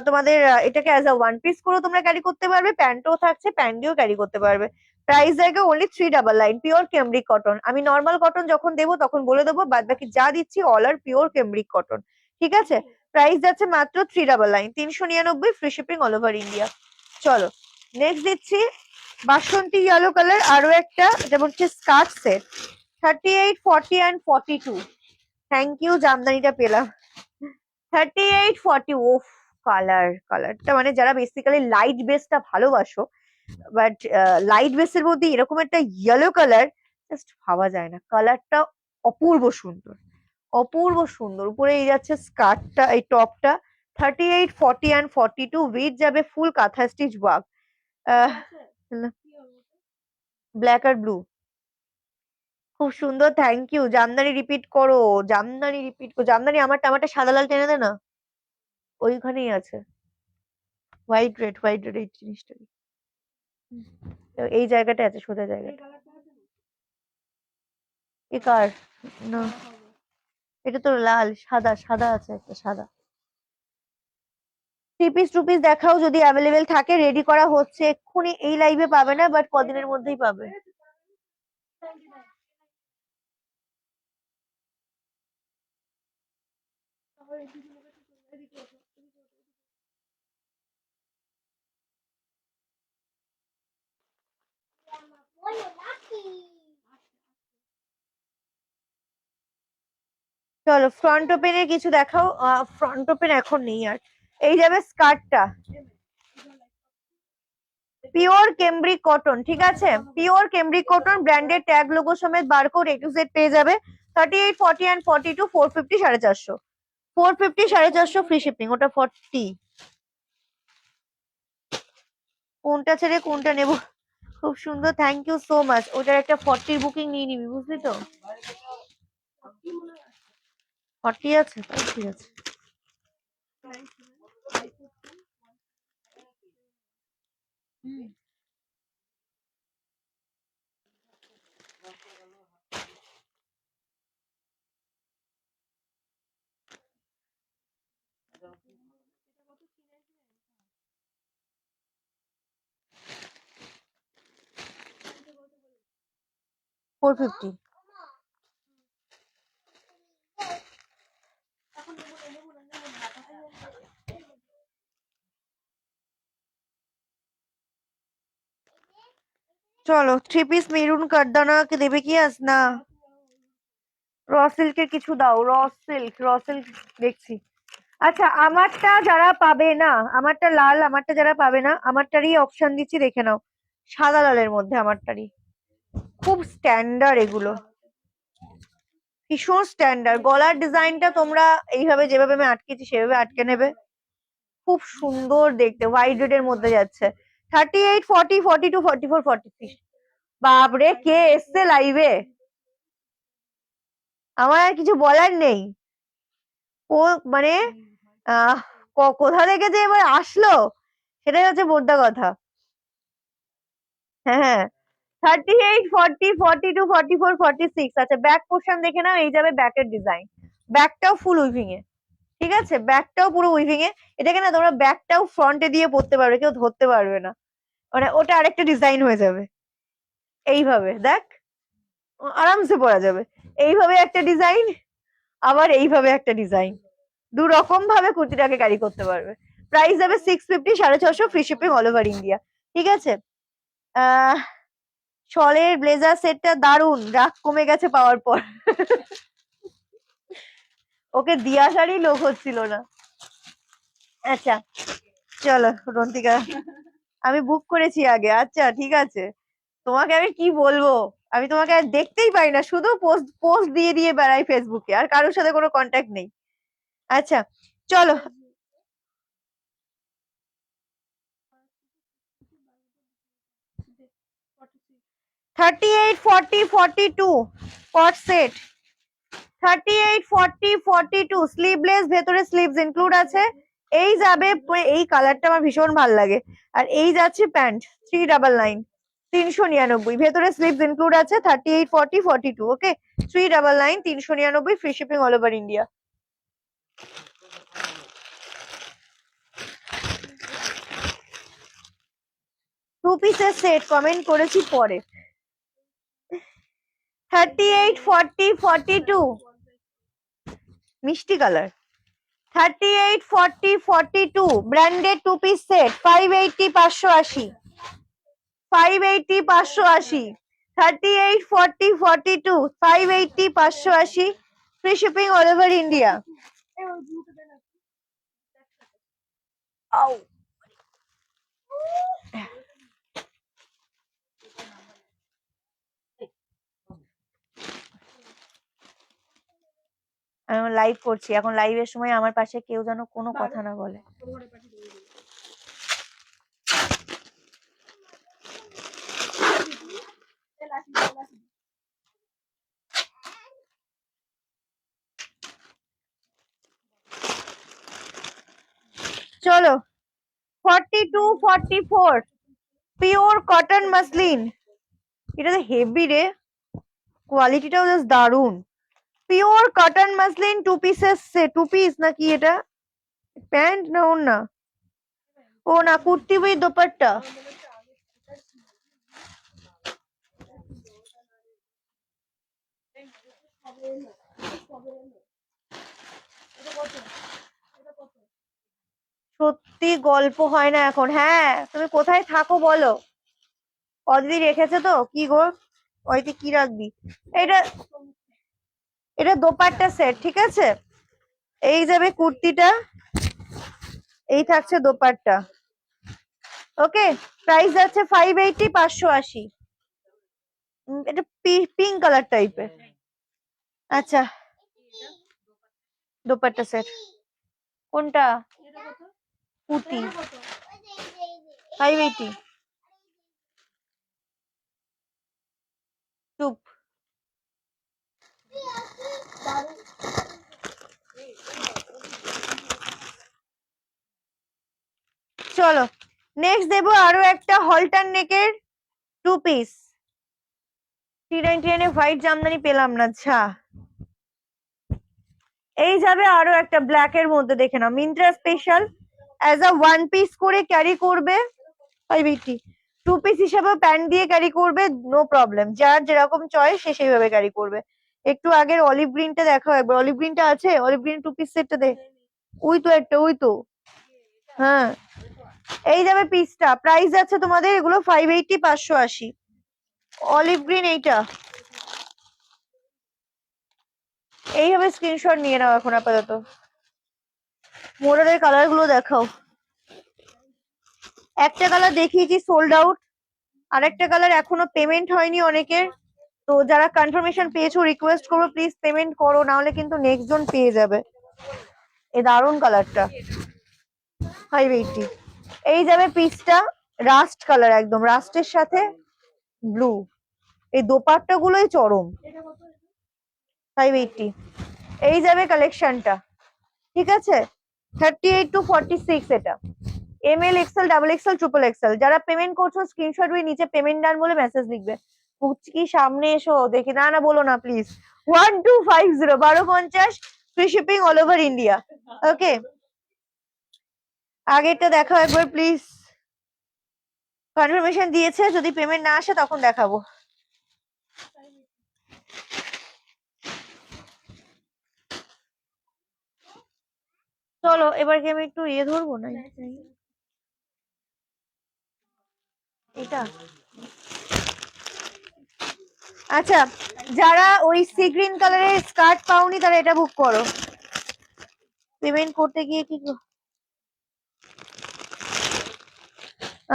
তোমাদের এটাকে অ্যাজ আ ওয়ান পিস করে তোমরা ক্যারি করতে পারবে, প্যান্টও থাকছে, প্যান্ট দিয়েও ক্যারি করতে পারবে। প্রাইস জায়গা অনলি 399, পিওর কেমব্রিক কটন। আমি নর্মাল কটন যখন দেবো তখন বলে দেবো, বাদ বাকি যা দিচ্ছি অল আর পিওর কেমব্রিক কটন, ঠিক আছে। প্রাইস যাচ্ছে মাত্র 399, 399, free shipping all over India. চলো নেক্সট দিচ্ছি বাসন্তী ইয়েলো কালার, আরো একটা, যেমন হচ্ছে skirt set. 38, 40 and 42, thank you, জামদানিটা পেলাম। 38, 40, ওফ কালারটা মানে যারা বেসিক্যালি লাইট বেসটা ভালোবাসো, বাট লাইট বেসের মধ্যে এরকম একটা ইয়েলো কালার জাস্ট ভাবা যায় না, কালারটা অপূর্ব সুন্দর, অপূর্ব সুন্দর। উপরে এই যাচ্ছে স্কার্টটা, এই টপটা। 38, 40 অ্যান্ড 42, উইথ যাবে ফুল কাঁথা স্টিচ ওয়ার্ক, ব্ল্যাক আর ব্লু। খুব সুন্দর, থ্যাংক ইউ। জামদানি রিপিট করো, জামদানি রিপিট করো, জামদানি আমারটা সাদা লাল টেনে দে না, ওইখানেই আছে হোয়াইট রেড এই জিনিসটা, এই জায়গাটা আছে, সোজা জায়গাটা। এ কার? না এটা তো লাল, সাদা সাদা আছে একটা, সাদা। 3 পিস 2 পিস দেখাও যদি অ্যাভেলেবেল থাকে, রেডি করা হচ্ছে এক্ষুনি, এই লাইভে পাবে না বাট কদিনের মধ্যেই পাবে। চলো ফ্রন্ট ওপেনের কিছু দেখাও, ফ্রন্ট ওপেন এখন নেই আর। এই যাবে স্কার্টটা, পিওর কেমব্রিক কটন, ঠিক আছে, pure cambric cotton, branded tag logo সমেত বারকোড A to Z পেয়ে যাবে। 38, 40 অ্যান্ড 42, 450, 450। 450 450 ফ্রি শিপিং, ওটা 40। কোনটা ছেড়ে কোনটা নেব? খুব সুন্দর, থ্যাংক ইউ সো মাচ। ওটার একটা 40 বুকিং নিয়ে নিবি, বুঝলি তো? 40 আছে, ঠিক আছে। Four fifty. চলো, 3 পিস মেরুন কাঠদানাকে দেবে কি আজ না? র সিল্কের কিছু দাও, র সিল্ক দেখছি। আচ্ছা, আমারটা যারা পাবে না, আমারটা লাল, আমারটা যারা পাবে না, আমারটারই অপশন দিচ্ছি, দেখে নাও। সাদা লালের মধ্যে আমারটারই। খুব স্ট্যান্ডার্ড এগুলো, ভীষণ স্ট্যান্ডার্ড। গলার ডিজাইনটা তোমরা এইভাবে, যেভাবে আমি আটকেছি সেভাবে আটকে নেবে। খুব সুন্দর দেখতে, হোয়াইট রেড এর মধ্যে যাচ্ছে। 38 40 42 44 43। বাপরে, কে এসছে লাইভে? আমার আর কিছু বলার নেই। ও মানে কোথা থেকে যে এবার আসলো, সেটাই হচ্ছে মোদ্দা কথা। হ্যাঁ, 38 40 42 44 46। আচ্ছা, ব্যাক পোর্শন দেখে নাও, এই যাবে ব্যাকের ডিজাইন। ব্যাকটাও ফুল উইভিং এ, ঠিক আছে? ব্যাকটাও পুরো উইভিং এ। এটাকে না তোমরা ব্যাকটাও ফ্রন্টে দিয়ে পড়তে পারবে, কেউ ধরতে পারবে না। মানে ওটা আরেকটা ডিজাইন হয়ে যাবে। এইভাবে দেখ, আরামসে পরা যাবে। এইভাবে একটা ডিজাইন, আবার এইভাবে একটা ডিজাইন, দু রকম ভাবে কুর্তিটাকে ক্যারি করতে পারবে। প্রাইস যাবে 650 650 free shipping all over India, ঠিক আছে? আহ শলের ব্লেজার সেটটা দারুন, রাগ কমে গেছে পাওয়ার পর। ওকে দিয়ে আসারই লোক হচ্ছিল না। আচ্ছা চলো রন্তিকা, আমি বুক করেছি আগে। আচ্ছা ঠিক আছে, তোমাকে আমি কি বলবো, আমি তোমাকে আর দেখতেই পাই না, শুধু পোস্ট পোস্ট দিয়ে দিয়ে বেড়াই ফেসবুকে, আর কারোর সাথে কোনো কন্ট্যাক্ট নেই। আচ্ছা চলো, 38 40 42 কট সেট। 38 40 42 স্লিভলেস, ভেতরে স্লিভস ইনক্লুড আছে। এই যাবে, এই কালারটা আমার ভীষণ ভালো লাগে। আর এই যাচ্ছে প্যান্ট 399 399, ভেতরে স্লিভস ইনক্লুড আছে। 38 40 42, okay? 399 399, free shipping all over India. Two পিসের সেট কমেন্ট করেছি পরে। 38 40 42 মিষ্টি colour. 38 40 42 branded two piece set, 580 580 580 580। 38 40 42 580 580, free shipping all over India. আমি লাইভ করছি এখন, লাইভের সময় আমার পাশে কেউ যেন কোনো কথা না বলে। চলো, 42 44 পিওর কটন মাসলিন। এটা তো হেভি রে, কোয়ালিটিটাও জাস্ট দারুন। Pure cotton muslin two pieces set, two piece নাকি এটা? প্যান্ট না ওড়না? ও না, কুর্তি উইথ দোপাট্টা। সত্যি গল্প হয় না এখন। হ্যাঁ, তুমি কোথায় থাকো বলো? অদিতি রেখেছে তো? কি গো, ওইতে কি রাখবি? এটা এটা দোপাট্টা সেট, ঠিক আছে? এই যাবে কুর্তিটা, এই থাকছে দোপাট্টা, ওকে? প্রাইস যাচ্ছে 580 580। এটা পিঙ্ক কালার টাইপের। আচ্ছা দোপাট্টা সেট কোনটা? এটা কত? পুঁতি এটা কত? 580। চুপ। চলো নেক্সট দেবো আরো একটা হলটার নেকের 2 পিস। 399 হোয়াইট জামদানি পেলাম না, আচ্ছা এই যাবে আরো একটা ব্ল্যাক এর মধ্যে, দেখে নাও Myntra special as a 1 piece করে ক্যারি করবে 580। 2 পিস হিসেবে প্যান্ট দিয়ে ক্যারি করবে, নো প্রবলেম, যার যেরকম চয়েস সে সেইভাবে ক্যারি করবে। একটু আগের অলিভ গ্রিনটা দেখাও একবার, অলিভ গ্রিনটা আছে, অলিভ গ্রিন 2 পিস সেটটা দে। ওই তো একটা, ওই তো, হ্যাঁ এই যাবে পিসটা। প্রাইস আছে তোমাদের এগুলো 580 580। অলিভ গ্রিন এইটা, এইভাবে স্ক্রিনশট নিয়ে নাও এখন আপাতত। মোড়ালের কালার গুলো দেখাও। একটা কালার দেখিয়েছি সোল্ড আউট, আরেকটা কালার এখনো পেমেন্ট হয়নি অনেকের, তো যারা কনফার্মেশন পেয়েছো রিকোয়েস্ট করবো প্লিজ পেমেন্ট করো, না হলে কিন্তু নেক্সট জন পেয়ে যাবে। এই দারুন কালারটা 580। এই যাবে পিসটা রাস্ট কালার, একদম রাস্টের সাথে ব্লু, এই দোপাট্টা গুলোই চরম। 580। এই যাবে কালেকশনটা, ঠিক আছে 38 to 46। এটা ML XL double XL triple XL। যারা পেমেন্ট করছো স্ক্রিনশট দিয়ে নিচে পেমেন্ট ডান বলে মেসেজ লিখবে। কি সামনে এসো দেখি, না না বলো না please. 1250 1250 free shipping all over India. Okay আগেরটা দেখাও একবার প্লিজ। কনফার্মেশন দিয়েছে, যদি পেমেন্ট না আসে তখন দেখাবো। চলো এবার কি আমি একটু ইয়ে ধরবো না, এটা আচ্ছা, যারা ওই সি গ্রিন কালারের স্কার্ট পাওনি তারা এটা বুক করো। পেমেন্ট করতে গিয়ে কি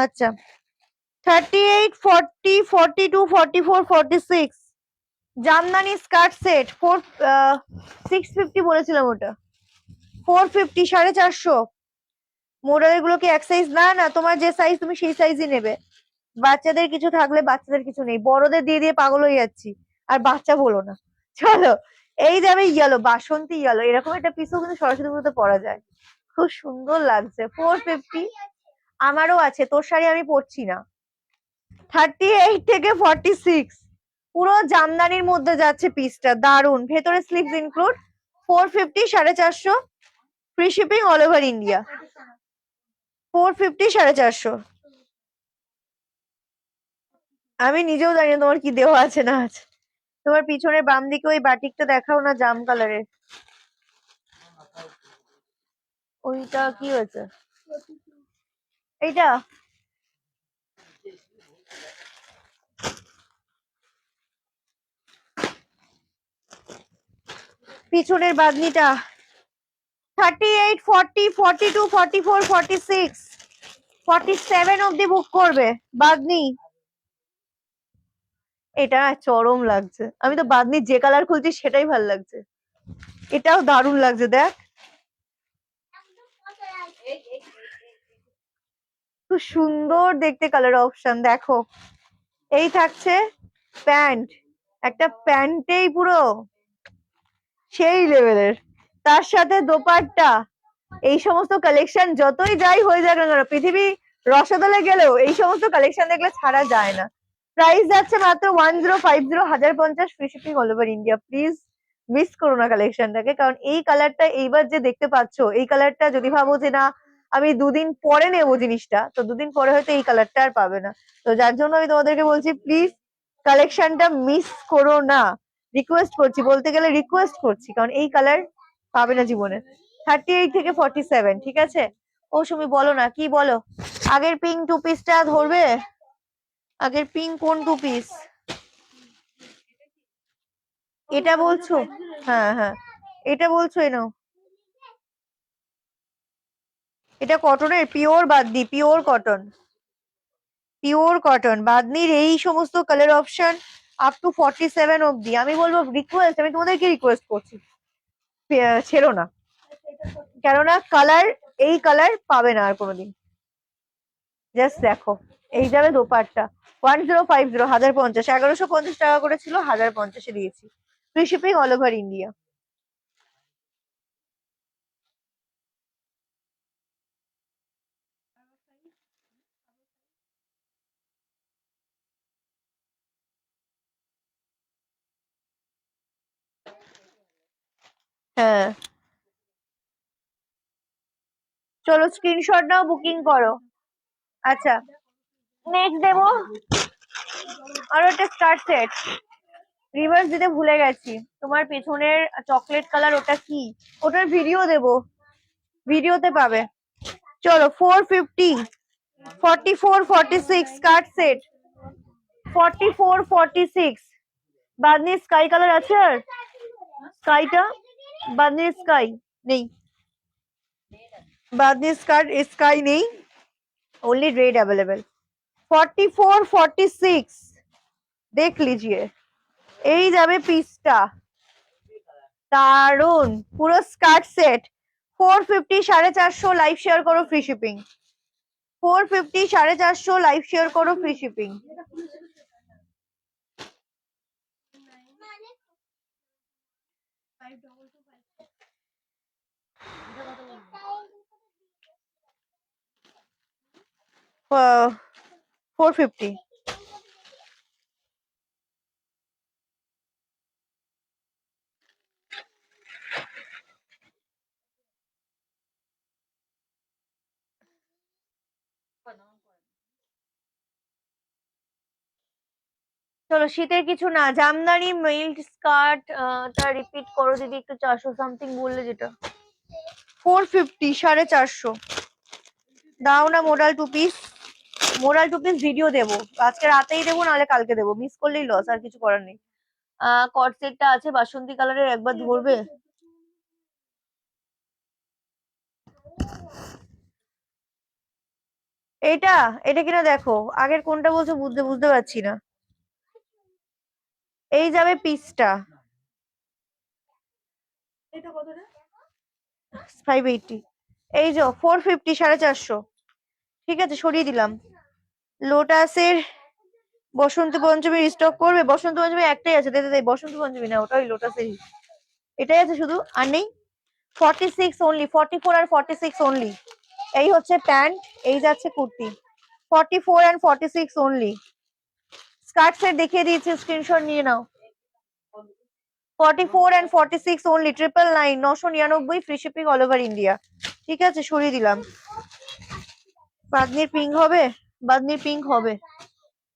আচ্ছা 38 40 42 44 46 জামদানি স্কার্ট সেট 650 বলেছিলাম, ওটা 450 450। মোডালের গুলো কি এক সাইজ? না না, তোমার যে সাইজ তুমি সেই সাইজই নেবে। বাচ্চাদের কিছু থাকলে বাচ্চাদের কিছু নেই, বড়দের দিয়ে দিয়ে পাগল হয়ে যাচ্ছি, আর বাচ্চা বলো না। চলো এই যাবে ইয়েলো, বাসন্তী ইয়েলো, এরকম একটা পিসও কিন্তু সরস্বতী পুজোতে পরা যায়, খুব সুন্দর লাগছে। 450। আমারও আছে, তোর শাড়ি আমি পরছি না। 38 থেকে 46 পুরো জামদানির মধ্যে যাচ্ছে পিসটা, দারুন, ভেতরে sleeves include. 450 450 free shipping all over India. 450 450। আমি নিজেও জানি না তোমার কি দেওয়া আছে না আছে। তোমার পিছনের বাম দিকে ওই বাটিকটা দেখাও না, জাম কালারের, ওইটা কি হয়েছে? এইটা পিছনের বাদনিটা 38 40 42 44 46 47 অব্দি বুক করবে বাদনি। এটা চরম লাগছে, আমি তো বাদনির যে কালার খুলছি সেটাই ভাল লাগছে। এটাও দারুণ লাগছে, দেখ খুব সুন্দর দেখতে কালার অপশন। দেখো এই থাকছে প্যান্ট, একটা প্যান্টেই পুরো সেই লেভেলের, তার সাথে দোপাট্টা। এই সমস্ত কালেকশন যতই যাই হয়ে যাক না কেন, পৃথিবী রসদলে গেলেও এই সমস্ত কালেকশন দেখলে ছাড়া যায় না। প্রাইস যাচ্ছে মাত্র 1050 1050 free shipping all over India. Please miss করো না কালেকশনটাকে, কারণ এই কালারটা এইবার যে দেখতে পাচ্ছো, এই কালারটা যদি ভাবো যে না আমি দুদিন পরে নেবো জিনিসটা, তো দুদিন পরে হয়তো এই কালারটা আর পাবে না। তো যার জন্য আমি তোমাদেরকে বলছি প্লিজ কালেকশনটা মিস করো না, রিকোয়েস্ট করছি, বলতে গেলে রিকোয়েস্ট করছি, কারণ এই কালার পাবে না জীবনে। 38 থেকে 47, ঠিক আছে। ও সুমি বলো না, কি বলো? আগের পিঙ্ক 2 পিসটা ধরবে? আগের পিঙ্ক কোন 2 পিস? এটা বলছো? হ্যাঁ হ্যাঁ এটা বলছো, এনো এটা কটনের pure Bamni, pure cotton, pure cotton বাদনির এই সমস্ত কালার অপশন আপ টু 47 অব্দি। আমি বলবো রিকোয়েস্ট, আমি তোমাদেরকে রিকোয়েস্ট করছি, ছেড়ো না। কেননা কালার, এই কালার পাবে না আর কোনোদিন। জাস্ট দেখো, এই যাবে দোপাট্টা 1050, 1050, 1150 টাকা করে ছিল, 1050-এ দিয়েছি। Free shipping all over India. হ্যাঁ, চলো স্ক্রিনশট নাও, বুকিং করো। আচ্ছা, নেক্সট দেবো আরো একটা স্টার্ট সেট। রিভার্স দিতে ভুলে গেছি, তোমার পেছনের চকলেট কালার ওটা কি, ওটার ভিডিও দেবো, ভিডিওতে পাবে। চলো 450, 44, 46 skirt set, 44, 46। Bamni sky colour আছে? আর স্কাইটা, বাদনি স্কাই নেই, বাদনি স্কাই নেই, ओनली रेड अवेलेबल। 44, 46 देख लीजिए। এই যাবে পিসটা, দারুন পুরো স্কার্ট সেট। 450, 450 লাইভ শেয়ার করো, ফ্রি শিপিং। 450, 450 লাইভ শেয়ার করো, ফ্রি শিপিং। আহ, 450। চলো শীতের কিছু না, জামদানি মিল্ট স্কার্ট, টা রিপিট করো দিদি একটু, 400 সামথিং বললে যেটা। 450, 450 দাও না। Modal two piece, modal two piece video দেবো, আজকে রাতেই দেবো, নাহলে কালকে দেবো, মিস করলেই লস, আর কিছু করার নেই। কট সেটটা আছে বাসন্তী কালারের, একবার ধরবে। এটা, এটা কিনা দেখো, আগের কোনটা বলছো বুঝতে বুঝতে পারছি না। এই যাবে পিসটা, এটা কত রে? 580। এই যে 450, 450। ঠিক আছে, সরিয়ে দিলাম। লোটাসের বসন্ত পঞ্চমী স্টক করবে? বসন্ত পঞ্চমী একটাই আছে, দে দে দে, বসন্ত পঞ্চমী না, ওটাই লোটাসেরই, এটাই আছে শুধু, আর নেই। 46 অনলি, 44 আর 46 অনলি। এই হচ্ছে প্যান্ট, এই যাচ্ছে kurti. 44 and 46 only. Skirt set দেখিয়ে দিয়েছি, স্ক্রিনশট নিয়ে নাও। 44 and 46 only, 999, 999, free shipping all over India. ঠিক আছে, সরিয়ে দিলাম। বাদনির পিঙ্ক হবে, বাদনির পিঙ্ক হবে,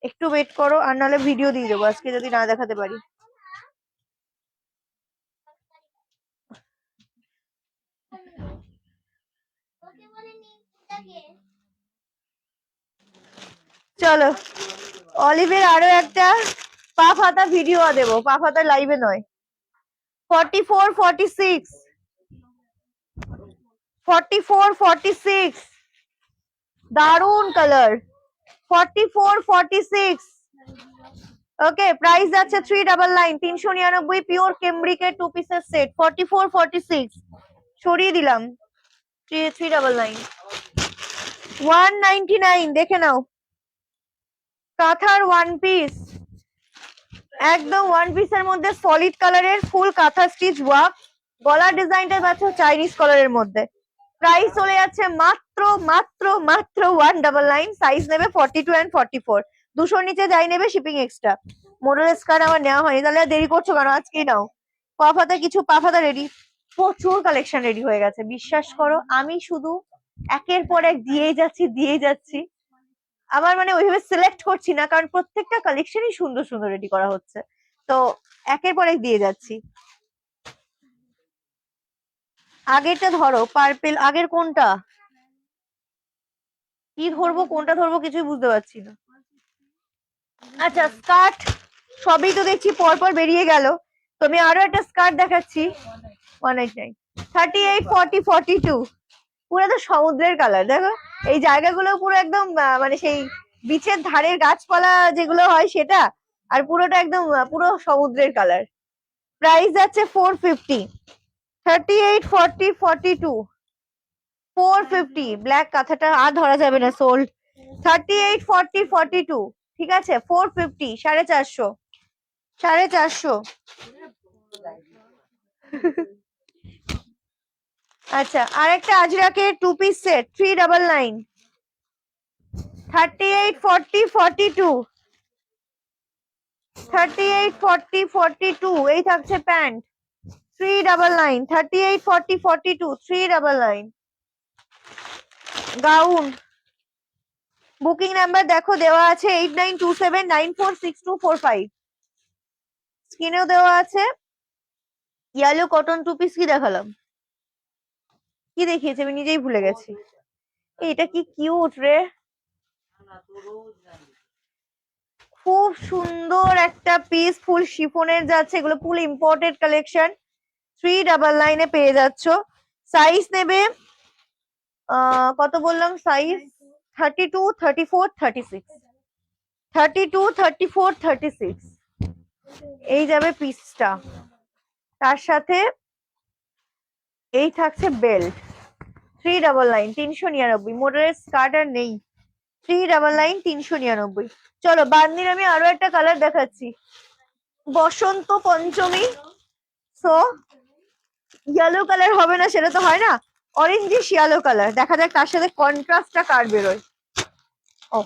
একটু ওয়েট করো, আর নাহলে ভিডিও দিয়ে দেবো আজকে যদি না দেখাতে পারি। চলো অলিভের আরো একটা পা ফাতা ভিডিও দেবো, পা ফাতা লাইভে নয়। 44, 46, 44, 46 দারুন কালার। 44, 46 ওকে, প্রাইস যাচ্ছে 399, 399, পিওর কেমব্রিকের টু পিসের সেট। 44, 46 সরিয়ে দিলাম, 399, 199 দেখে নাও। কাঁথার ওয়ান পিস, একদম ওয়ান পিসের মধ্যে সলিড কালারের ফুল কাঁথা স্টিচ ওয়ার্ক, গলার ডিজাইনটা পাচ্ছ চাইনিজ কালারের মধ্যে। প্রাইস চলে যাচ্ছে মাত্র মাত্র মাত্র 199, সাইজ নেবে 42 and 44, 200 নিচে যাই নেবে শিপিং এক্সট্রা। মোডাল স্কার্ট আমার নেওয়া হয়নি, তাহলে আর দেরি করছো কেন, আজকেই নাও। পাফাতা কিছু, পাফাতা রেডি, প্রচুর কালেকশন রেডি হয়ে গেছে, বিশ্বাস করো আমি শুধু একের পর এক দিয়েই যাচ্ছি দিয়েই যাচ্ছি। আমার মানে ওইভাবে সিলেক্ট করছি না, কারণ প্রত্যেকটা কালেকশনই সুন্দর সুন্দর রেডি করা হচ্ছে, তো একের পর এক দিয়ে যাচ্ছি। আগেরটা ধরো, পার্পেল, আগের কোনটা কি ধরবো, কোনটা ধরবো কিছুই বুঝতে পারছি না। আচ্ছা স্কার্ট সবই তো দেখছি পরপর বেরিয়ে গেল, তো আমি আরো একটা স্কার্ট দেখাচ্ছি। 189, 38, 40, 42 পুরো তো সমুদ্রের কালার, দেখো এই জায়গাগুলো পুরো একদম মানে সেই বিচের ধারের গাছপালা যেগুলো হয় সেটা, আর পুরোটা একদম পুরো সমুদ্রের কালার। প্রাইস যাচ্ছে 450, 38 40 42 450 ব্ল্যাক কাঁথাটা আর ধরা যাবে না, সোল্ড। 38 40 42 ঠিক আছে, 450 450 450। আচ্ছা, আরেকটা আজরাকের 2 পিস সেট 399 38 40 42 38 40 42 এই থাকছে প্যান্ট 399 38 40 42 399। গাউন বুকিং নাম্বার দেখো দেওয়া আছে 8927946245, স্ক্রিনেও দেওয়া আছে। ইয়েলো কটন 2 পিস কি দেখালাম, কি দেখিয়েছে আমি নিজেই ভুলে গেছি। এটা কি কিউট রে, খুব সুন্দর একটা পিস, ফুল শিফনের যাচ্ছে, এগুলো ফুল ইম্পোর্টেড কালেকশন। 399 পেয়ে যাচ্ছ। সাইজ নেবে কত বললাম সাইজ, 32 34 36 32 34 36 এই যাবে পিসটা। তার সাথে এই থাকছে বেল্ট 399 399, মোটরের স্কার্ট আর নেই, 399 399। চলো বান্দির আমি আরো একটা কালার দেখাচ্ছি, বসন্ত পঞ্চমী। সো ইয়েলো কালার হবে না সেটা তো হয় না, অরেঞ্জিশ ইয়েলো কালার, দেখা যাক তার সাথে কন্ট্রাস্টটা কার বেরোয়। ও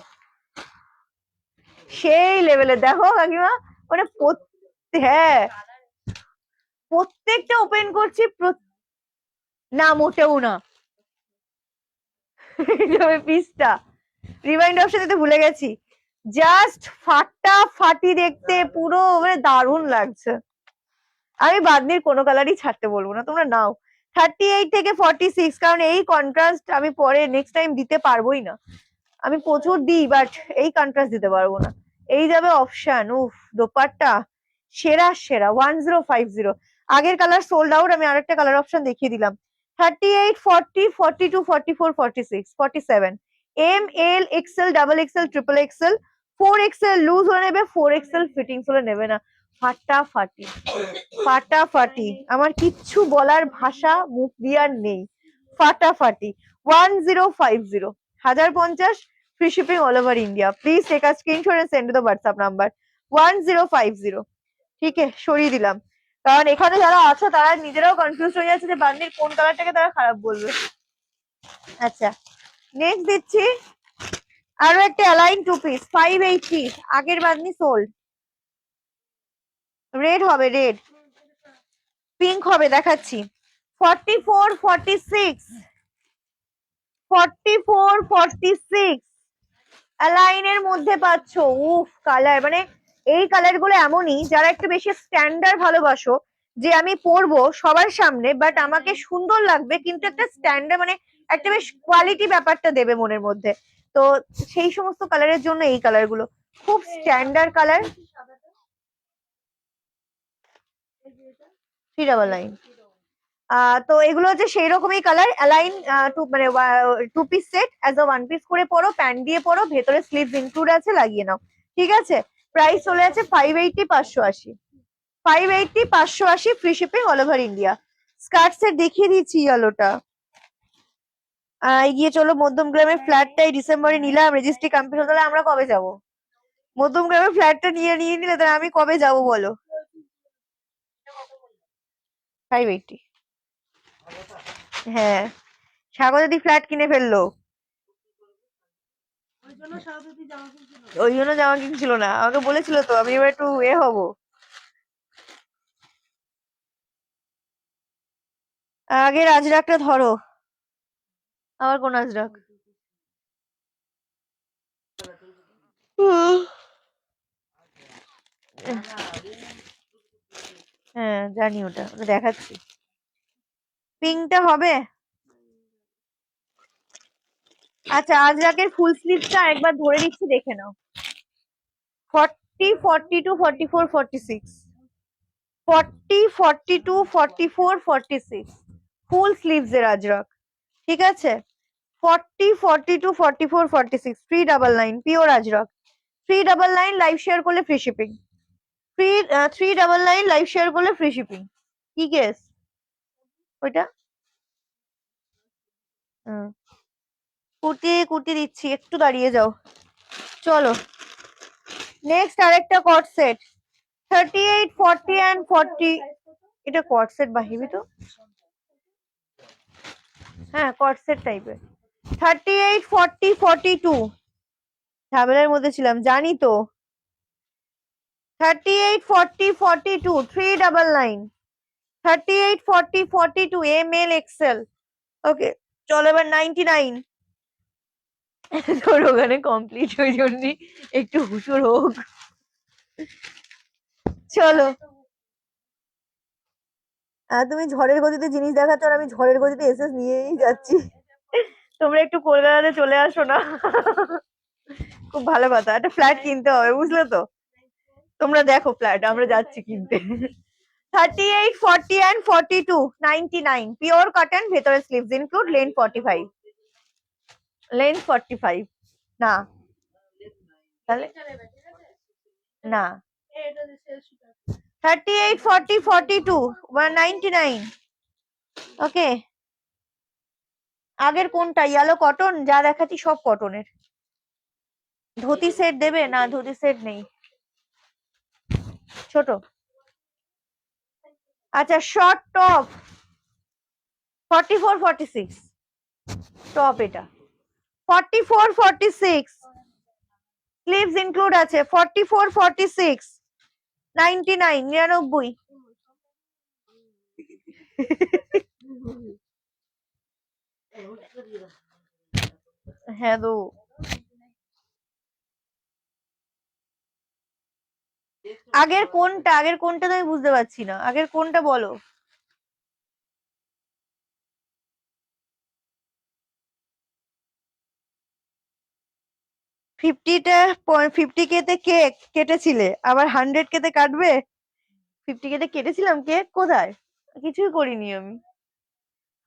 সেই লেভেলে দেখো কাকিমা, মানে হ্যাঁ প্রত্যেকটা ওপেন করছি, না মোটেও না। পিসটা রিমাইন্ড অপশন দিতে ভুলে গেছি, জাস্ট ফাটাফাটি দেখতে, পুরো মানে দারুণ লাগছে। আমি বাদনির কোনো কালারই ছাড়তে বলবো না, তোমরা নাও 38 থেকে 46, কারণ এই কন্ট্রাস্ট আমি পরে নেক্সট টাইম দিতে পারবোই না। আমি প্রচুর দিই বাট এই কন্ট্রাস্ট দিতে পারবো না। এই যাবে অপশন, উফ দোপাট্টা সেরা সেরা 1050। আগের কালার সোল্ড আউট, আমি আরেকটা কালার অপশন দেখিয়ে দিলাম। 38 40 42 44 46 47 M L XL double XL triple XL 4XL loose হলে নেবে, 4XL ফিটিংস হলে নেবে না। ফাটাফাটি ফাটাফাটি, আমার কিচ্ছু বলার ভাষা মুখ দিয়ে আর নেই, ফাটাফাটি 1050 1050 free shipping all over India. Please take a screenshot and send to the WhatsApp number 1050। ঠিক আছে সরিয়ে দিলাম, কারণ এখানে যারা আছে তারা নিজেরাও কনফিউজ হয়ে যাচ্ছে যে বান্দির কোন কালারটাকে তারা খারাপ বলবে। আচ্ছা নেক্সট দিচ্ছি আরো একটা অ্যালাইন 2 পিস 580, আগের বান্দি সোল্ড। রেড হবে, রেড পিঙ্ক হবে, দেখাচ্ছি 44 46 44 46 অ্যালাইনের মধ্যে পাচ্ছ। উফ কালার, মানে এই কালার গুলো এমনই যারা একটু বেশি স্ট্যান্ডার্ড ভালোবাসো, যে আমি পরবো সবার সামনে বাট আমাকে সুন্দর লাগবে কিন্তু একটা স্ট্যান্ডার্ড, মানে একটা বেশ কোয়ালিটি ব্যাপারটা দেবে মনের মধ্যে। তো সেই সমস্ত কালারের জন্য এই কালার গুলো খুব স্ট্যান্ডার্ড কালার। 399। তো এগুলো হচ্ছে সেই রকমই কালার, অ্যালাইন মানে 2 piece set as a 1 piece করে পরো, প্যান্ট দিয়ে পরো, ভেতরে স্লিভস ইনক্লুড আছে, লাগিয়ে নাও। ঠিক আছে, প্রাইস চলে আছে 580 580 580 580 free shipping all over India. Skirt set দেখিয়ে দিচ্ছি ইয়েলোটা। এগিয়ে চলো, মধ্যমগ্রামের ফ্ল্যাটটাই ডিসেম্বরে নিলাম, রেজিস্ট্রি কমপ্লিট হতে হলে আমরা কবে যাব? মধ্যমগ্রামের ফ্ল্যাটটা নিয়ে নিলে তাহলে আমি কবে যাব বলো? 580। হ্যাঁ স্বাগত দি ফ্ল্যাট কিনে ফেললো, ওই জন্য জামা কিনছিল না, আমাকে বলেছিল তো আমি এবার একটু হব। আগে রাজরাকটা ধরো, আবার কোন রাজরাক? হ্যাঁ জানি, ওটা ওটা দেখাচ্ছি। পিঙ্কটা হবে। আচ্ছা আজরাকের ফুল স্লিভটা একবার ধরে দিচ্ছি, দেখে নাও। 40 42 44 46 40 42 44 46 ফুল স্লিভস এর আজরাক। ঠিক আছে, 40 42 44 46 399 পিওর আজরাক। 399 লাইভ শেয়ার করলে ফ্রি শিপিং, 399 লাইভ শেয়ার করলে ফ্রি শিপিং। কি গেস? ওইটা হুম, কুর্তি কুর্তি দিচ্ছি, একটু দাঁড়িয়ে যাও। চলো নেক্সট আরেকটা কট সেট, 38, 40 অ্যান্ড 40। এটা কট সেট বা হেভি তো, হ্যাঁ কট সেট টাইপের। 38, 40, 42 ঝামেলার মধ্যে ছিলাম জানি তো। 38, 40, 42 399, 38, 40, 42 এম এল এক্সেল। ওকে চলো এবার 99। তোর ওখানে কমপ্লিট ওই জন্য একটু হুশুর হোক। চলো তুমি ঝড়ের গতিতে জিনিস দেখাচ্ছ আর আমি ঝড়ের গতিতে এসএস নিয়েই যাচ্ছি। তোমরা একটু কলকাতাতে চলে আসো না। খুব ভালো কথা, একটা ফ্ল্যাট কিনতে হবে বুঝলে তো। তোমরা দেখো ফ্ল্যাট, আমরা যাচ্ছি কিনতে। 38, 40 and 42 99 পিওর কটন, ভেতরে স্লিভস ইনক্লুড, লেন্থ 45, লেন্থ 45 না তাহলে না। 38, 40, 42 199। ওকে আগের কোনটা ইয়েলো কটন, যা দেখাচ্ছি সব কটনের। ধুতি সেট দেবে না, ধুতি সেট নেই ছোট। আচ্ছা শর্ট টপ 44, 46 টপ এটা 44, 46 স্লিভস ইনক্লুড আছে 44, 46 99 99। হ্যাঁ দো আগের কোনটা তো আমি বুঝতে পারছি না, আগের কোনটা বলো। 50টা 50 কে তে কেক কেটেছিলে, আবার 100 কে তে কাটবে। 50 কে তে কেটেছিলাম কেক, কোথায়? কিছুই করিনি আমি,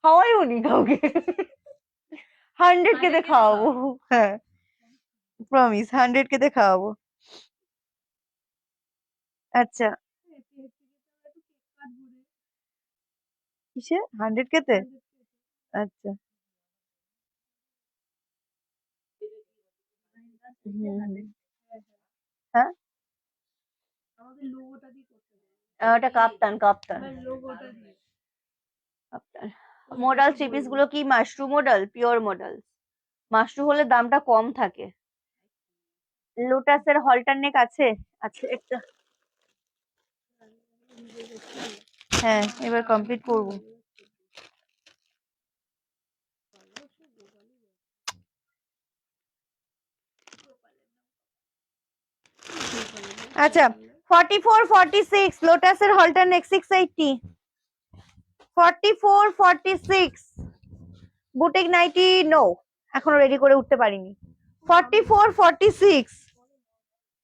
খাওয়াইও নি কাউকে। 100 কে তে খাওয়াবো, হ্যাঁ প্রমিস 100 কে তে খাওয়াবো। আচ্ছা কিসে 100 কে তে? আচ্ছা হুম হুম। হ্যাঁ ওটা কাপ্তান কাপ্তান কাপ্তান। মডাল থ্রি পিস গুলো কি Mashru model, pure model. Mashru হলে দামটা কম থাকে। লোটাসের হলটার নেক আছে, আছে একটা। হ্যাঁ এবার কমপ্লিট করবো। আচ্ছা 44, 46 লোটাসের হলটার নেক 680। 44, 46 বুটিক নাইটি নো, এখনো রেডি করে উঠতে পারিনি। 44, 46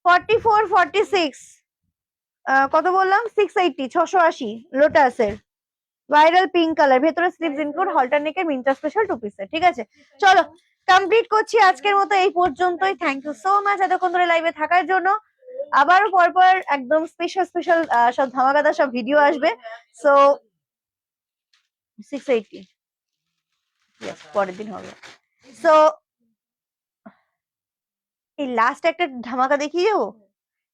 44, 46 কত বললাম 680 680 লোটাসের ভাইরাল পিঙ্ক কালার, ভেতরে স্লিভস ইনক্লুড, হলটার নেকের মিন্ট্রা স্পেশাল টু পিসের। ঠিক আছে চলো কমপ্লিট করছি আজকের মতো এই পর্যন্তই। থ্যাংক ইউ সো মাচ এতক্ষণ ধরে লাইভে থাকার জন্য। আবারও পরপর একদম স্পেশাল স্পেশাল সব ধামাকাদার সব ভিডিও আসবে। সো 680 পরের দিন হবে। সো এই লাস্ট একটা ধামাকা দেখিয়ে যাবো,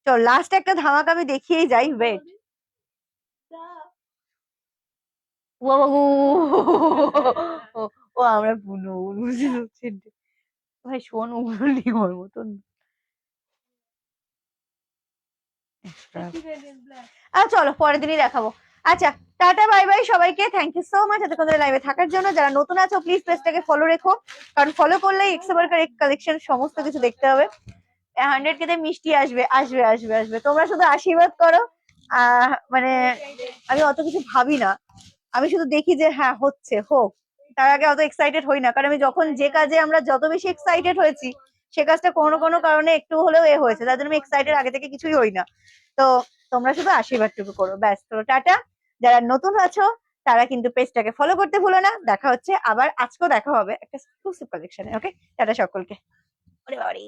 চল লাস্ট একটা ধামাকা আমি দেখিয়েই যাই, ওয়েট। ও বাবু ও ও আমরা বুনো বুঝতে পারছেন ভাই, শোন ওগুলো নিয়ে ওর মতন। চলো পরের দিনই দেখাবো। আচ্ছা টাটা বাই বাই সবাইকে, থ্যাংক ইউ সো মাচ এতক্ষণ ধরে লাইভে থাকার জন্য। যারা নতুন আছো প্লিজ পেজটাকে ফলো রেখো, কারণ ফলো করলেই এক্সেবারকার কালেকশন সমস্ত কিছু দেখতে হবে। 100 কে তে মিষ্টি আসবে আসবে আসবে আসবে, তোমরা শুধু আশীর্বাদ করো। মানে আমি অত কিছু ভাবি না, আমি শুধু দেখি যে হ্যাঁ হচ্ছে হোক, তার আগে অত এক্সাইটেড হই না, কারণ আমি যখন যে কাজে আমরা যত বেশি এক্সাইটেড হয়েছি সে কাজটা কোনো কোনো কারণে একটু হলেও হয়েছে, তার জন্য আমি এক্সাইটেড আগে থেকে কিছুই হই না। তো তোমরা শুধু আশীর্বাদটুকু করো ব্যাস। তো টাটা, যারা নতুন আছো তারা কিন্তু পেজটাকে ফলো করতে ভুলো না। দেখা হচ্ছে আবার, আজকেও দেখা হবে একটা এক্সক্লুসিভ কালেকশনে। ওকে টাটা সকলকে। ওরে বাবারে।